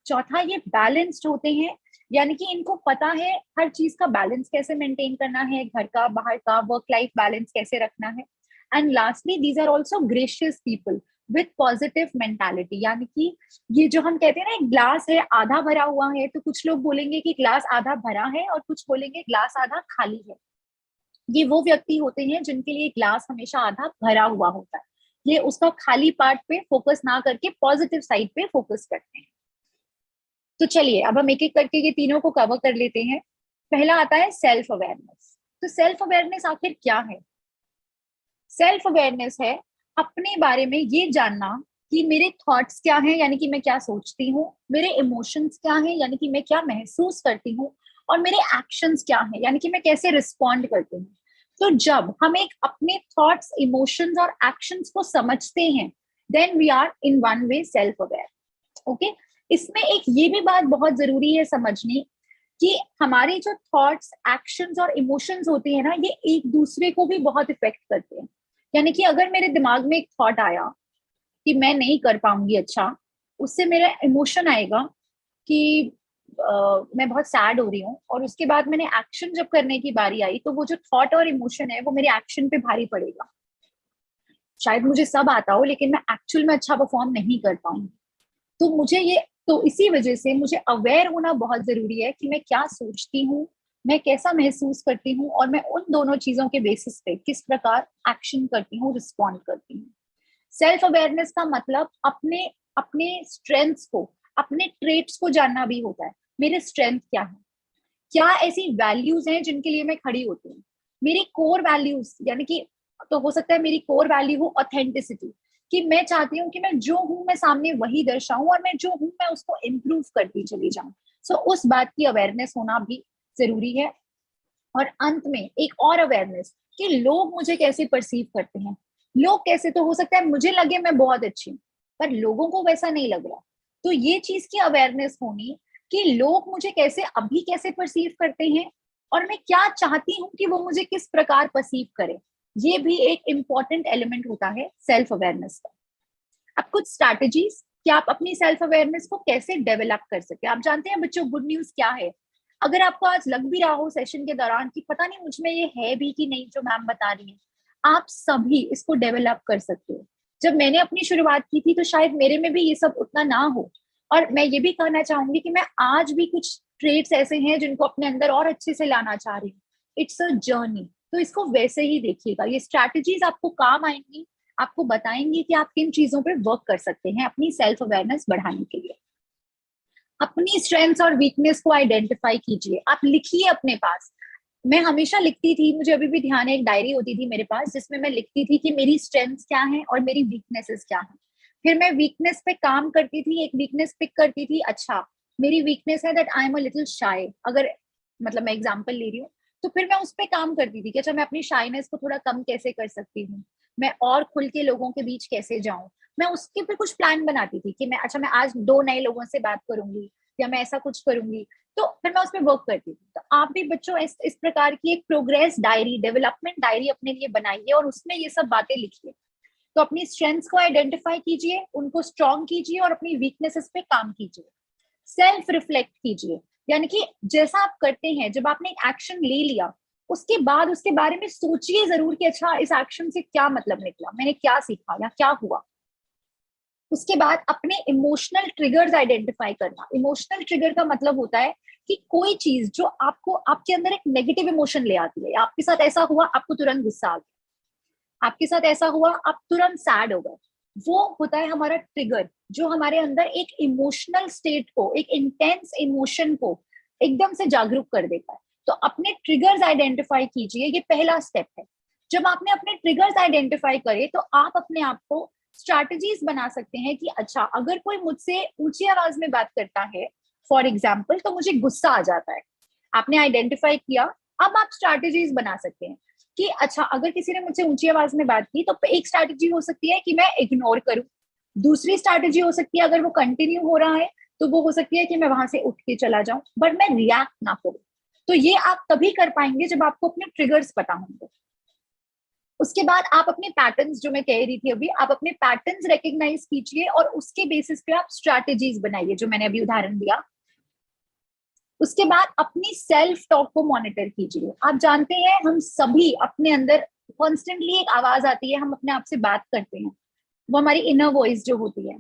चौथा, ये बैलेंस्ड होते हैं, यानी कि इनको पता है हर चीज का बैलेंस कैसे मेंटेन करना है, घर का, बाहर का, वर्क लाइफ बैलेंस कैसे रखना है। And lastly, these are also gracious people with positive mentality, यानी कि ये जो हम कहते हैं ना, एक ग्लास है आधा भरा हुआ है, तो कुछ लोग बोलेंगे कि ग्लास आधा भरा है और कुछ बोलेंगे ग्लास आधा खाली है। ये वो व्यक्ति होते हैं जिनके लिए ग्लास हमेशा आधा भरा हुआ होता है, ये उसका खाली पार्ट पे फोकस ना करके पॉजिटिव साइड पे फोकस करते हैं। तो चलिए अब हम एक एक करके ये तीनों को कवर कर लेते हैं। पहला आता है सेल्फ अवेयरनेस। तो सेल्फ अवेयरनेस आखिर क्या है? सेल्फ अवेयरनेस है अपने बारे में ये जानना कि मेरे थॉट्स क्या हैं, यानी कि मैं क्या सोचती हूँ, मेरे इमोशंस क्या हैं, यानी कि मैं क्या महसूस करती हूँ, और मेरे एक्शंस क्या हैं, यानी कि मैं कैसे रिस्पॉन्ड करती हूँ। तो जब हम एक अपने थॉट्स, इमोशंस और एक्शंस को समझते हैं, then we are in one way self aware. Okay, इसमें एक ये भी बात बहुत जरूरी है समझनी कि हमारे जो थॉट्स, एक्शंस और इमोशंस होते हैं ना, ये एक दूसरे को भी बहुत इफेक्ट करते हैं। यानी कि अगर मेरे दिमाग में एक थॉट आया कि मैं नहीं कर पाऊंगी अच्छा, उससे मेरा इमोशन आएगा कि मैं बहुत सैड हो रही हूँ, और उसके बाद मैंने एक्शन जब करने की बारी आई, तो वो जो थॉट और इमोशन है वो मेरे एक्शन पे भारी पड़ेगा। शायद मुझे सब आता हो, लेकिन मैं एक्चुअल में अच्छा परफॉर्म नहीं कर पाऊंगी। तो मुझे ये, तो इसी वजह से मुझे अवेयर होना बहुत जरूरी है कि मैं क्या सोचती हूँ, मैं कैसा महसूस करती हूँ, और मैं उन दोनों चीजों के बेसिस पे किस प्रकार एक्शन करती हूँ, रिस्पॉन्ड करती हूँ। सेल्फ अवेयरनेस का मतलब अपने अपने स्ट्रेंथ्स को, अपने ट्रेट्स को जानना भी होता है। मेरे स्ट्रेंथ क्या है, क्या ऐसी वैल्यूज हैं जिनके लिए मैं खड़ी होती हूँ, मेरी कोर वैल्यूज, यानी कि तो हो सकता है मेरी कोर वैल्यू हो ऑथेंटिसिटी, कि मैं चाहती हूँ कि मैं जो हूँ मैं सामने वही दर्शाऊं, और मैं जो हूँ मैं उसको इम्प्रूव करती चली जाऊं। सो उस बात की अवेयरनेस होना भी जरूरी है। और अंत में एक और अवेयरनेस कि लोग मुझे कैसे परसीव करते हैं। लोग कैसे, तो हो सकता है मुझे लगे मैं बहुत अच्छी हूँ, पर लोगों को वैसा नहीं लग रहा। तो ये चीज की अवेयरनेस होनी कि लोग मुझे कैसे, अभी कैसे परसीव करते हैं, और मैं क्या चाहती हूँ कि वो मुझे किस प्रकार परसीव करे। ये भी एक इम्पॉर्टेंट एलिमेंट होता है सेल्फ अवेयरनेस का। अब कुछ स्ट्रैटेजीज कि आप अपनी सेल्फ अवेयरनेस को कैसे डेवलप कर सकते हैं। आप जानते हैं बच्चों, गुड न्यूज क्या है? अगर आपको आज लग भी रहा हो सेशन के दौरान कि पता नहीं मुझ में ये है भी कि नहीं जो मैम बता रही है, आप सभी इसको डेवलप कर सकते हो। जब मैंने अपनी शुरुआत की थी तो शायद मेरे में भी ये सब उतना ना हो, और मैं ये भी कहना चाहूंगी कि मैं आज भी कुछ ट्रेड्स ऐसे हैं जिनको अपने अंदर और अच्छे से लाना चाह रही हूँ। इट्स अ जर्नी, तो इसको वैसे ही देखिएगा। ये स्ट्रैटेजीज आपको काम आएंगी, आपको बताएंगे कि आप किन चीजों पे वर्क कर सकते हैं अपनी सेल्फ अवेयरनेस बढ़ाने के लिए। अपनी स्ट्रेंथ्स और वीकनेस को आइडेंटिफाई कीजिए, आप लिखिए अपने पास। मैं हमेशा लिखती थी, मुझे अभी भी ध्यान है, एक डायरी होती थी मेरे पास जिसमें मैं लिखती थी कि मेरी स्ट्रेंथ्स क्या हैं और मेरी वीकनेसेस क्या हैं। फिर मैं वीकनेस पे काम करती थी, एक वीकनेस पिक करती थी। अच्छा, मेरी वीकनेस है that I am a little shy, अगर मतलब मैं एग्जांपल ले रही हूँ, तो फिर मैं उस पर काम करती थी कि अच्छा मैं अपनी शाइनेस को थोड़ा कम कैसे कर सकती हूँ, मैं और खुल के लोगों के बीच कैसे जाऊं। मैं उसके पे कुछ प्लान बनाती थी कि मैं, अच्छा मैं आज 2 नए लोगों से बात करूंगी, या मैं ऐसा कुछ करूंगी। तो फिर मैं उस पर वर्क करती थी। तो आप भी बच्चों इस प्रकार की एक प्रोग्रेस डायरी, डेवलपमेंट डायरी अपने लिए बनाइए, और उसमें ये सब बातें लिखिए। तो अपनी स्ट्रेंथ्स को आइडेंटिफाई कीजिए, उनको स्ट्रॉन्ग कीजिए, और अपनी वीकनेसेस पे काम कीजिए। सेल्फ रिफ्लेक्ट कीजिए, यानी कि जैसा आप करते हैं, जब आपने एक एक्शन ले लिया, उसके बाद उसके बारे में सोचिए जरूर कि अच्छा इस एक्शन से क्या मतलब निकला, मैंने क्या सीखा या क्या हुआ। उसके बाद अपने इमोशनल ट्रिगर्स आइडेंटिफाई करना। इमोशनल ट्रिगर का मतलब होता है कि कोई चीज जो आपको, आपके अंदर एक नेगेटिव इमोशन ले आती है। आपके साथ ऐसा हुआ, आपको तुरंत गुस्सा आ गया, आपके साथ ऐसा हुआ, आप तुरंत सैड हो गए। वो होता है हमारा ट्रिगर, जो हमारे अंदर एक इमोशनल स्टेट को, एक इंटेंस इमोशन को एकदम से जागरूक कर देता है। तो अपने ट्रिगर्स आइडेंटिफाई कीजिए, ये पहला स्टेप है। जब आपने अपने ट्रिगर्स आइडेंटिफाई करे, तो आप अपने आप को स्ट्रैटेजीज बना सकते हैं कि अच्छा अगर कोई मुझसे ऊंची आवाज में बात करता है, फॉर एग्जाम्पल, तो मुझे गुस्सा आ जाता है। आपने आइडेंटिफाई किया, अब आप स्ट्रैटेजीज बना सकते हैं कि अच्छा अगर किसी ने मुझसे ऊंची आवाज में बात की, तो एक स्ट्रैटेजी हो सकती है कि मैं इग्नोर करूं। दूसरी स्ट्रैटेजी हो सकती है, अगर वो कंटिन्यू हो रहा है, तो वो हो सकती है कि मैं वहां से उठ के चला जाऊं, बट मैं रिएक्ट ना करूं। तो ये आप तभी कर पाएंगे जब आपको अपने ट्रिगर्स पता होंगे। उसके बाद आप अपने पैटर्न्स, जो मैं कह रही थी अभी, आप अपने पैटर्न्स रिकग्नाइज कीजिए और उसके बेसिस पे आप स्ट्रैटेजीज बनाइए, जो मैंने अभी उदाहरण दिया। उसके बाद अपनी सेल्फ टॉक को मॉनिटर कीजिए। आप जानते हैं हम सभी अपने अंदर कॉन्स्टेंटली एक आवाज आती है, हम अपने आप से बात करते हैं, वो हमारी इनर वॉइस जो होती है।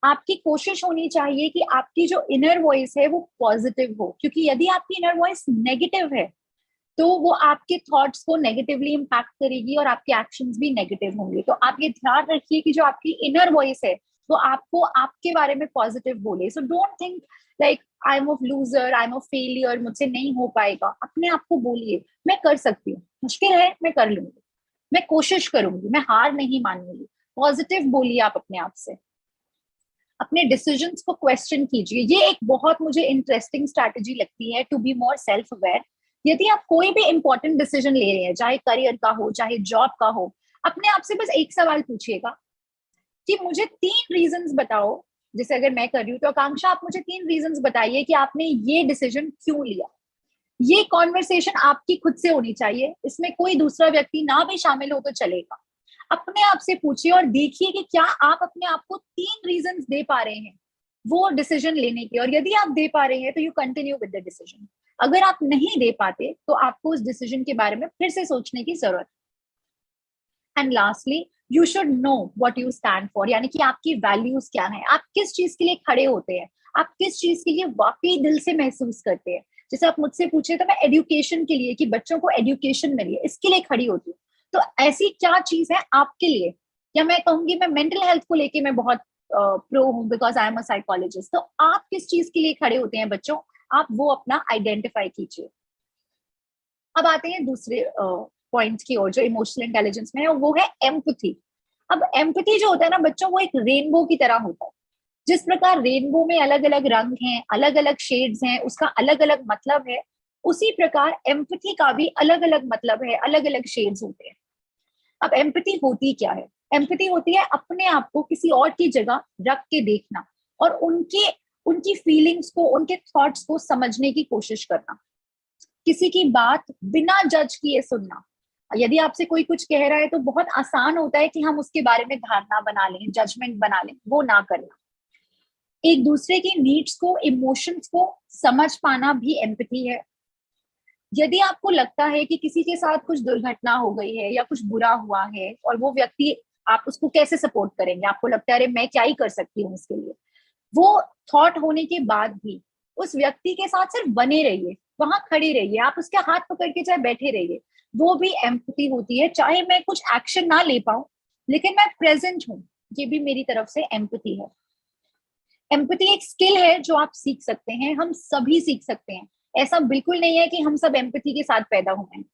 आपकी कोशिश होनी चाहिए कि आपकी जो इनर वॉइस है वो पॉजिटिव हो, क्योंकि यदि आपकी इनर वॉइस नेगेटिव है तो वो आपके थॉट्स को नेगेटिवली इम्पैक्ट करेगी और आपके एक्शंस भी नेगेटिव होंगे। तो आप ये ध्यान रखिए कि जो आपकी इनर वॉइस है वो आपको आपके बारे में पॉजिटिव बोले। So don't think like I am a loser, I am a failure, मुझसे नहीं हो पाएगा। अपने आप को बोलिए मैं कर सकती हूँ, मुश्किल है मैं कर लूंगी, मैं कोशिश करूंगी, मैं हार नहीं मानूंगी। पॉजिटिव बोलिए आप अपने आप से। अपने डिसीजंस को क्वेश्चन कीजिए। ये एक बहुत मुझे इंटरेस्टिंग स्ट्रैटेजी लगती है to be more self aware. यदि आप कोई भी इंपॉर्टेंट डिसीजन ले रहे हैं, चाहे करियर का हो चाहे जॉब का हो, अपने आप से बस एक सवाल पूछिएगा कि मुझे 3 रीजंस बताओ। जैसे अगर मैं कर रही हूँ तो आकांक्षा आप मुझे 3 रीजंस बताइए कि आपने ये डिसीजन क्यों लिया। ये कॉन्वर्सेशन आपकी खुद से होनी चाहिए, इसमें कोई दूसरा व्यक्ति ना भी शामिल हो तो चलेगा। अपने आप से पूछिए और देखिए कि क्या आप अपने आप को 3 रीजंस दे पा रहे हैं वो डिसीजन लेने के। और यदि आप दे पा रहे हैं तो you continue with the decision. अगर आप नहीं दे पाते तो आपको उस डिसीजन के बारे में फिर से सोचने की जरूरत। And lastly, you should know what you stand for, यानी कि आपकी वैल्यूज क्या है, आप किस चीज के लिए खड़े होते हैं, आप किस चीज के लिए वाकई दिल से महसूस करते हैं। जैसे आप मुझसे पूछे तो मैं एजुकेशन के लिए, कि बच्चों को एजुकेशन मिले, इसके लिए खड़ी होती हूँ। तो ऐसी क्या चीज है आपके लिए, या मैं कहूंगी मैं मेंटल हेल्थ को लेके मैं बहुत प्रो हूँ because I am a psychologist. तो आप किस चीज के लिए खड़े होते हैं बच्चों, आप वो अपना आइडेंटिफाई कीजिए। अब आते हैं दूसरे पॉइंट की ओर जो इमोशनल इंटेलिजेंस में है, वो है एम्पैथी। अब एम्पैथी जो होता है ना बच्चों, वो एक रेनबो की तरह होता है। जिस प्रकार रेनबो में अलग अलग रंग हैं, अलग अलग शेड्स हैं, उसका अलग अलग मतलब है, उसी प्रकार एम्पैथी का भी अलग अलग मतलब है, अलग अलग शेड्स होते हैं। अब एम्पैथी होती क्या है? एम्पैथी होती है अपने आप को किसी और की जगह रख के देखना और उनके उनकी फीलिंग्स को, उनके थॉट्स को समझने की कोशिश करना, किसी की बात बिना जज किए सुनना। यदि आपसे कोई कुछ कह रहा है तो बहुत आसान होता है कि हम उसके बारे में धारणा बना लें, जजमेंट बना लें, वो ना करना। एक दूसरे की नीड्स को, इमोशंस को समझ पाना भी एम्पैथी है। यदि आपको लगता है कि किसी के साथ कुछ दुर्घटना हो गई है या कुछ बुरा हुआ है और वो व्यक्ति, आप उसको कैसे सपोर्ट करेंगे, आपको लगता है अरे मैं क्या ही कर सकती हूँ इसके लिए, वो थॉट होने के बाद भी उस व्यक्ति के साथ सिर्फ बने रहिए, वहां खड़े रहिए, आप उसके हाथ पकड़ के चाहे बैठे रहिए। वो भी एम्पैथी होती है। चाहे मैं कुछ एक्शन ना ले पाऊं लेकिन मैं प्रेजेंट हूं, ये भी मेरी तरफ से एम्पैथी है। एम्पैथी एक स्किल है जो आप सीख सकते हैं, हम सभी सीख सकते हैं। ऐसा बिल्कुल नहीं है कि हम सब एम्पैथी के साथ पैदा हुए हैं।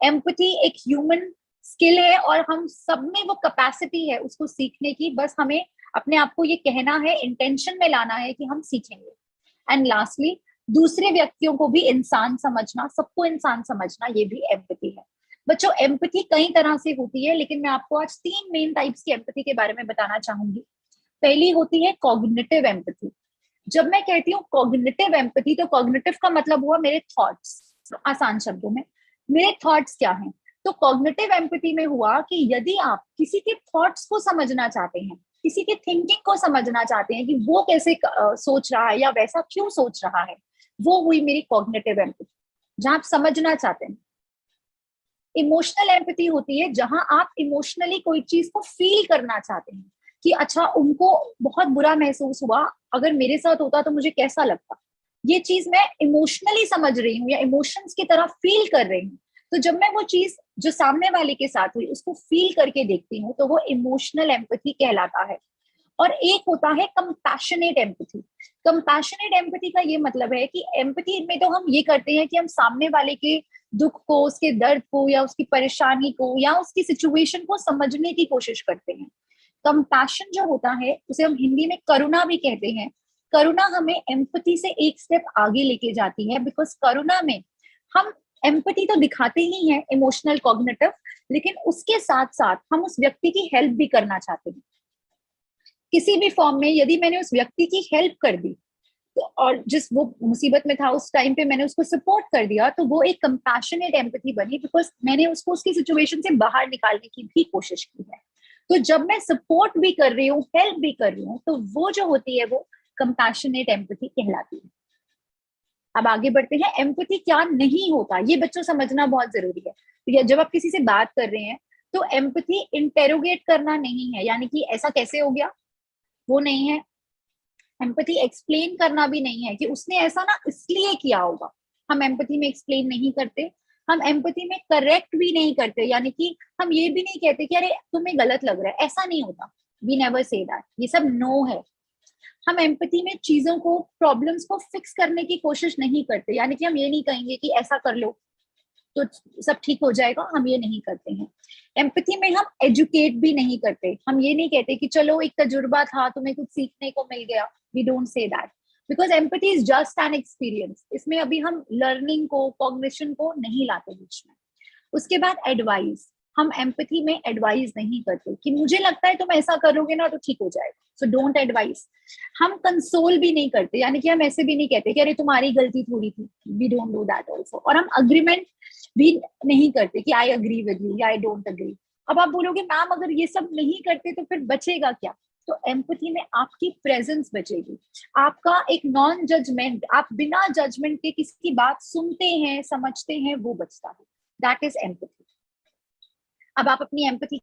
एम्पैथी एक ह्यूमन स्किल है और हम सब में वो कैपेसिटी है उसको सीखने की। बस हमें अपने आप को ये कहना है, इंटेंशन में लाना है कि हम सीखेंगे। एंड लास्टली, दूसरे व्यक्तियों को भी इंसान समझना, सबको इंसान समझना, ये भी एम्पैथी है। बच्चों, एम्पैथी कई तरह से होती है लेकिन मैं आपको आज 3 मेन टाइप्स की एम्पैथी के बारे में बताना चाहूंगी। पहली होती है कॉग्निटिव एम्पैथी। जब मैं कहती हूँ कॉग्निटिव एम्पैथी, तो कॉग्निटिव का मतलब हुआ मेरे थॉट्स। आसान शब्दों में मेरे थॉट्स क्या हैं? तो कॉग्निटिव एम्पैथी में हुआ कि यदि आप किसी के थॉट्स को समझना चाहते हैं, किसी के थिंकिंग को समझना चाहते हैं कि वो कैसे सोच रहा है या वैसा क्यों सोच रहा है, वो हुई मेरी कॉग्निटिव एम्पैथी, जहां आप समझना चाहते हैं। इमोशनल एम्पैथी होती है जहां आप इमोशनली कोई चीज को फील करना चाहते हैं कि अच्छा उनको बहुत बुरा महसूस हुआ, अगर मेरे साथ होता तो मुझे कैसा लगता। ये चीज मैं इमोशनली समझ रही हूँ या इमोशंस की तरह फील कर रही हूँ। तो जब मैं वो चीज जो सामने वाले के साथ हुई उसको फील करके देखती हूँ तो वो इमोशनल एम्पैथी कहलाता है। और एक होता है कंपैशनेट एम्पैथी। कंपैशनेट एम्पैथी का ये मतलब है कि एम्पैथी में तो हम ये करते हैं कि हम सामने वाले के दुख को, उसके दर्द को या उसकी परेशानी को या उसकी सिचुएशन को समझने की कोशिश करते हैं। कंपैशन जो होता है उसे हम हिंदी में करुणा भी कहते हैं। करुणा हमें एम्पैथी से एक स्टेप आगे लेके जाती है बिकॉज करुणा में हम एम्पैथी तो दिखाते ही हैं, इमोशनल कॉग्निटिव, लेकिन उसके साथ साथ हम उस व्यक्ति की हेल्प भी करना चाहते हैं। किसी भी फॉर्म में यदि मैंने उस व्यक्ति की हेल्प कर दी तो और जिस वो मुसीबत में था उस टाइम पे मैंने उसको सपोर्ट कर दिया, तो वो एक कंपैशनेट एम्पैथी बनी, बिकॉज मैंने उसको उसकी सिचुएशन से बाहर निकालने की भी कोशिश की है। तो जब मैं सपोर्ट भी कर रही हूँ, हेल्प भी कर रही हूँ, तो वो जो होती है वो कंपैशनेट एम्पैथी कहलाती है। अब आगे बढ़ते हैं, एम्पैथी क्या नहीं होता, ये बच्चों समझना बहुत जरूरी है। तो जब आप किसी से बात कर रहे हैं, तो एम्पैथी इंटेरोगेट करना नहीं है, यानी कि ऐसा कैसे हो गया, वो नहीं है। एम्पैथी एक्सप्लेन करना भी नहीं है कि उसने ऐसा ना इसलिए किया होगा, हम एम्पैथी में एक्सप्लेन नहीं करते। हम एम्पैथी में करेक्ट भी नहीं करते, यानी कि हम ये भी नहीं कहते कि अरे तुम्हें गलत लग रहा है, ऐसा नहीं होता। वी नेवर से दैट, ये सब नो है। हम एम्पैथी में चीजों को, प्रॉब्लम्स को फिक्स करने की कोशिश नहीं करते, यानी कि हम ये नहीं कहेंगे कि ऐसा कर लो तो सब ठीक हो जाएगा, हम ये नहीं करते हैं। एम्पैथी में हम एजुकेट भी नहीं करते, हम ये नहीं कहते कि चलो एक तजुर्बा था, तुम्हें कुछ सीखने को मिल गया। We don't say that, because empathy is just an experience. इसमें अभी हम लर्निंग को, कॉग्निशन को नहीं लाते बीच में। उसके बाद एडवाइस, हम एम्पैथी में एडवाइस नहीं करते कि मुझे लगता है तुम ऐसा करोगे ना तो ठीक हो जाएगा, सो डोंट एडवाइस। हम कंसोल भी नहीं करते, यानी कि हम ऐसे भी नहीं कहते कि अरे तुम्हारी गलती थोड़ी थी, we don't do that also. और हम अग्रीमेंट भी नहीं करते कि आई अग्री विद यू या आई डोंट अग्री। अब आप बोलोगे मैम अगर ये सब नहीं करते तो फिर बचेगा क्या? तो एम्पैथी में आपकी प्रेजेंस बचेगी, आपका एक नॉन जजमेंट, आप बिना जजमेंट के किसी की बात सुनते हैं, समझते हैं, वो बचता है। That is empathy. अब आप अपनी एम्पैथी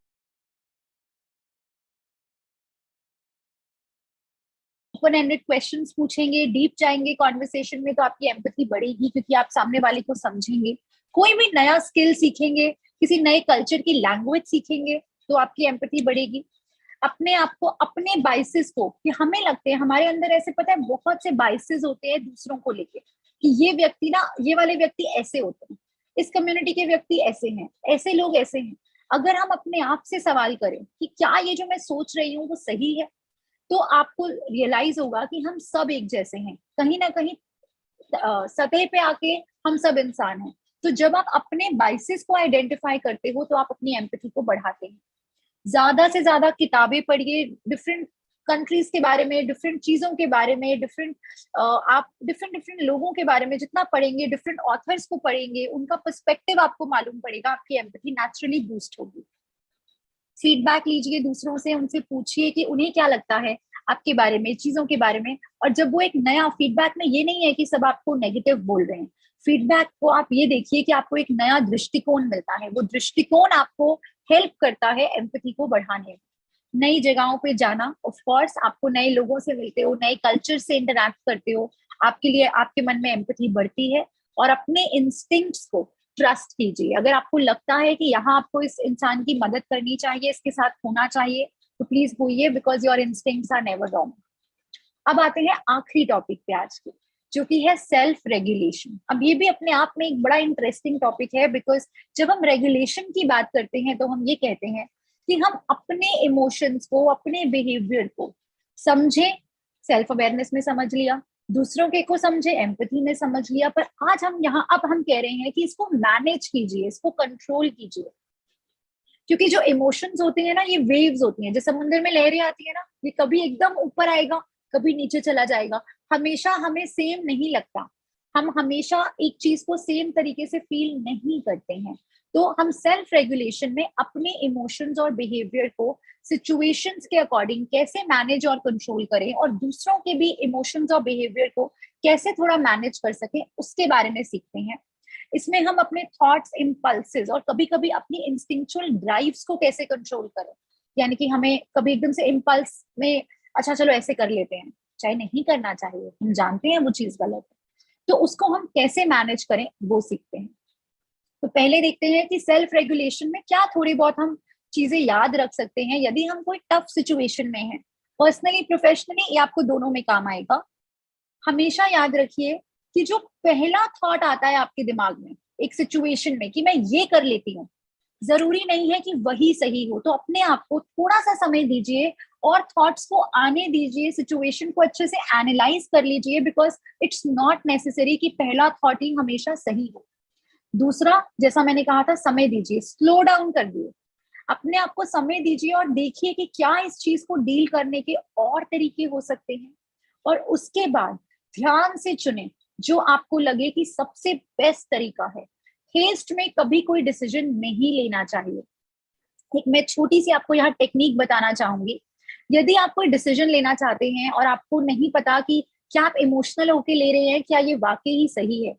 ओपन एंडेड क्वेश्चंस पूछेंगे, डीप जाएंगे कॉन्वर्सेशन में, तो आपकी एम्पैथी बढ़ेगी, क्योंकि आप सामने वाले को समझेंगे। कोई भी नया स्किल सीखेंगे, किसी नए कल्चर की लैंग्वेज सीखेंगे, तो आपकी एम्पैथी बढ़ेगी। अपने आप को, अपने बाइसेस को, कि हमें लगते हैं हमारे अंदर ऐसे, पता है बहुत से बाइसेस होते हैं दूसरों को लेके, कि ये व्यक्ति ना, ये वाले व्यक्ति ऐसे होते हैं, इस कम्युनिटी के व्यक्ति ऐसे हैं, ऐसे लोग ऐसे हैं। अगर हम अपने आप से सवाल करें कि क्या ये जो मैं सोच रही हूँ वो सही है, तो आपको रियलाइज होगा कि हम सब एक जैसे हैं, कहीं ना कहीं सतह पे आके हम सब इंसान हैं। तो जब आप अपने बाइसेस को आइडेंटिफाई करते हो, तो आप अपनी एम्पैथी को बढ़ाते हैं। ज्यादा से ज्यादा किताबें पढ़िए, डिफरेंट कंट्रीज के बारे में, डिफरेंट चीजों के बारे में, आप डिफरेंट डिफरेंट लोगों के बारे में जितना पढ़ेंगे, डिफरेंट ऑथर्स को पढ़ेंगे, उनका पर्सपेक्टिव आपको मालूम पड़ेगा, आपकी एम्पैथी नेचुरली बूस्ट होगी। फीडबैक लीजिए दूसरों से, उनसे पूछिए कि उन्हें क्या लगता है आपके बारे में, चीजों के बारे में। और जब वो एक नया फीडबैक में, ये नहीं है कि सब आपको नेगेटिव बोल रहे हैं, फीडबैक को आप ये देखिए कि आपको एक नया दृष्टिकोण मिलता है, वो दृष्टिकोण आपको हेल्प करता है एम्पैथी को बढ़ाने में। नई जगहों पे जाना, ऑफ कोर्स आपको नए लोगों से मिलते हो, नए कल्चर से इंटरैक्ट करते हो, आपके लिए, आपके मन में एम्पैथी बढ़ती है। और अपने इंस्टिंक्ट्स को ट्रस्ट कीजिए। अगर आपको लगता है कि यहाँ आपको इस इंसान की मदद करनी चाहिए, इसके साथ होना चाहिए, तो प्लीज होइए, because your instincts are never wrong. अब आते हैं आखिरी टॉपिक पे आज के, जो कि है सेल्फ रेगुलेशन। अब ये भी अपने आप में एक बड़ा इंटरेस्टिंग टॉपिक है, बिकॉज जब हम रेगुलेशन की बात करते हैं तो हम ये कहते हैं कि हम अपने इमोशंस को, अपने बिहेवियर को समझे, सेल्फ अवेयरनेस में समझ लिया, दूसरों के को समझे, एम्पैथी में समझ लिया, पर आज हम यहाँ, अब हम कह रहे हैं कि इसको मैनेज कीजिए, इसको कंट्रोल कीजिए। क्योंकि जो इमोशंस होती है ना, ये वेव्स होती हैं, जैसे समुद्र में लहरें आती है ना, ये कभी एकदम ऊपर आएगा, कभी नीचे चला जाएगा, हमेशा हमें सेम नहीं लगता, हम हमेशा एक चीज को सेम तरीके से फील नहीं करते हैं। तो हम सेल्फ रेगुलेशन में अपने इमोशंस और बिहेवियर को सिचुएशंस के अकॉर्डिंग कैसे मैनेज और कंट्रोल करें, और दूसरों के भी इमोशंस और बिहेवियर को कैसे थोड़ा मैनेज कर सकें, उसके बारे में सीखते हैं। इसमें हम अपने थॉट्स, इम्पल्सेस और कभी कभी अपनी इंस्टिंक्चुअल ड्राइव्स को कैसे कंट्रोल करें, यानी कि हमें कभी एकदम से इम्पल्स में अच्छा चलो ऐसे कर लेते हैं, चाहे नहीं करना चाहिए, हम जानते हैं वो चीज गलत है, तो उसको हम कैसे मैनेज करें वो सीखते हैं। तो पहले देखते हैं कि सेल्फ रेगुलेशन में क्या थोड़ी बहुत हम चीजें याद रख सकते हैं यदि हम कोई टफ सिचुएशन में हैं, पर्सनली, प्रोफेशनली, ये आपको दोनों में काम आएगा। हमेशा याद रखिए कि जो पहला थॉट आता है आपके दिमाग में एक सिचुएशन में कि मैं ये कर लेती हूँ, जरूरी नहीं है कि वही सही हो। तो अपने आप को थोड़ा सा समय दीजिए और थॉट्स को आने दीजिए, सिचुएशन को अच्छे से एनालाइज कर लीजिए, बिकॉज इट्स नॉट नेसेसरी कि पहला थॉट ही हमेशा सही हो। दूसरा, जैसा मैंने कहा था, समय दीजिए, स्लो डाउन कर दिए, अपने आप को समय दीजिए और देखिए कि क्या इस चीज को डील करने के और तरीके हो सकते हैं। और उसके बाद ध्यान से चुने जो आपको लगे कि सबसे बेस्ट तरीका है। हेस्ट में कभी कोई डिसीजन नहीं लेना चाहिए। एक मैं छोटी सी आपको यहाँ टेक्निक बताना चाहूंगी। यदि आप कोई डिसीजन लेना चाहते हैं और आपको नहीं पता कि क्या आप इमोशनल होके ले रहे हैं, क्या ये वाकई ही सही है,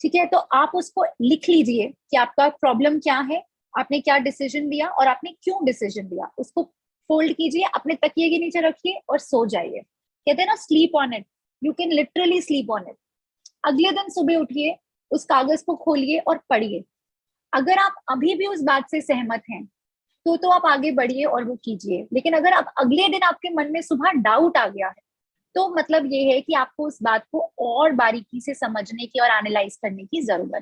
ठीक है, तो आप उसको लिख लीजिए कि आपका प्रॉब्लम क्या है, आपने क्या डिसीजन लिया और आपने क्यों डिसीजन लिया। उसको फोल्ड कीजिए, अपने तकिए के नीचे रखिए और सो जाइए। कहते हैं ना, sleep on it. You can literally sleep on it. अगले दिन सुबह उठिए, उस कागज को खोलिए और पढ़िए। अगर आप अभी भी उस बात से सहमत हैं तो आप आगे बढ़िए और वो कीजिए। लेकिन अगर आप अगले दिन आपके मन में सुबह डाउट आ गया है, तो मतलब ये है कि आपको उस बात को और बारीकी से समझने की और एनालाइज करने की जरूरत है।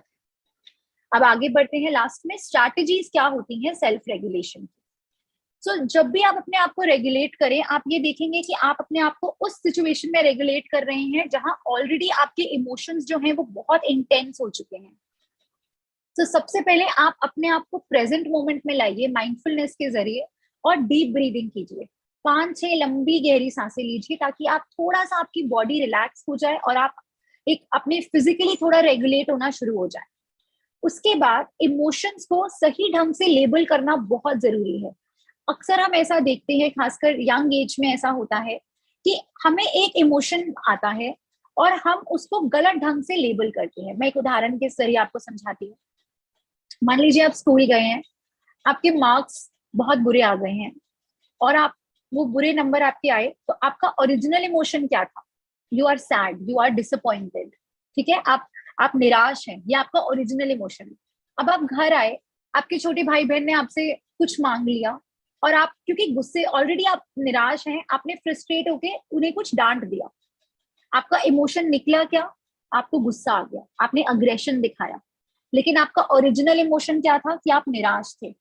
अब आगे बढ़ते हैं, लास्ट में स्ट्रैटेजीज क्या होती हैं सेल्फ रेगुलेशन की। सो जब भी आप अपने आप को रेगुलेट करें, आप ये देखेंगे कि आप अपने आप को उस सिचुएशन में रेगुलेट कर रहे हैं जहां ऑलरेडी आपके इमोशंस जो हैं वो बहुत इंटेंस हो चुके हैं। तो सबसे पहले आप अपने आप को प्रेजेंट मोमेंट में लाइए माइंडफुलनेस के जरिए और डीप ब्रीदिंग कीजिए। 5-6 लंबी गहरी सांसें लीजिए ताकि आप थोड़ा सा आपकी बॉडी रिलैक्स हो जाए और आप एक अपने फिजिकली थोड़ा रेगुलेट होना शुरू हो जाए। उसके बाद इमोशंस को सही ढंग से लेबल करना बहुत जरूरी है। अक्सर हम ऐसा देखते हैं, खासकर यंग एज में ऐसा होता है कि हमें एक इमोशन आता है और हम उसको गलत ढंग से लेबल करते हैं। मैं एक उदाहरण के जरिए आपको समझाती हूँ। मान लीजिए आप स्कूल गए हैं, आपके मार्क्स बहुत बुरे आ गए हैं और आप वो बुरे नंबर आपके आए, तो आपका ओरिजिनल इमोशन क्या था? You are sad, you are disappointed. ठीक है, आप निराश हैं, ये आपका ओरिजिनल इमोशन है। अब आप घर आए, आपके छोटे भाई बहन ने आपसे कुछ मांग लिया और आप क्योंकि गुस्से, ऑलरेडी आप निराश हैं, आपने फ्रस्ट्रेट होके उन्हें कुछ डांट दिया। आपका इमोशन निकला क्या? आपको गुस्सा आ गया, आपने अग्रेशन दिखाया। लेकिन आपका ओरिजिनल इमोशन क्या था? कि आप निराश थे।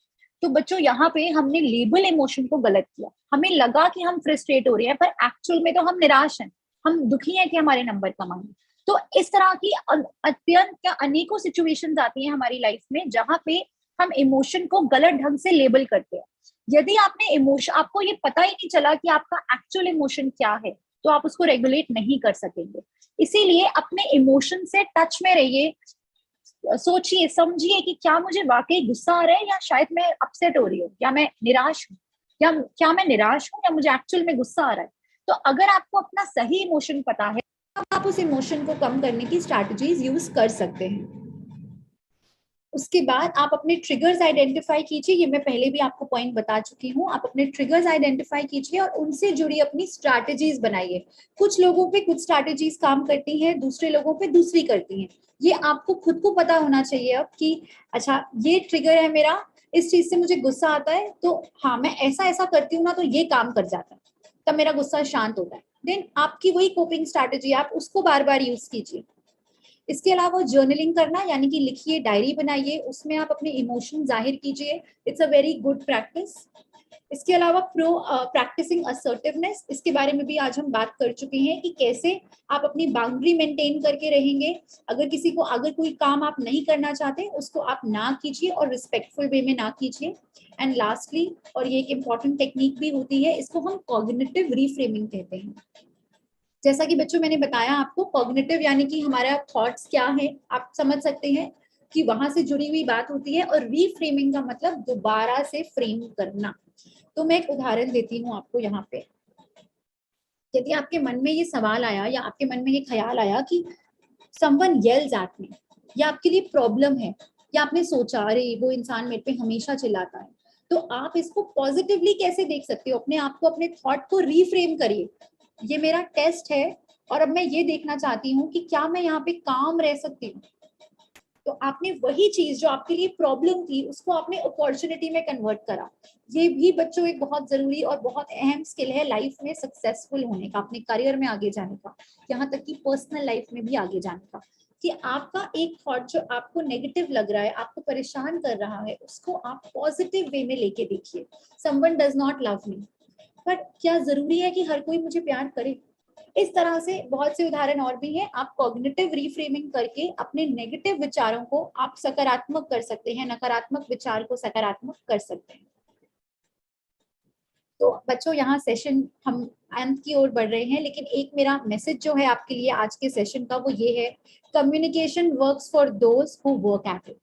तो बच्चों, यहाँ पे हमने लेबल इमोशन को गलत किया। हमें लगा कि हम फ्रस्ट्रेट हो रहे हैं, पर एक्चुअल में तो हम निराश हैं, हम दुखी हैं कि हमारे नंबर कम आए। तो इस तरह की अत्यंत अनेकों सिचुएशंस आती हैं हमारी लाइफ में जहां पे हम इमोशन को गलत ढंग से लेबल करते हैं। यदि आपने इमोशन, आपको ये पता ही नहीं चला कि आपका एक्चुअल इमोशन क्या है, तो आप उसको रेगुलेट नहीं कर सकेंगे। इसीलिए अपने इमोशन से टच में रहिए। सोचिए, समझिए कि क्या मुझे वाकई गुस्सा आ रहा है, या शायद मैं अपसेट हो रही हूँ, या मैं निराश हूँ, या क्या मैं निराश हूँ, या मुझे एक्चुअल में गुस्सा आ रहा है। तो अगर आपको अपना सही इमोशन पता है, तो आप उस इमोशन को कम करने की स्ट्रैटेजीज यूज कर सकते हैं। उसके बाद आप अपने ट्रिगर्स आइडेंटिफाई कीजिए। ये मैं पहले भी आपको पॉइंट बता चुकी हूँ। आप अपने ट्रिगर्स आइडेंटिफाई कीजिए और उनसे जुड़ी अपनी स्ट्रैटेजीज बनाइए। कुछ लोगों पे कुछ स्ट्रैटेजीज काम करती हैं, दूसरे लोगों पे दूसरी करती हैं। ये आपको खुद को पता होना चाहिए अब कि अच्छा, ये ट्रिगर है मेरा, इस चीज से मुझे गुस्सा आता है, तो हाँ मैं ऐसा ऐसा करती हूँ ना, तो ये काम कर जाता है, तब मेरा गुस्सा शांत होता है। देन आपकी वही कोपिंग स्ट्रैटेजी, आप उसको बार बार यूज कीजिए। इसके अलावा जर्नलिंग करना, यानी कि लिखिए, डायरी बनाइए, उसमें आप अपने इमोशन जाहिर कीजिए। It's a very good practice. इसके अलावा प्रैक्टिसिंग असर्टिवनेस, इसके बारे में भी आज हम बात कर चुके हैं कि कैसे आप अपनी बाउंड्री मेंटेन करके रहेंगे। अगर कोई काम आप नहीं करना चाहते, उसको आप ना कीजिए और रिस्पेक्टफुल वे में ना कीजिए। एंड लास्टली, और ये एक इम्पॉर्टेंट टेक्निक भी होती है, इसको हम कॉग्निटिव रीफ्रेमिंग कहते हैं। जैसा कि बच्चों मैंने बताया आपको, कॉग्निटिव यानी कि हमारा थॉट्स क्या है, आप समझ सकते हैं कि वहां से जुड़ी हुई बात होती है, और रीफ्रेमिंग का मतलब दोबारा से फ्रेम करना। तो मैं एक उदाहरण देती हूँ आपको यहाँ पे। यदि आपके मन में ये सवाल आया या आपके मन में ये ख्याल आया कि समवन येल्स एट मी, या आपके लिए प्रॉब्लम है, या आपने सोचा अरे वो इंसान मेरे पे हमेशा चिल्लाता है, तो आप इसको पॉजिटिवली कैसे देख सकते हो? अपने आप को, अपने थॉट को रीफ्रेम करिए। ये मेरा टेस्ट है और अब मैं ये देखना चाहती हूँ कि क्या मैं यहाँ पे काम रह सकती हूँ। तो आपने वही चीज जो आपके लिए प्रॉब्लम थी, उसको आपने अपॉर्चुनिटी में कन्वर्ट करा। ये भी बच्चों एक बहुत जरूरी और बहुत अहम स्किल है लाइफ में सक्सेसफुल होने का, अपने करियर में आगे जाने का, यहाँ तक कि पर्सनल लाइफ में भी आगे जाने का। कि आपका एक थॉट जो आपको नेगेटिव लग रहा है, आपको परेशान कर रहा है, उसको आप पॉजिटिव वे में लेके देखिए। Someone does not love me, पर क्या जरूरी है कि हर कोई मुझे प्यार करे? इस तरह से बहुत से उदाहरण और भी हैं। आप कॉग्निटिव रीफ्रेमिंग करके अपने नेगेटिव विचारों को आप सकारात्मक कर सकते हैं, नकारात्मक विचार को सकारात्मक कर सकते हैं। तो बच्चों यहाँ सेशन हम अंत की ओर बढ़ रहे हैं, लेकिन एक मेरा मैसेज जो है आपके लिए आज के सेशन का वो ये है, communication works for those who work at it.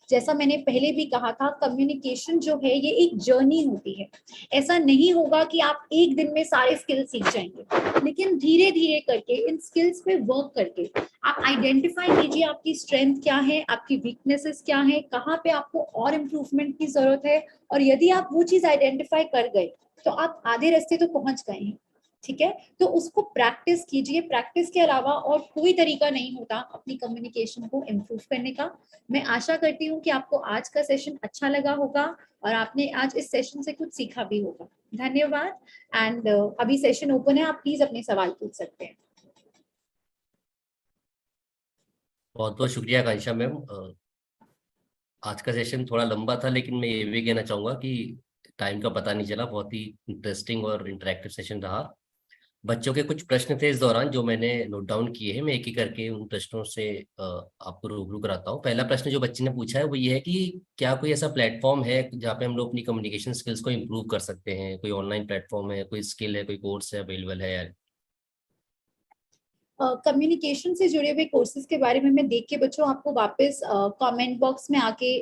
जैसा मैंने पहले भी कहा था, कम्युनिकेशन जो है ये एक जर्नी होती है। ऐसा नहीं होगा कि आप एक दिन में सारे स्किल सीख जाएंगे, लेकिन धीरे धीरे करके इन स्किल्स पे वर्क करके आप आइडेंटिफाई कीजिए आपकी स्ट्रेंथ क्या है, आपकी वीकनेसेस क्या है, कहाँ पे आपको और इम्प्रूवमेंट की जरूरत है। और यदि आप वो चीज आइडेंटिफाई कर गए तो आप आधे रास्ते तो पहुंच गए हैं, ठीक है। तो उसको प्रैक्टिस कीजिए। प्रैक्टिस के अलावा और कोई तरीका नहीं होता अपनी कम्युनिकेशन को इम्प्रूव करने का। मैं आशा करती हूँ कि आपको आज का सेशन अच्छा लगा होगा और आपने आज इस सेशन से कुछ सीखा भी होगा। धन्यवाद। एंड अभी सेशन ओपन है, आप प्लीज अपने सवाल पूछ सकते हैं। बहुत बहुत शुक्रिया आकांक्षा मैम। आज का सेशन थोड़ा लंबा था, लेकिन मैं ये भी कहना चाहूंगा कि टाइम का पता नहीं चला। बहुत ही इंटरेस्टिंग और इंटरेक्टिव सेशन रहा। बच्चों के कुछ प्रश्न थे इस दौरान जो मैंने नोट डाउन किए हैं। मैं एक एक करके उन प्रश्नों से आपको रूबरू कराता हूँ। पहला प्रश्न जो बच्चे ने पूछा है वो ये है कि क्या कोई ऐसा प्लेटफॉर्म है जहाँ पे हम लोग अपनी कम्युनिकेशन स्किल्स को इम्प्रूव कर सकते हैं? कोई ऑनलाइन प्लेटफॉर्म है, कोई स्किल है, कोई कोर्स है अवेलेबल है? कम्युनिकेशन से जुड़े हुए कोर्सेज के बारे में मैं देख के बच्चों आपको वापस कमेंट बॉक्स में आके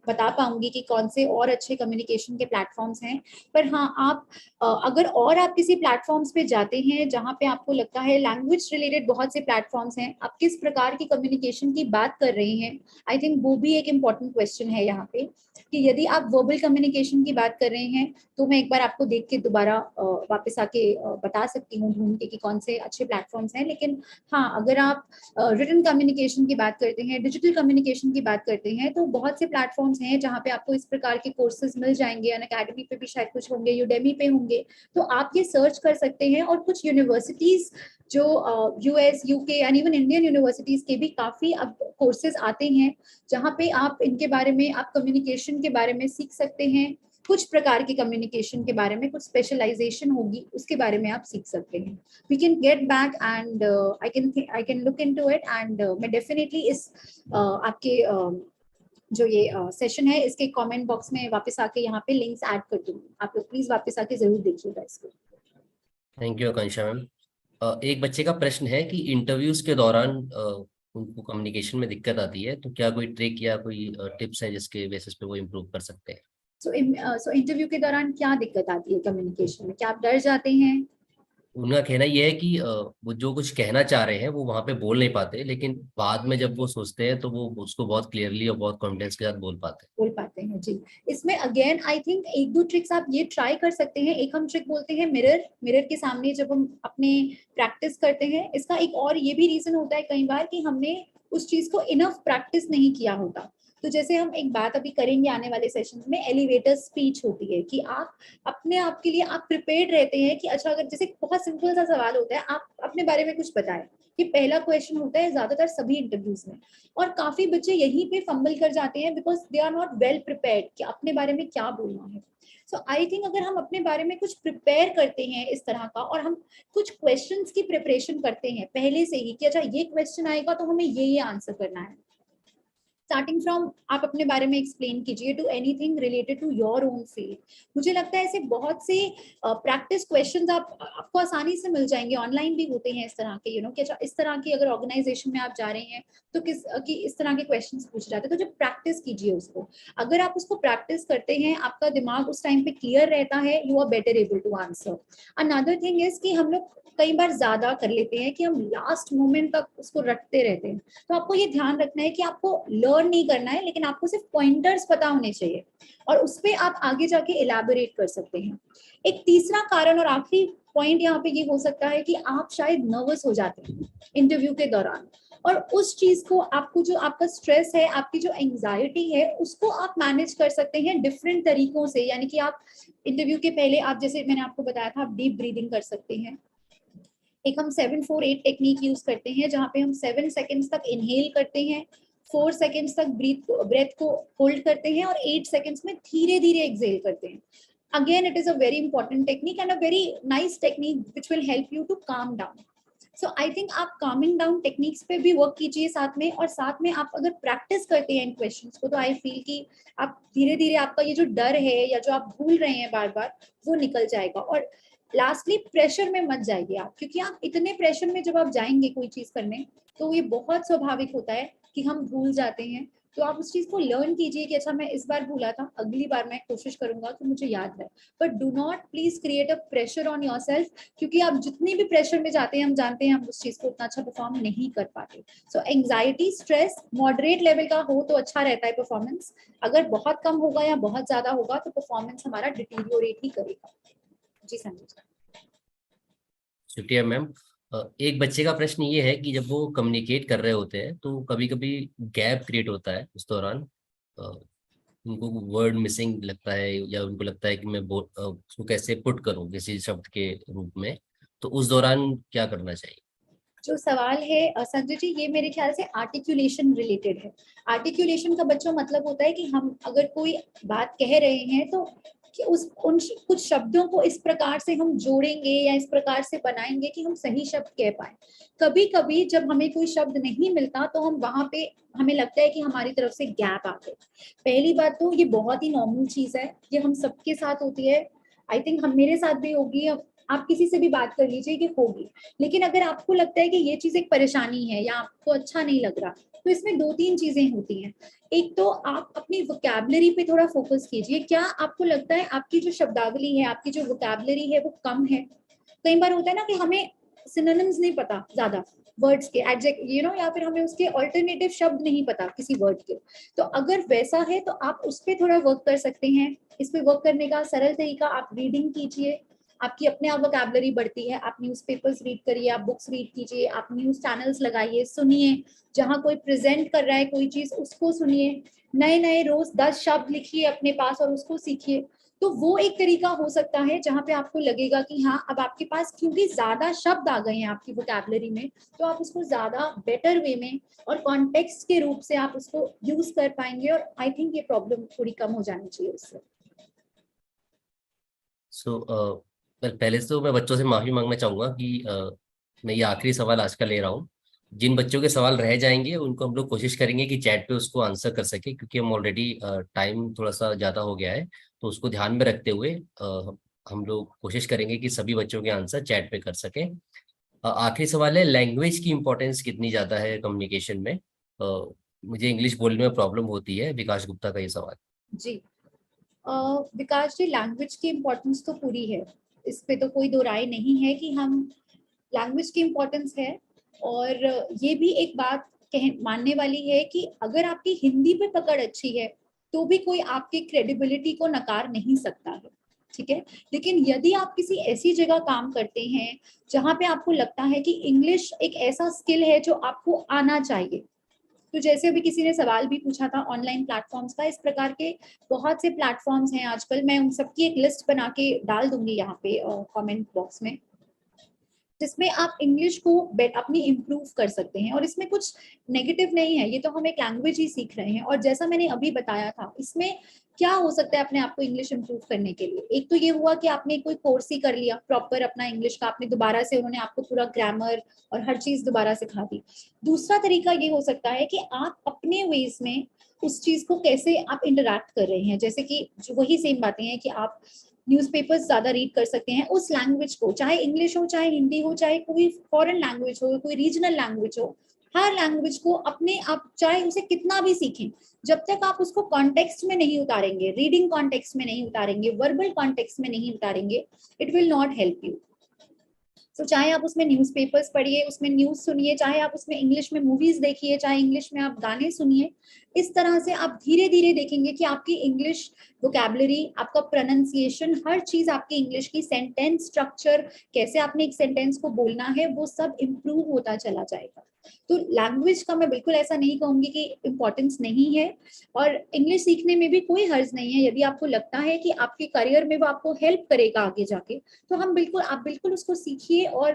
बता पाऊंगी कि कौन से और अच्छे कम्युनिकेशन के प्लेटफॉर्म्स हैं। पर हाँ, आप अगर और आप किसी प्लेटफॉर्म्स पे जाते हैं जहाँ पे आपको लगता है लैंग्वेज रिलेटेड बहुत से प्लेटफॉर्म्स हैं, आप किस प्रकार की कम्युनिकेशन की बात कर रहे हैं, आई थिंक वो भी एक इम्पॉर्टेंट क्वेश्चन है यहाँ पे। कि यदि आप वर्बल कम्युनिकेशन की बात कर रहे हैं तो मैं एक बार आपको देख के दोबारा वापस आके बता सकती हूँ ढूंढ के कि कौन से अच्छे प्लेटफॉर्म्स हैं। लेकिन हाँ, अगर आप रिटन कम्युनिकेशन की बात करते हैं, डिजिटल कम्युनिकेशन की बात करते हैं, तो बहुत से प्लेटफॉर्म्स हैं जहाँ पे आपको इस प्रकार के कोर्सेज मिल जाएंगे। अनअकैडमी पे भी शायद कुछ होंगे, यूडेमी पे होंगे, तो आप ये सर्च कर सकते हैं। और कुछ यूनिवर्सिटीज जो US, UK and even Indian universities के भी काफी अब कोर्सेज आते हैं जहाँ पे आप इनके बारे में, आप कम्युनिकेशन के बारे में सीख सकते हैं। कुछ प्रकार की कम्युनिकेशन के बारे में कुछ स्पेशलाइजेशन होगी, उसके बारे में आप सीख सकते हैं। We can get back and I can look into it and मैं डेफिनेटली इस आपके जो ये सेशन है इसके कमेंट बॉक्स में वापस आके यहाँ पे लिंक्स ऐड कर दूंगी। आप लोग प्लीज वापस आके जरूर देखिएगा इसको। Thank you Akanksha ma'am. एक बच्चे का प्रश्न है कि इंटरव्यूज के दौरान उनको कम्युनिकेशन में दिक्कत आती है, तो क्या कोई ट्रिक या कोई टिप्स है जिसके बेसिस पे वो इम्प्रूव कर सकते हैं? सो इंटरव्यू के दौरान क्या दिक्कत आती है कम्युनिकेशन में? क्या आप डर जाते हैं? उनका कहना यह है कि वो जो कुछ कहना चाह रहे हैं वो वहां पे बोल नहीं पाते, लेकिन बाद में जब वो सोचते हैं तो वो उसको बहुत क्लियरली और बहुत कॉन्फिडेंस के साथ बोल पाते हैं जी। इसमें अगेन आई थिंक एक दो ट्रिक्स आप ये ट्राई कर सकते हैं। एक हम ट्रिक बोलते हैं मिरर के सामने जब हम अपने प्रैक्टिस करते हैं। इसका एक और ये भी रीजन होता है कई बार कि हमने उस चीज को इनफ प्रैक्टिस नहीं किया होता। तो जैसे हम एक बात अभी करेंगे आने वाले सेशन में, एलिवेटर स्पीच होती है कि आप अपने आप के लिए आप प्रिपेयर्ड रहते हैं कि अच्छा, अगर जैसे बहुत सिंपल सा सवाल होता है, आप अपने बारे में कुछ बताएं। ये पहला क्वेश्चन होता है ज्यादातर सभी इंटरव्यूज में, और काफी बच्चे यहीं पे फंबल कर जाते हैं because they are not well prepared कि अपने बारे में क्या बोलना है। सो आई थिंक अगर हम अपने बारे में कुछ प्रिपेयर करते हैं इस तरह का, और हम कुछ क्वेश्चंस की प्रिपरेशन करते हैं पहले से ही कि अच्छा ये क्वेश्चन आएगा तो हमें ये आंसर करना है, स्टार्टिंग फ्रॉम आप अपने बारे में एक्सप्लेन कीजिए to anything related to your own field. मुझे लगता है ऐसे बहुत से प्रैक्टिस क्वेश्चंस आपको आसानी से मिल जाएंगे, ऑनलाइन भी होते हैं इस तरह के, यू नो कि अच्छा इस तरह की अगर ऑर्गेनाइजेशन में आप जा रहे हैं तो इस तरह के क्वेश्चंस पूछे जाते हैं। तो जब प्रैक्टिस कीजिए उसको, अगर आप उसको प्रैक्टिस करते हैं, आपका दिमाग उस टाइम पे क्लियर रहता है, you are better able to answer. Another thing is कि हम लोग कई बार ज्यादा कर लेते हैं कि हम लास्ट मोमेंट तक उसको रटते रहते हैं। तो आपको ये ध्यान रखना है कि आपको लर्न नहीं करना है, लेकिन आपको सिर्फ पॉइंटर्स पता होने चाहिए और उस पर आप आगे जाके इलैबोरेट कर सकते हैं। एक तीसरा कारण और आखिरी पॉइंट यहाँ पे ये हो सकता है कि आप शायद नर्वस हो जाते हैं इंटरव्यू के दौरान, और उस चीज को, आपको जो आपका स्ट्रेस है, आपकी जो एंजाइटी है, उसको आप मैनेज कर सकते हैं डिफरेंट तरीकों से। यानी कि आप इंटरव्यू के पहले, आप जैसे मैंने आपको बताया था, आप डीप ब्रीदिंग कर सकते हैं। एक हम 7-4-8 टेक्निक यूज करते हैं जहां पे हम 7 सेकेंड्स तक इनहेल करते हैं, 4 सेकेंड्स तक ब्रेथ को होल्ड करते हैं और 8 सेकेंड्स में धीरे धीरे एक्सेल करते हैं। Again it is a very important technique and a very nice technique which will help you to calm down. So I think आप कामिंग डाउन टेक्निक्स पे भी वर्क कीजिए साथ में, और साथ में आप अगर प्रैक्टिस करते हैं इन क्वेश्चंस को, तो आई फील कि आप धीरे धीरे आपका ये जो डर है या जो आप भूल रहे हैं बार बार, वो निकल जाएगा। और लास्टली प्रेशर में मत जाइए आप, क्योंकि आप इतने प्रेशर में जब आप जाएंगे कोई चीज करने, तो ये बहुत स्वाभाविक होता है कि हम भूल जाते हैं। तो आप उस चीज को लर्न कीजिए कि अच्छा मैं इस बार भूला था, अगली बार मैं कोशिश करूंगा कि मुझे याद रहे। But do not please create a pressure on yourself, क्योंकि आप जितनी भी प्रेशर में जाते हैं, हम जानते हैं हम उस चीज को उतना अच्छा परफॉर्म नहीं कर पाते। सो एंग्जाइटी, स्ट्रेस मॉडरेट लेवल का हो तो अच्छा रहता है परफॉर्मेंस। अगर बहुत कम होगा या बहुत ज्यादा होगा तो परफॉर्मेंस हमारा डिटीरियोरेट ही करेगा। जी संजय। शुक्रिया मैम। एक बच्चे का प्रश्न ये है कि जब वो कम्युनिकेट कर रहे होते हैं तो कभी कभी गैप क्रिएट होता है उस दौरान, उनको वर्ड मिसिंग लगता है या उनको लगता है कि मैं उसको कैसे पुट करूं किसी शब्द के रूप में, तो उस दौरान क्या करना चाहिए? जो सवाल है संजय जी, ये मेरे ख्याल से आर्टिकुलेशन रिलेटेड है। आर्टिकुलेशन का बच्चों मतलब होता है कि हम अगर कोई बात कह रहे हैं तो कि कुछ शब्दों को इस प्रकार से हम जोड़ेंगे या इस प्रकार से बनाएंगे कि हम सही शब्द कह पाए। कभी कभी जब हमें कोई शब्द नहीं मिलता तो हम वहां पे हमें लगता है कि हमारी तरफ से गैप आ गए। पहली बात तो ये बहुत ही नॉर्मल चीज है, ये हम सबके साथ होती है। आई थिंक हम मेरे साथ भी होगी, आप किसी से भी बात कर लीजिए कि होगी। लेकिन अगर आपको लगता है कि ये चीज एक परेशानी है या आपको अच्छा नहीं लग रहा, तो इसमें दो तीन चीजें होती हैं। एक तो आप अपनी वोकैबुलरी पे थोड़ा फोकस कीजिए। क्या आपको लगता है आपकी जो शब्दावली है, आपकी जो वोकैबुलरी है वो कम है? कई बार होता है ना कि हमें सिनोनिम्स नहीं पता ज्यादा वर्ड्स के, एडजेक्ट या फिर हमें उसके ऑल्टरनेटिव शब्द नहीं पता किसी वर्ड के। तो अगर वैसा है तो आप उस पर थोड़ा वर्क कर सकते हैं। इस पे वर्क करने का सरल तरीका, आप रीडिंग कीजिए, आपकी अपने आप वोकैबुलरी बढ़ती है। आप न्यूज़पेपर्स रीड करिए, आप बुक्स रीड कीजिए, आप न्यूज़ चैनल्स लगाइए, सुनिए, जहाँ कोई प्रेजेंट कर रहा है कोई चीज उसको सुनिए, नए नए रोज 10 शब्द लिखिए अपने पास और उसको सीखिए। तो वो एक तरीका हो सकता है जहाँ पे आपको लगेगा कि हाँ अब आपके पास क्योंकि ज्यादा शब्द आ गए हैं आपकी वोकैबुलरी में, तो आप उसको ज्यादा बेटर वे में और कॉन्टेक्स्ट के रूप से आप उसको यूज कर पाएंगे। और आई थिंक ये प्रॉब्लम थोड़ी कम हो जानी चाहिए उससे। पहले से तो मैं बच्चों से माफी मांगना चाहूंगा कि मैं ये आखिरी सवाल आज का ले रहा हूँ। जिन बच्चों के सवाल रह जाएंगे उनको हम लोग कोशिश करेंगे कि चैट पे उसको आंसर कर सके, क्योंकि हम ऑलरेडी टाइम थोड़ा सा ज़्यादा हो गया है। तो उसको ध्यान में रखते हुए हम लोग कोशिश करेंगे कि सभी बच्चों के आंसर चैट पे कर सकें। आखिरी सवाल है, लैंग्वेज की इम्पोर्टेंस कितनी ज़्यादा है कम्युनिकेशन में? मुझे इंग्लिश बोलने में प्रॉब्लम होती है, विकास गुप्ता का ये सवाल। जी विकास जी, लैंग्वेज की इम्पोर्टेंस तो पूरी है, इस पे तो कोई दो राय नहीं है कि हम लैंग्वेज की इम्पोर्टेंस है। और ये भी एक बात मानने वाली है कि अगर आपकी हिंदी पे पकड़ अच्छी है तो भी कोई आपकी क्रेडिबिलिटी को नकार नहीं सकता है, ठीक है। लेकिन यदि आप किसी ऐसी जगह काम करते हैं जहाँ पे आपको लगता है कि इंग्लिश एक ऐसा स्किल है जो आपको आना चाहिए, तो जैसे अभी किसी ने सवाल भी पूछा था ऑनलाइन प्लेटफॉर्म्स का, इस प्रकार के बहुत से प्लेटफॉर्म्स हैं आजकल। मैं उन सबकी एक लिस्ट बना के डाल दूंगी यहाँ पे कमेंट बॉक्स में, जिसमें आप इंग्लिश को अपनी इम्प्रूव कर सकते हैं। और इसमें कुछ नेगेटिव नहीं है, ये तो हम एक लैंग्वेज ही सीख रहे हैं। और जैसा मैंने अभी बताया था, इसमें क्या हो सकता है अपने आप को इंग्लिश इम्प्रूव करने के लिए? एक तो ये हुआ कि आपने कोई कोर्स ही कर लिया प्रॉपर अपना इंग्लिश का, आपने दोबारा से, उन्होंने आपको पूरा ग्रामर और हर चीज दोबारा सिखा दी। दूसरा तरीका ये हो सकता है कि आप अपने वेज में उस चीज को कैसे आप इंटरैक्ट कर रहे हैं, जैसे कि वही सेम बातें हैं कि आप न्यूज़पेपर्स ज्यादा रीड कर सकते हैं उस लैंग्वेज को, चाहे इंग्लिश हो, चाहे हिंदी हो, चाहे कोई फॉरेन लैंग्वेज हो, कोई रीजनल लैंग्वेज हो। हर लैंग्वेज को अपने आप चाहे उसे कितना भी सीखें, जब तक आप उसको कॉन्टेक्स्ट में नहीं उतारेंगे, रीडिंग कॉन्टेक्स्ट में नहीं उतारेंगे, वर्बल कॉन्टेक्स्ट में नहीं उतारेंगे, it will not help you. तो चाहे आप उसमें न्यूज़पेपर्स पढ़िए, उसमें न्यूज़ सुनिए, चाहे आप उसमें इंग्लिश में मूवीज देखिए, चाहे इंग्लिश में आप गाने सुनिए, इस तरह से आप धीरे धीरे देखेंगे कि आपकी इंग्लिश वोकैबुलरी, आपका प्रोनाउंसिएशन, हर चीज आपकी इंग्लिश की, सेंटेंस स्ट्रक्चर, कैसे आपने एक सेंटेंस को बोलना है, वो सब इम्प्रूव होता चला जाएगा। तो लैंग्वेज का मैं बिल्कुल ऐसा नहीं कहूंगी कि इम्पोर्टेंस नहीं है, और इंग्लिश सीखने में भी कोई हर्ज नहीं है। यदि आपको लगता है कि आपके करियर में वो आपको हेल्प करेगा आगे जाके, तो आप बिल्कुल उसको सीखिए। और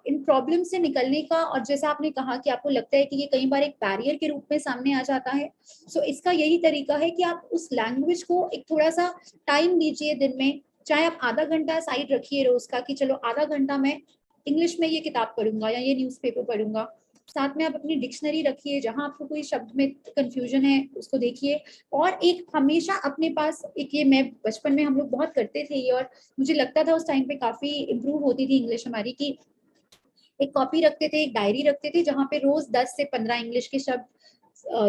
इन प्रॉब्लम से निकलने का, और जैसा आपने कहा कि आपको लगता है कि ये कई बार एक बैरियर के रूप में सामने आ जाता है, सो इसका यही तरीका है कि आप उस लैंग्वेज को एक थोड़ा सा टाइम दीजिए दिन में, चाहे आप आधा घंटा साइड रखिए रोज का कि चलो आधा घंटा मैं इंग्लिश में ये किताब पढ़ूंगा या ये न्यूज़पेपर पढ़ूंगा। साथ में आप अपनी डिक्शनरी रखिए, जहां आपको कोई शब्द में कंफ्यूजन है उसको देखिए। और एक हमेशा अपने पास एक, ये मैं बचपन में हम लोग बहुत करते थे ये, और मुझे लगता था उस टाइम पे काफी इम्प्रूव होती थी इंग्लिश हमारी, की एक कॉपी रखते थे, एक डायरी रखते थे, जहाँ पे रोज 10 से 15 इंग्लिश के शब्द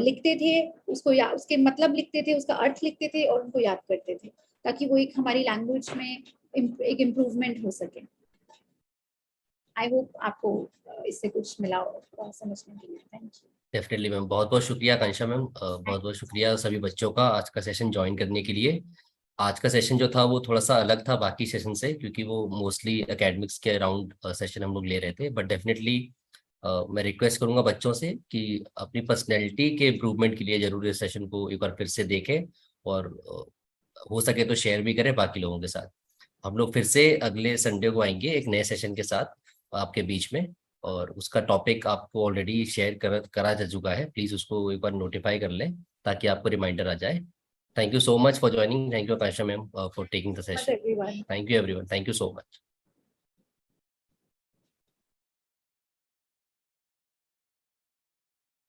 लिखते थे, उसको या उसके मतलब लिखते थे, उसका अर्थ लिखते थे और उनको याद करते थे, ताकि वो एक हमारी लैंग्वेज में एक इम्प्रूवमेंट हो सके। आई होप आपको इससे कुछ मिला हो समझने के लिए। Thank you. डेफिनेटली मैम, बहुत बहुत शुक्रिया आकांक्षा मैम, बहुत बहुत शुक्रिया सभी बच्चों का आज का सेशन ज्वाइन करने के लिए। आज का सेशन जो था वो थोड़ा सा अलग था बाकी सेशन से, क्योंकि वो मोस्टली एकेडमिक्स के अराउंड सेशन हम लोग ले रहे थे। बट डेफिनेटली मैं रिक्वेस्ट करूंगा बच्चों से कि अपनी पर्सनैलिटी के इम्प्रूवमेंट के लिए जरूर इस सेशन को एक बार फिर से देखें, और हो सके तो शेयर भी करें बाकी लोगों के साथ। हम लोग फिर से अगले संडे को आएंगे एक नए सेशन के साथ आपके बीच में, और उसका टॉपिक आपको ऑलरेडी शेयर करा जा चुका है। प्लीज उसको एक बार नोटिफाई कर लें ताकि आपको रिमाइंडर आ जाए। Thank you so much for joining. Thank you Akanksha ma'am for taking the session. Everyone. Thank you everyone, thank you so much.